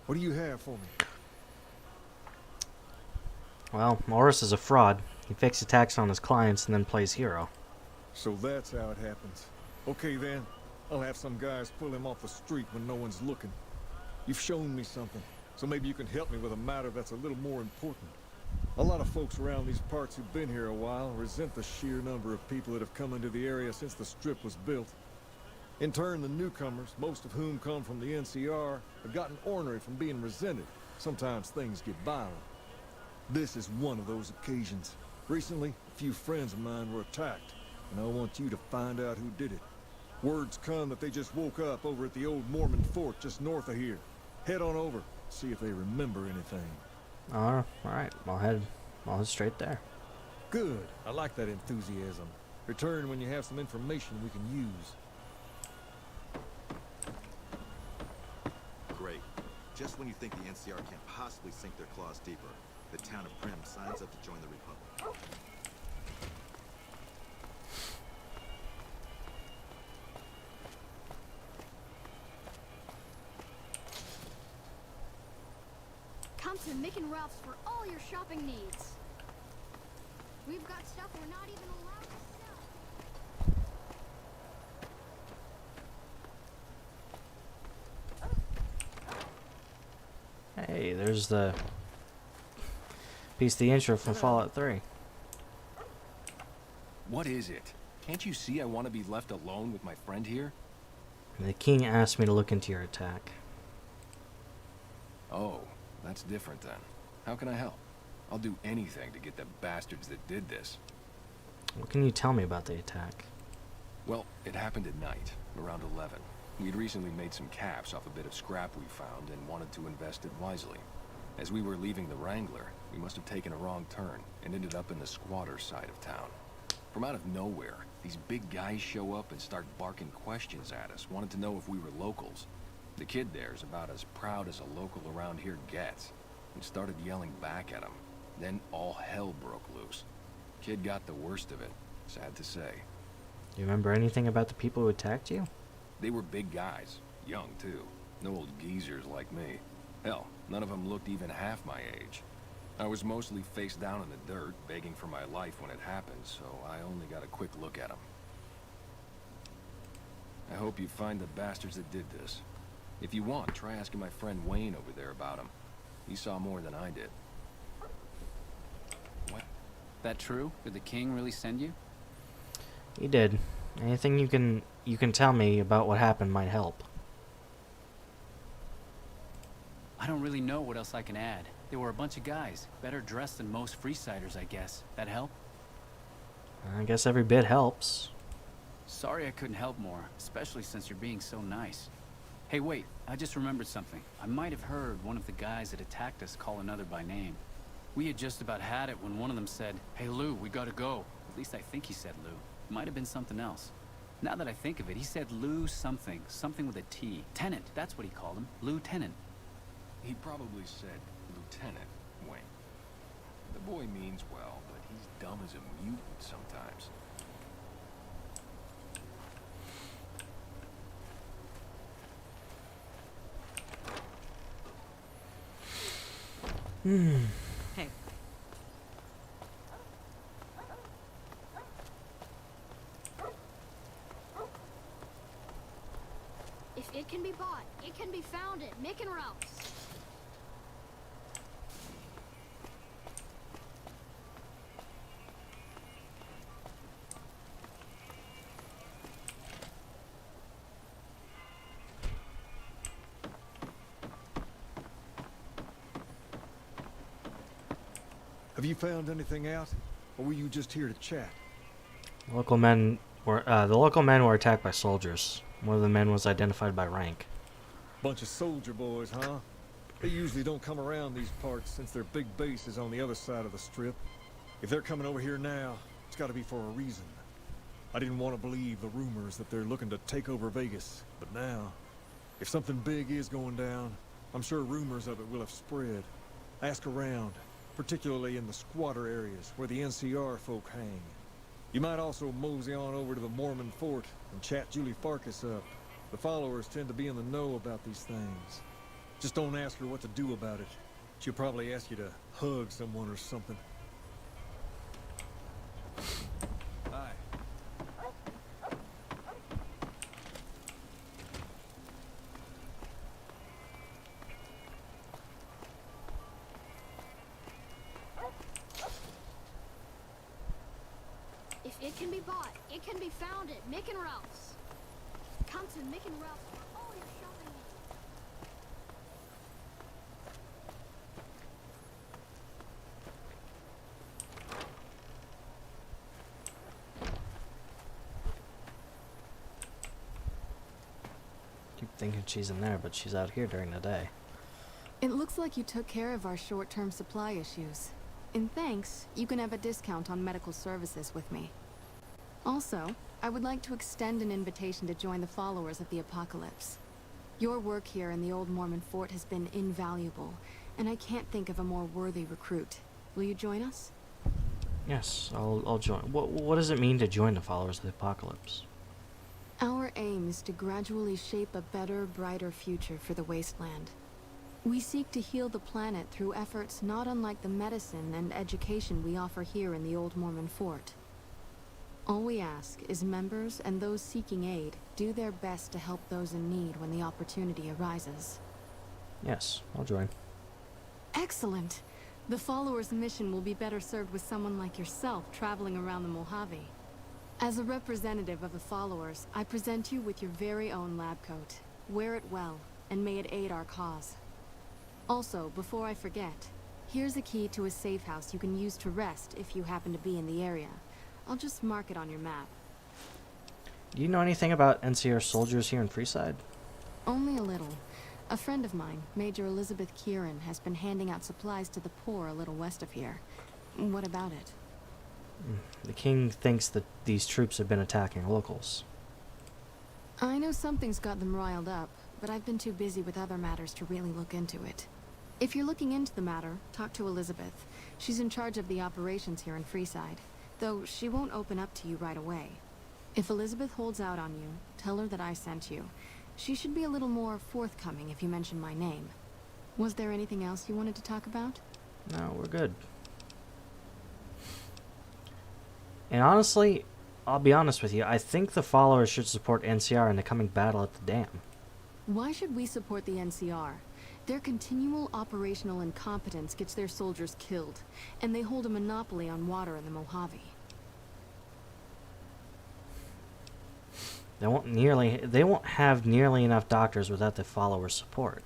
What do you have for me? Well, Morris is a fraud. He fakes attacks on his clients and then plays hero. So that's how it happens. Okay then, I'll have some guys pull him off the street when no one's looking. You've shown me something, so maybe you can help me with a matter that's a little more important. A lot of folks around these parts who've been here a while resent the sheer number of people that have come into the area since the strip was built. In turn, the newcomers, most of whom come from the NCR, have gotten ornery from being resented. Sometimes things get violent. This is one of those occasions. Recently, a few friends of mine were attacked, and I want you to find out who did it. Word's come that they just woke up over at the old Mormon fort just north of here. Head on over, see if they remember anything. Alright, I'll head straight there. Good. I like that enthusiasm. Return when you have some information we can use. Great. Just when you think the NCR can't possibly sink their claws deeper, the town of Primm signs up to join the Republic. Come to Mick and Ralph's for all your shopping needs. We've got stuff we're not even allowed to sell. Hey, there's the piece of the intro from Fallout 3. What is it? Can't you see I want to be left alone with my friend here? The king asked me to look into your attack. Oh, that's different then. How can I help? I'll do anything to get the bastards that did this. What can you tell me about the attack? Well, it happened at night, around 11. We'd recently made some caps off a bit of scrap we found and wanted to invest it wisely. As we were leaving the Wrangler, we must have taken a wrong turn and ended up in the squatter side of town. From out of nowhere, these big guys show up and start barking questions at us, wanted to know if we were locals. The kid there's about as proud as a local around here gets, and started yelling back at him. Then all hell broke loose. Kid got the worst of it, sad to say. Do you remember anything about the people who attacked you? They were big guys, young too, no old geezers like me. Hell, none of them looked even half my age. I was mostly face down in the dirt, begging for my life when it happened, so I only got a quick look at them. I hope you find the bastards that did this. If you want, try asking my friend Wayne over there about him. He saw more than I did. What? That true? Did the king really send you? He did. Anything you can tell me about what happened might help. I don't really know what else I can add. They were a bunch of guys, better dressed than most Freesiders, I guess. That help? I guess every bit helps. Sorry I couldn't help more, especially since you're being so nice. Hey, wait, I just remembered something. I might have heard one of the guys that attacked us call another by name. We had just about had it when one of them said, "Hey Lou, we gotta go." At least I think he said Lou. It might have been something else. Now that I think of it, he said Lou something. Something with a T. Tenant, that's what he called him. Lieutenant. He probably said Lieutenant Wayne. The boy means well, but he's dumb as a mutant sometimes. Hey. If it can be bought, it can be found at Mick and Ralph's. Have you found anything out, or were you just here to chat? The local men were attacked by soldiers. One of the men was identified by rank. Bunch of soldier boys, huh? They usually don't come around these parts since their big base is on the other side of the strip. If they're coming over here now, it's got to be for a reason. I didn't want to believe the rumors that they're looking to take over Vegas, but now, if something big is going down, I'm sure rumors of it will have spread. Ask around, particularly in the squatter areas where the NCR folk hang. You might also mosey on over to the Mormon fort and chat Julie Farkas up. The followers tend to be in the know about these things. Just don't ask her what to do about it. She'll probably ask you to hug someone or something. Hi. If it can be bought, it can be found at Mick and Ralph's. Come to Mick and Ralph's for all your shopping needs. thinking she's in there, but she's out here during the day. It looks like you took care of our short-term supply issues. In thanks, you can have a discount on medical services with me. Also, I would like to extend an invitation to join the followers of the Apocalypse. Your work here in the old Mormon fort has been invaluable, and I can't think of a more worthy recruit. Will you join us? Yes, I'll join. What does it mean to join the followers of the Apocalypse? Our aim is to gradually shape a better, brighter future for the wasteland. We seek to heal the planet through efforts not unlike the medicine and education we offer here in the old Mormon fort. All we ask is members and those seeking aid do their best to help those in need when the opportunity arises. Yes, I'll join. Excellent! The followers' mission will be better served with someone like yourself traveling around the Mojave. As a representative of the followers, I present you with your very own lab coat. Wear it well, and may it aid our cause. Also, before I forget, here's a key to a safe house you can use to rest if you happen to be in the area. I'll just mark it on your map. Do you know anything about NCR soldiers here in Freeside? Only a little. A friend of mine, Major Elizabeth Kieran, has been handing out supplies to the poor a little west of here. What about it? The king thinks that these troops have been attacking locals. I know something's got them riled up, but I've been too busy with other matters to really look into it. If you're looking into the matter, talk to Elizabeth. She's in charge of the operations here in Freeside, though she won't open up to you right away. If Elizabeth holds out on you, tell her that I sent you. She should be a little more forthcoming if you mention my name. Was there anything else you wanted to talk about? No, we're good. And honestly, I'll be honest with you, I think the followers should support NCR in the coming battle at the dam. Why should we support the NCR? Their continual operational incompetence gets their soldiers killed, and they hold a monopoly on water in the Mojave. They won't have nearly enough doctors without the followers' support.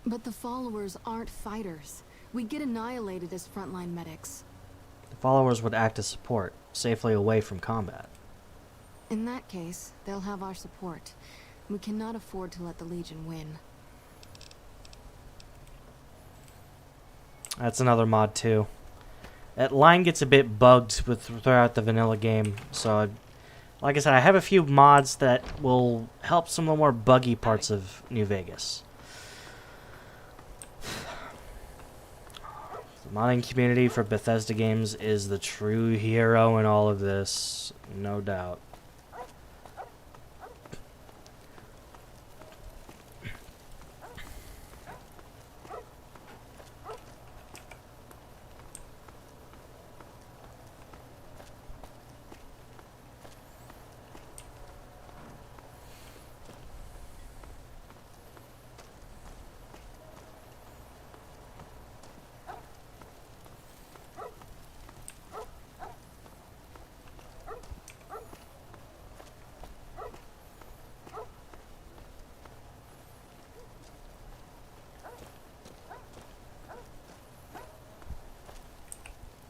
But the followers aren't fighters. We get annihilated as frontline medics. The followers would act as support, safely away from combat. In that case, they'll have our support. We cannot afford to let the Legion win. That's another mod too. That line gets a bit bugged throughout the vanilla game, so like I said, I have a few mods that will help some of the more buggy parts of New Vegas. The modding community for Bethesda games is the true hero in all of this, no doubt.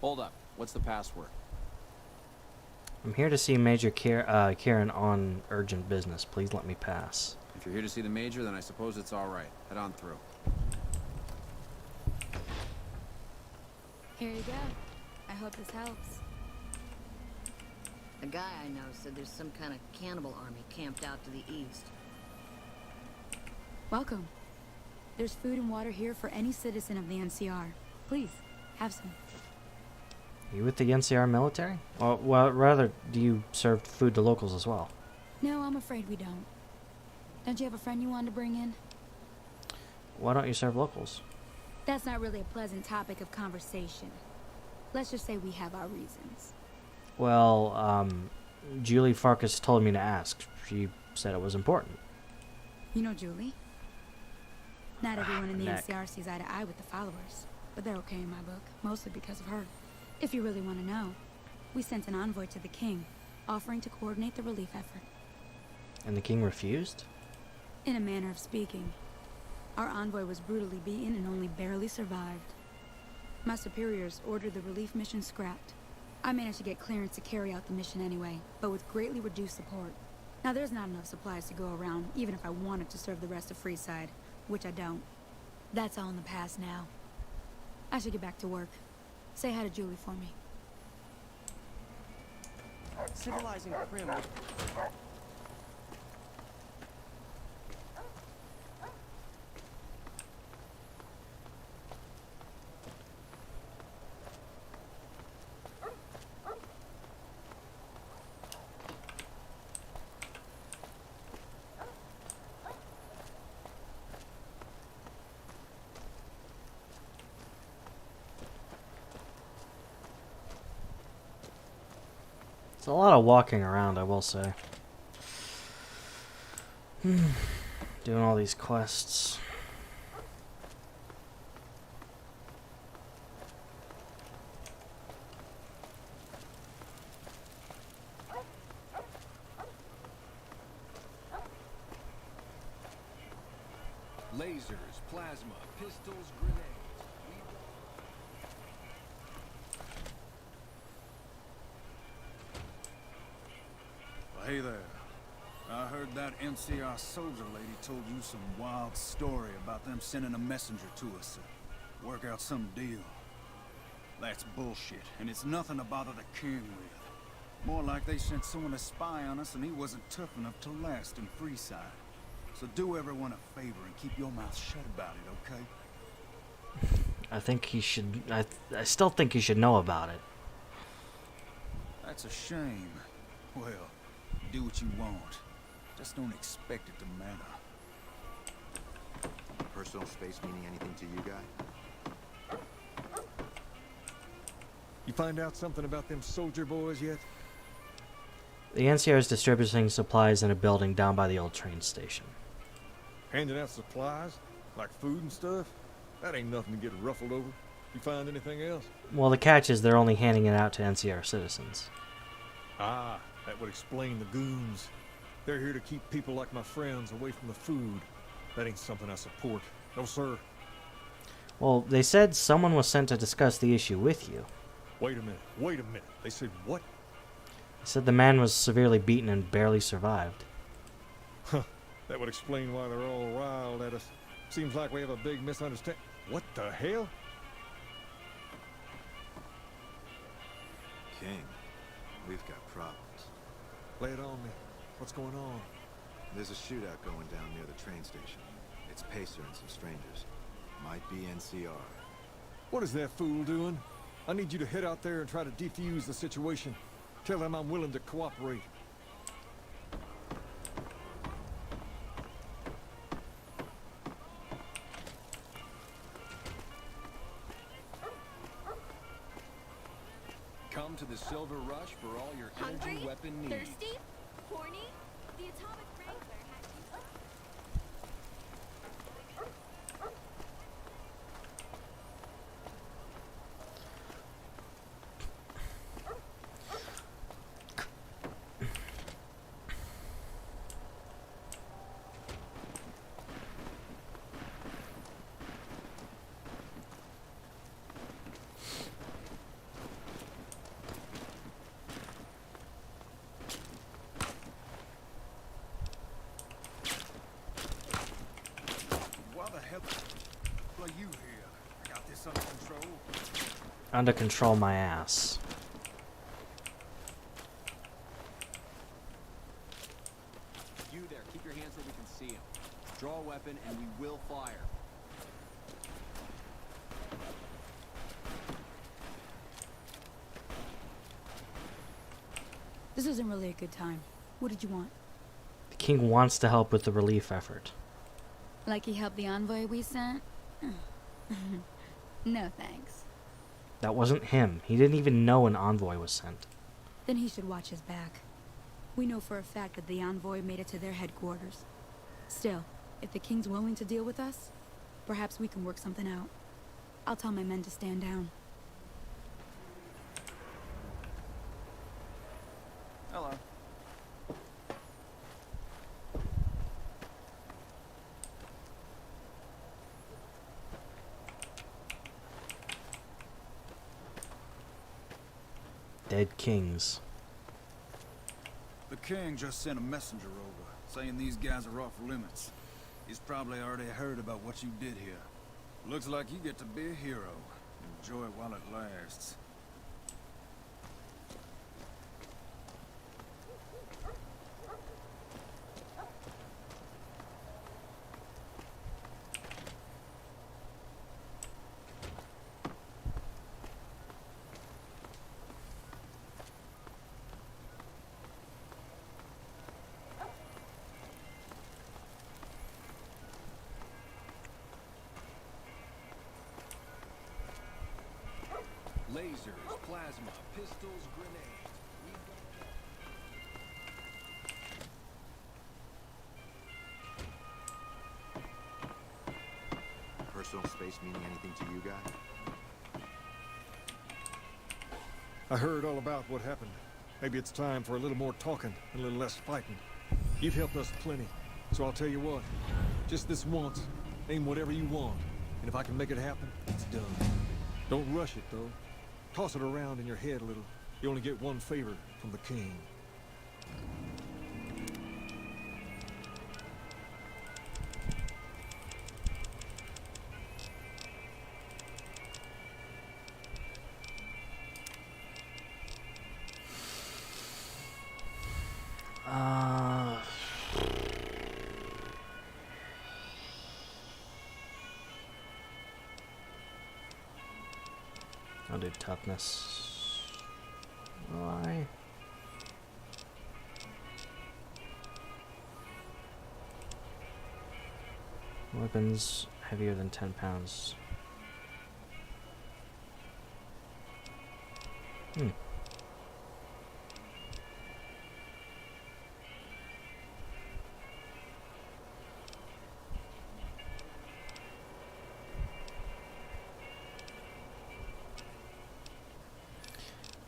Hold up. What's the password? I'm here to see Major Kieran on urgent business. Please let me pass. If you're here to see the Major, then I suppose it's all right. Head on through. Here you go. I hope this helps. A guy I know said there's some kind of cannibal army camped out to the east. Welcome. There's food and water here for any citizen of the NCR. Please, have some. You with the NCR military? Well, rather, do you serve food to locals as well? No, I'm afraid we don't. Don't you have a friend you wanted to bring in? Why don't you serve locals? That's not really a pleasant topic of conversation. Let's just say we have our reasons. Well, Julie Farkas told me to ask. She said it was important. You know Julie? Not everyone in the Neck. NCR sees eye to eye with the followers, but they're okay in my book, mostly because of her. If you really want to know, we sent an envoy to the king, offering to coordinate the relief effort. And the king refused? In a manner of speaking. Our envoy was brutally beaten and only barely survived. My superiors ordered the relief mission scrapped. I managed to get clearance to carry out the mission anyway, but with greatly reduced support. Now, there's not enough supplies to go around, even if I wanted to serve the rest of Freeside, which I don't. That's all in the past now. I should get back to work. Say hi to Julie for me. Civilizing Prim. It's a lot of walking around, I will say. Doing all these quests. Lasers, plasma, pistols, grenades. Hey there. I heard that NCR soldier lady told you some wild story about them sending a messenger to us to work out some deal. That's bullshit, and it's nothing to bother the king with. More like they sent someone to spy on us and he wasn't tough enough to last in Freeside. So do everyone a favor and keep your mouth shut about it, okay? I think he should... I still think you should know about it. That's a shame. Well, do what you want. Just don't expect it to matter. Personal space meaning anything to you, guy? You find out something about them soldier boys yet? The NCR is distributing supplies in a building down by the old train station. Handing out supplies? Like food and stuff? That ain't nothing to get ruffled over. You find anything else? Well, the catch is they're only handing it out to NCR citizens. Ah, that would explain the goons. They're here to keep people like my friends away from the food. That ain't something I support. No, sir. Well, they said someone was sent to discuss the issue with you. Wait a minute. They said what? They said the man was severely beaten and barely survived. Huh. That would explain why they're all riled at us. Seems like we have a big misunderstanding. What the hell? King, we've got problems. Lay it on me. What's going on? There's a shootout going down near the train station. It's Pacer and some strangers. Might be NCR. What is that fool doing? I need you to head out there and try to defuse the situation. Tell them I'm willing to cooperate. Come to the Silver Rush for all your Hungry? energy weapon needs. Thirsty? Horny? The Atomic Wrangler has you. Why the hell are you here? I got this under control. Under control my ass. You there, keep your hands so we can see him. Draw a weapon and we will fire. This isn't really a good time. What did you want? The king wants to help with the relief effort. Like he helped the envoy we sent? No thanks. That wasn't him. He didn't even know an envoy was sent. Then he should watch his back. We know for a fact that the envoy made it to their headquarters. Still, if the king's willing to deal with us, perhaps we can work something out. I'll tell my men to stand down. Hello. Dead kings. The king just sent a messenger over, saying these guys are off limits. He's probably already heard about what you did here. Looks like you get to be a hero. Enjoy it while it lasts. Lasers, plasma, pistols, grenades. Personal space meaning anything to you guys? I heard all about what happened. Maybe it's time for a little more talking and a little less fighting. You've helped us plenty, so I'll tell you what. Just this once, aim whatever you want, and if I can make it happen, it's done. Don't rush it, though. Toss it around in your head a little. You only get one favor from the king. I'll do toughness. Why? Weapons heavier than 10 pounds.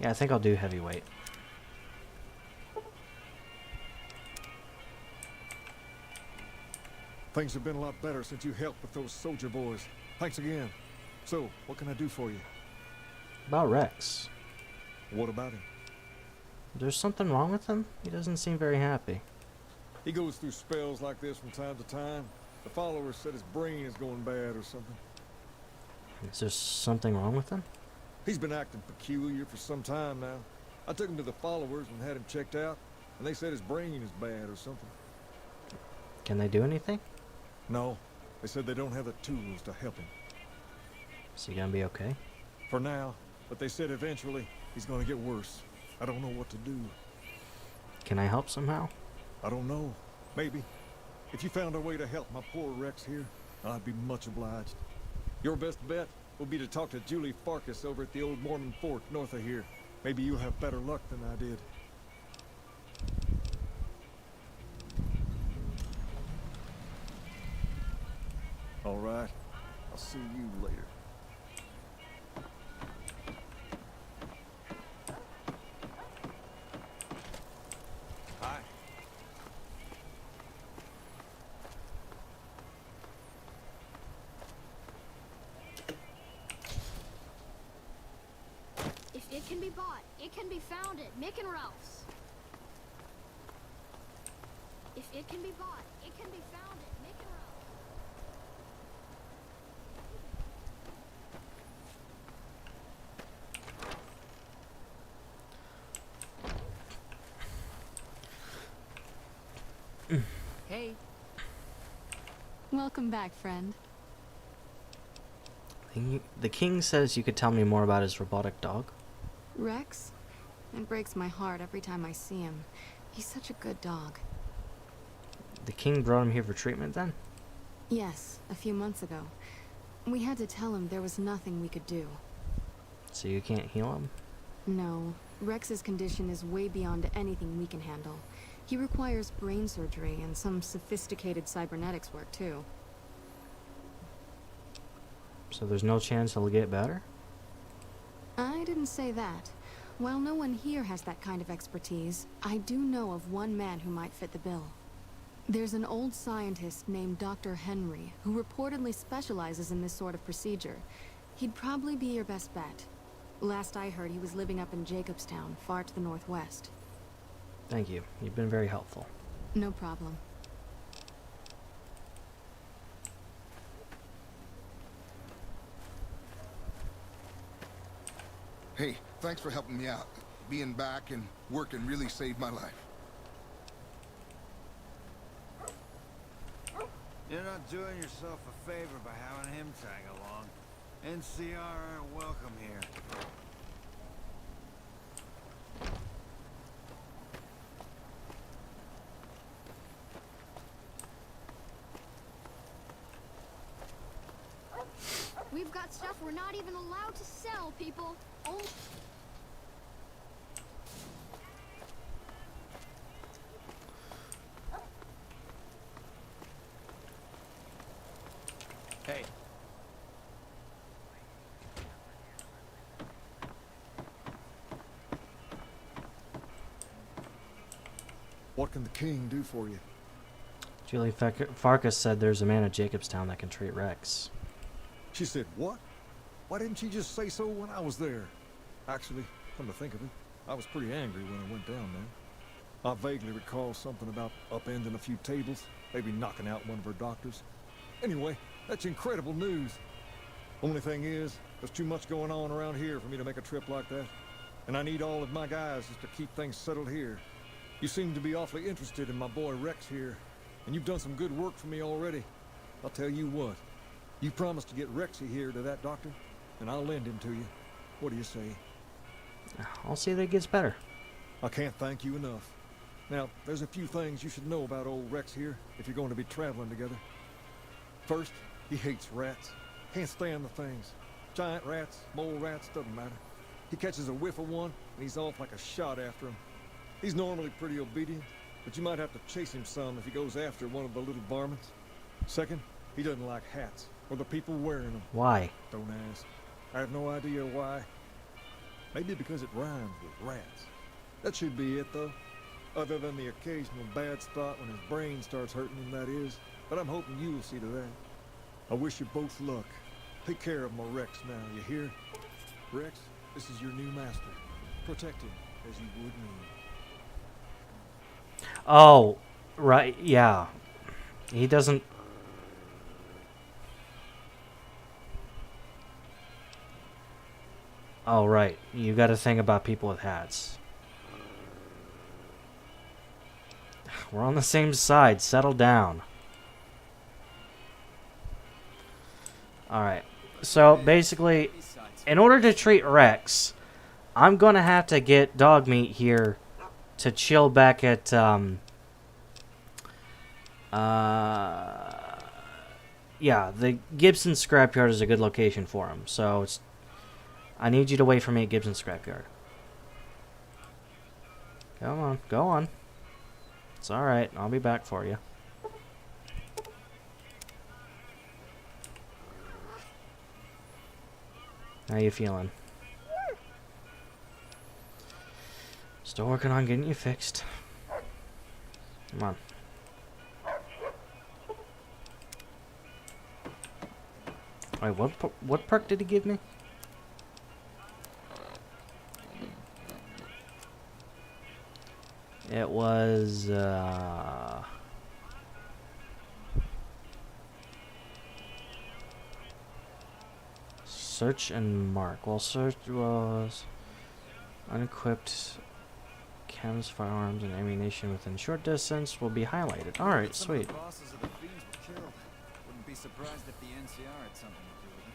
Yeah, I think I'll do heavyweight. Things have been a lot better since you helped with those soldier boys. Thanks again. So, what can I do for you? About Rex. What about him? There's something wrong with him? He doesn't seem very happy. He goes through spells like this from time to time. The followers said his brain is going bad or something. Is there something wrong with him? He's been acting peculiar for some time now. I took him to the followers and had him checked out, and they said his brain is bad or something. Can they do anything? No. They said they don't have the tools to help him. Is he gonna be okay? For now, but they said eventually he's gonna get worse. I don't know what to do. Can I help somehow? I don't know. Maybe. If you found a way to help my poor Rex here, I'd be much obliged. Your best bet will be to talk to Julie Farkas over at the old Mormon fort north of here. Maybe you'll have better luck than I did. All right. I'll see you later. Hi. If it can be bought, it can be found at Mick and Ralph's. If it can be bought, it can be found at Mick and Ralph's. Hey. Welcome back, friend. The king says you could tell me more about his robotic dog. Rex? It breaks my heart every time I see him. He's such a good dog. The king brought him here for treatment then? Yes, a few months ago. We had to tell him there was nothing we could do. So you can't heal him? No. Rex's condition is way beyond anything we can handle. He requires brain surgery and some sophisticated cybernetics work, too. So there's no chance he'll get better? I didn't say that. While no one here has that kind of expertise, I do know of one man who might fit the bill. There's an old scientist named Dr. Henry, who reportedly specializes in this sort of procedure. He'd probably be your best bet. Last I heard, he was living up in Jacobstown, far to the northwest. Thank you. You've been very helpful. No problem. Hey, thanks for helping me out. Being back and working really saved my life. You're not doing yourself a favor by having him tag along. NCR aren't welcome here. We've got stuff we're not even allowed to sell, people. Oh. Hey. What can the king do for you? Julie Farkas said there's a man at Jacobstown that can treat Rex. She said, what? Why didn't she just say so when I was there? Actually, come to think of it, I was pretty angry when I went down there. I vaguely recall something about upending a few tables, maybe knocking out one of her doctors. Anyway, that's incredible news. Only thing is, there's too much going on around here for me to make a trip like that. And I need all of my guys just to keep things settled here. You seem to be awfully interested in my boy Rex here, and you've done some good work for me already. I'll tell you what, you promised to get Rexy here to that doctor, and I'll lend him to you. What do you say? I'll see that it gets better. I can't thank you enough. Now, there's a few things you should know about old Rex here if you're going to be traveling together. First, he hates rats. Can't stand the things. Giant rats, mole rats, doesn't matter. He catches a whiff of one, and he's off like a shot after him. He's normally pretty obedient, but you might have to chase him some if he goes after one of the little varmints. Second, he doesn't like hats, or the people wearing them. Why? Don't ask. I have no idea why. Maybe because it rhymes with rats. That should be it, though. Other than the occasional bad spot when his brain starts hurting him, that is. But I'm hoping you'll see to that. I wish you both luck. Take care of my Rex now, you hear? Rex, this is your new master. Protect him as you would me. Oh, right, yeah. He doesn't... Oh, right. You got to think about people with hats. We're on the same side. Settle down. Alright. So, basically, in order to treat Rex, I'm going to have to get Dog Meat here to chill back at, yeah, the Gibson Scrapyard is a good location for him. So, it's... I need you to wait for me at Gibson Scrapyard. Come on, go on. It's alright, I'll be back for you. How you feeling? Still working on getting you fixed. Come on. Wait, what perk did he give me? It was, search and mark. Well, search was unequipped chems, firearms, and ammunition within short distance will be highlighted. Alright, sweet. The bosses of the Fiends were killed. Wouldn't be surprised if the NCR had something to do with it.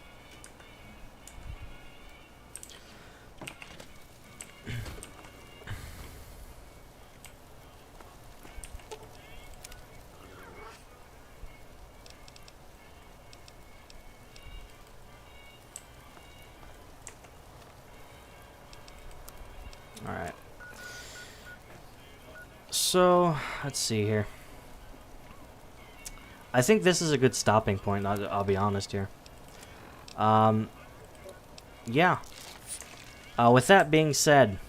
Alright. So, let's see here. I think this is a good stopping point, I'll be honest here. Yeah. With that being said,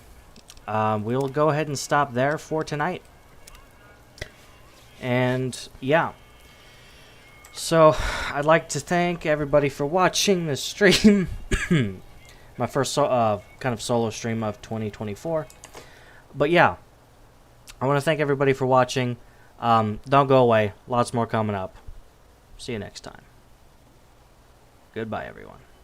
we'll go ahead and stop there for tonight. And, yeah. So, I'd like to thank everybody for watching this stream. My first kind of solo stream of 2024. But yeah, I want to thank everybody for watching. Don't go away. Lots more coming up. See you next time. Goodbye, everyone.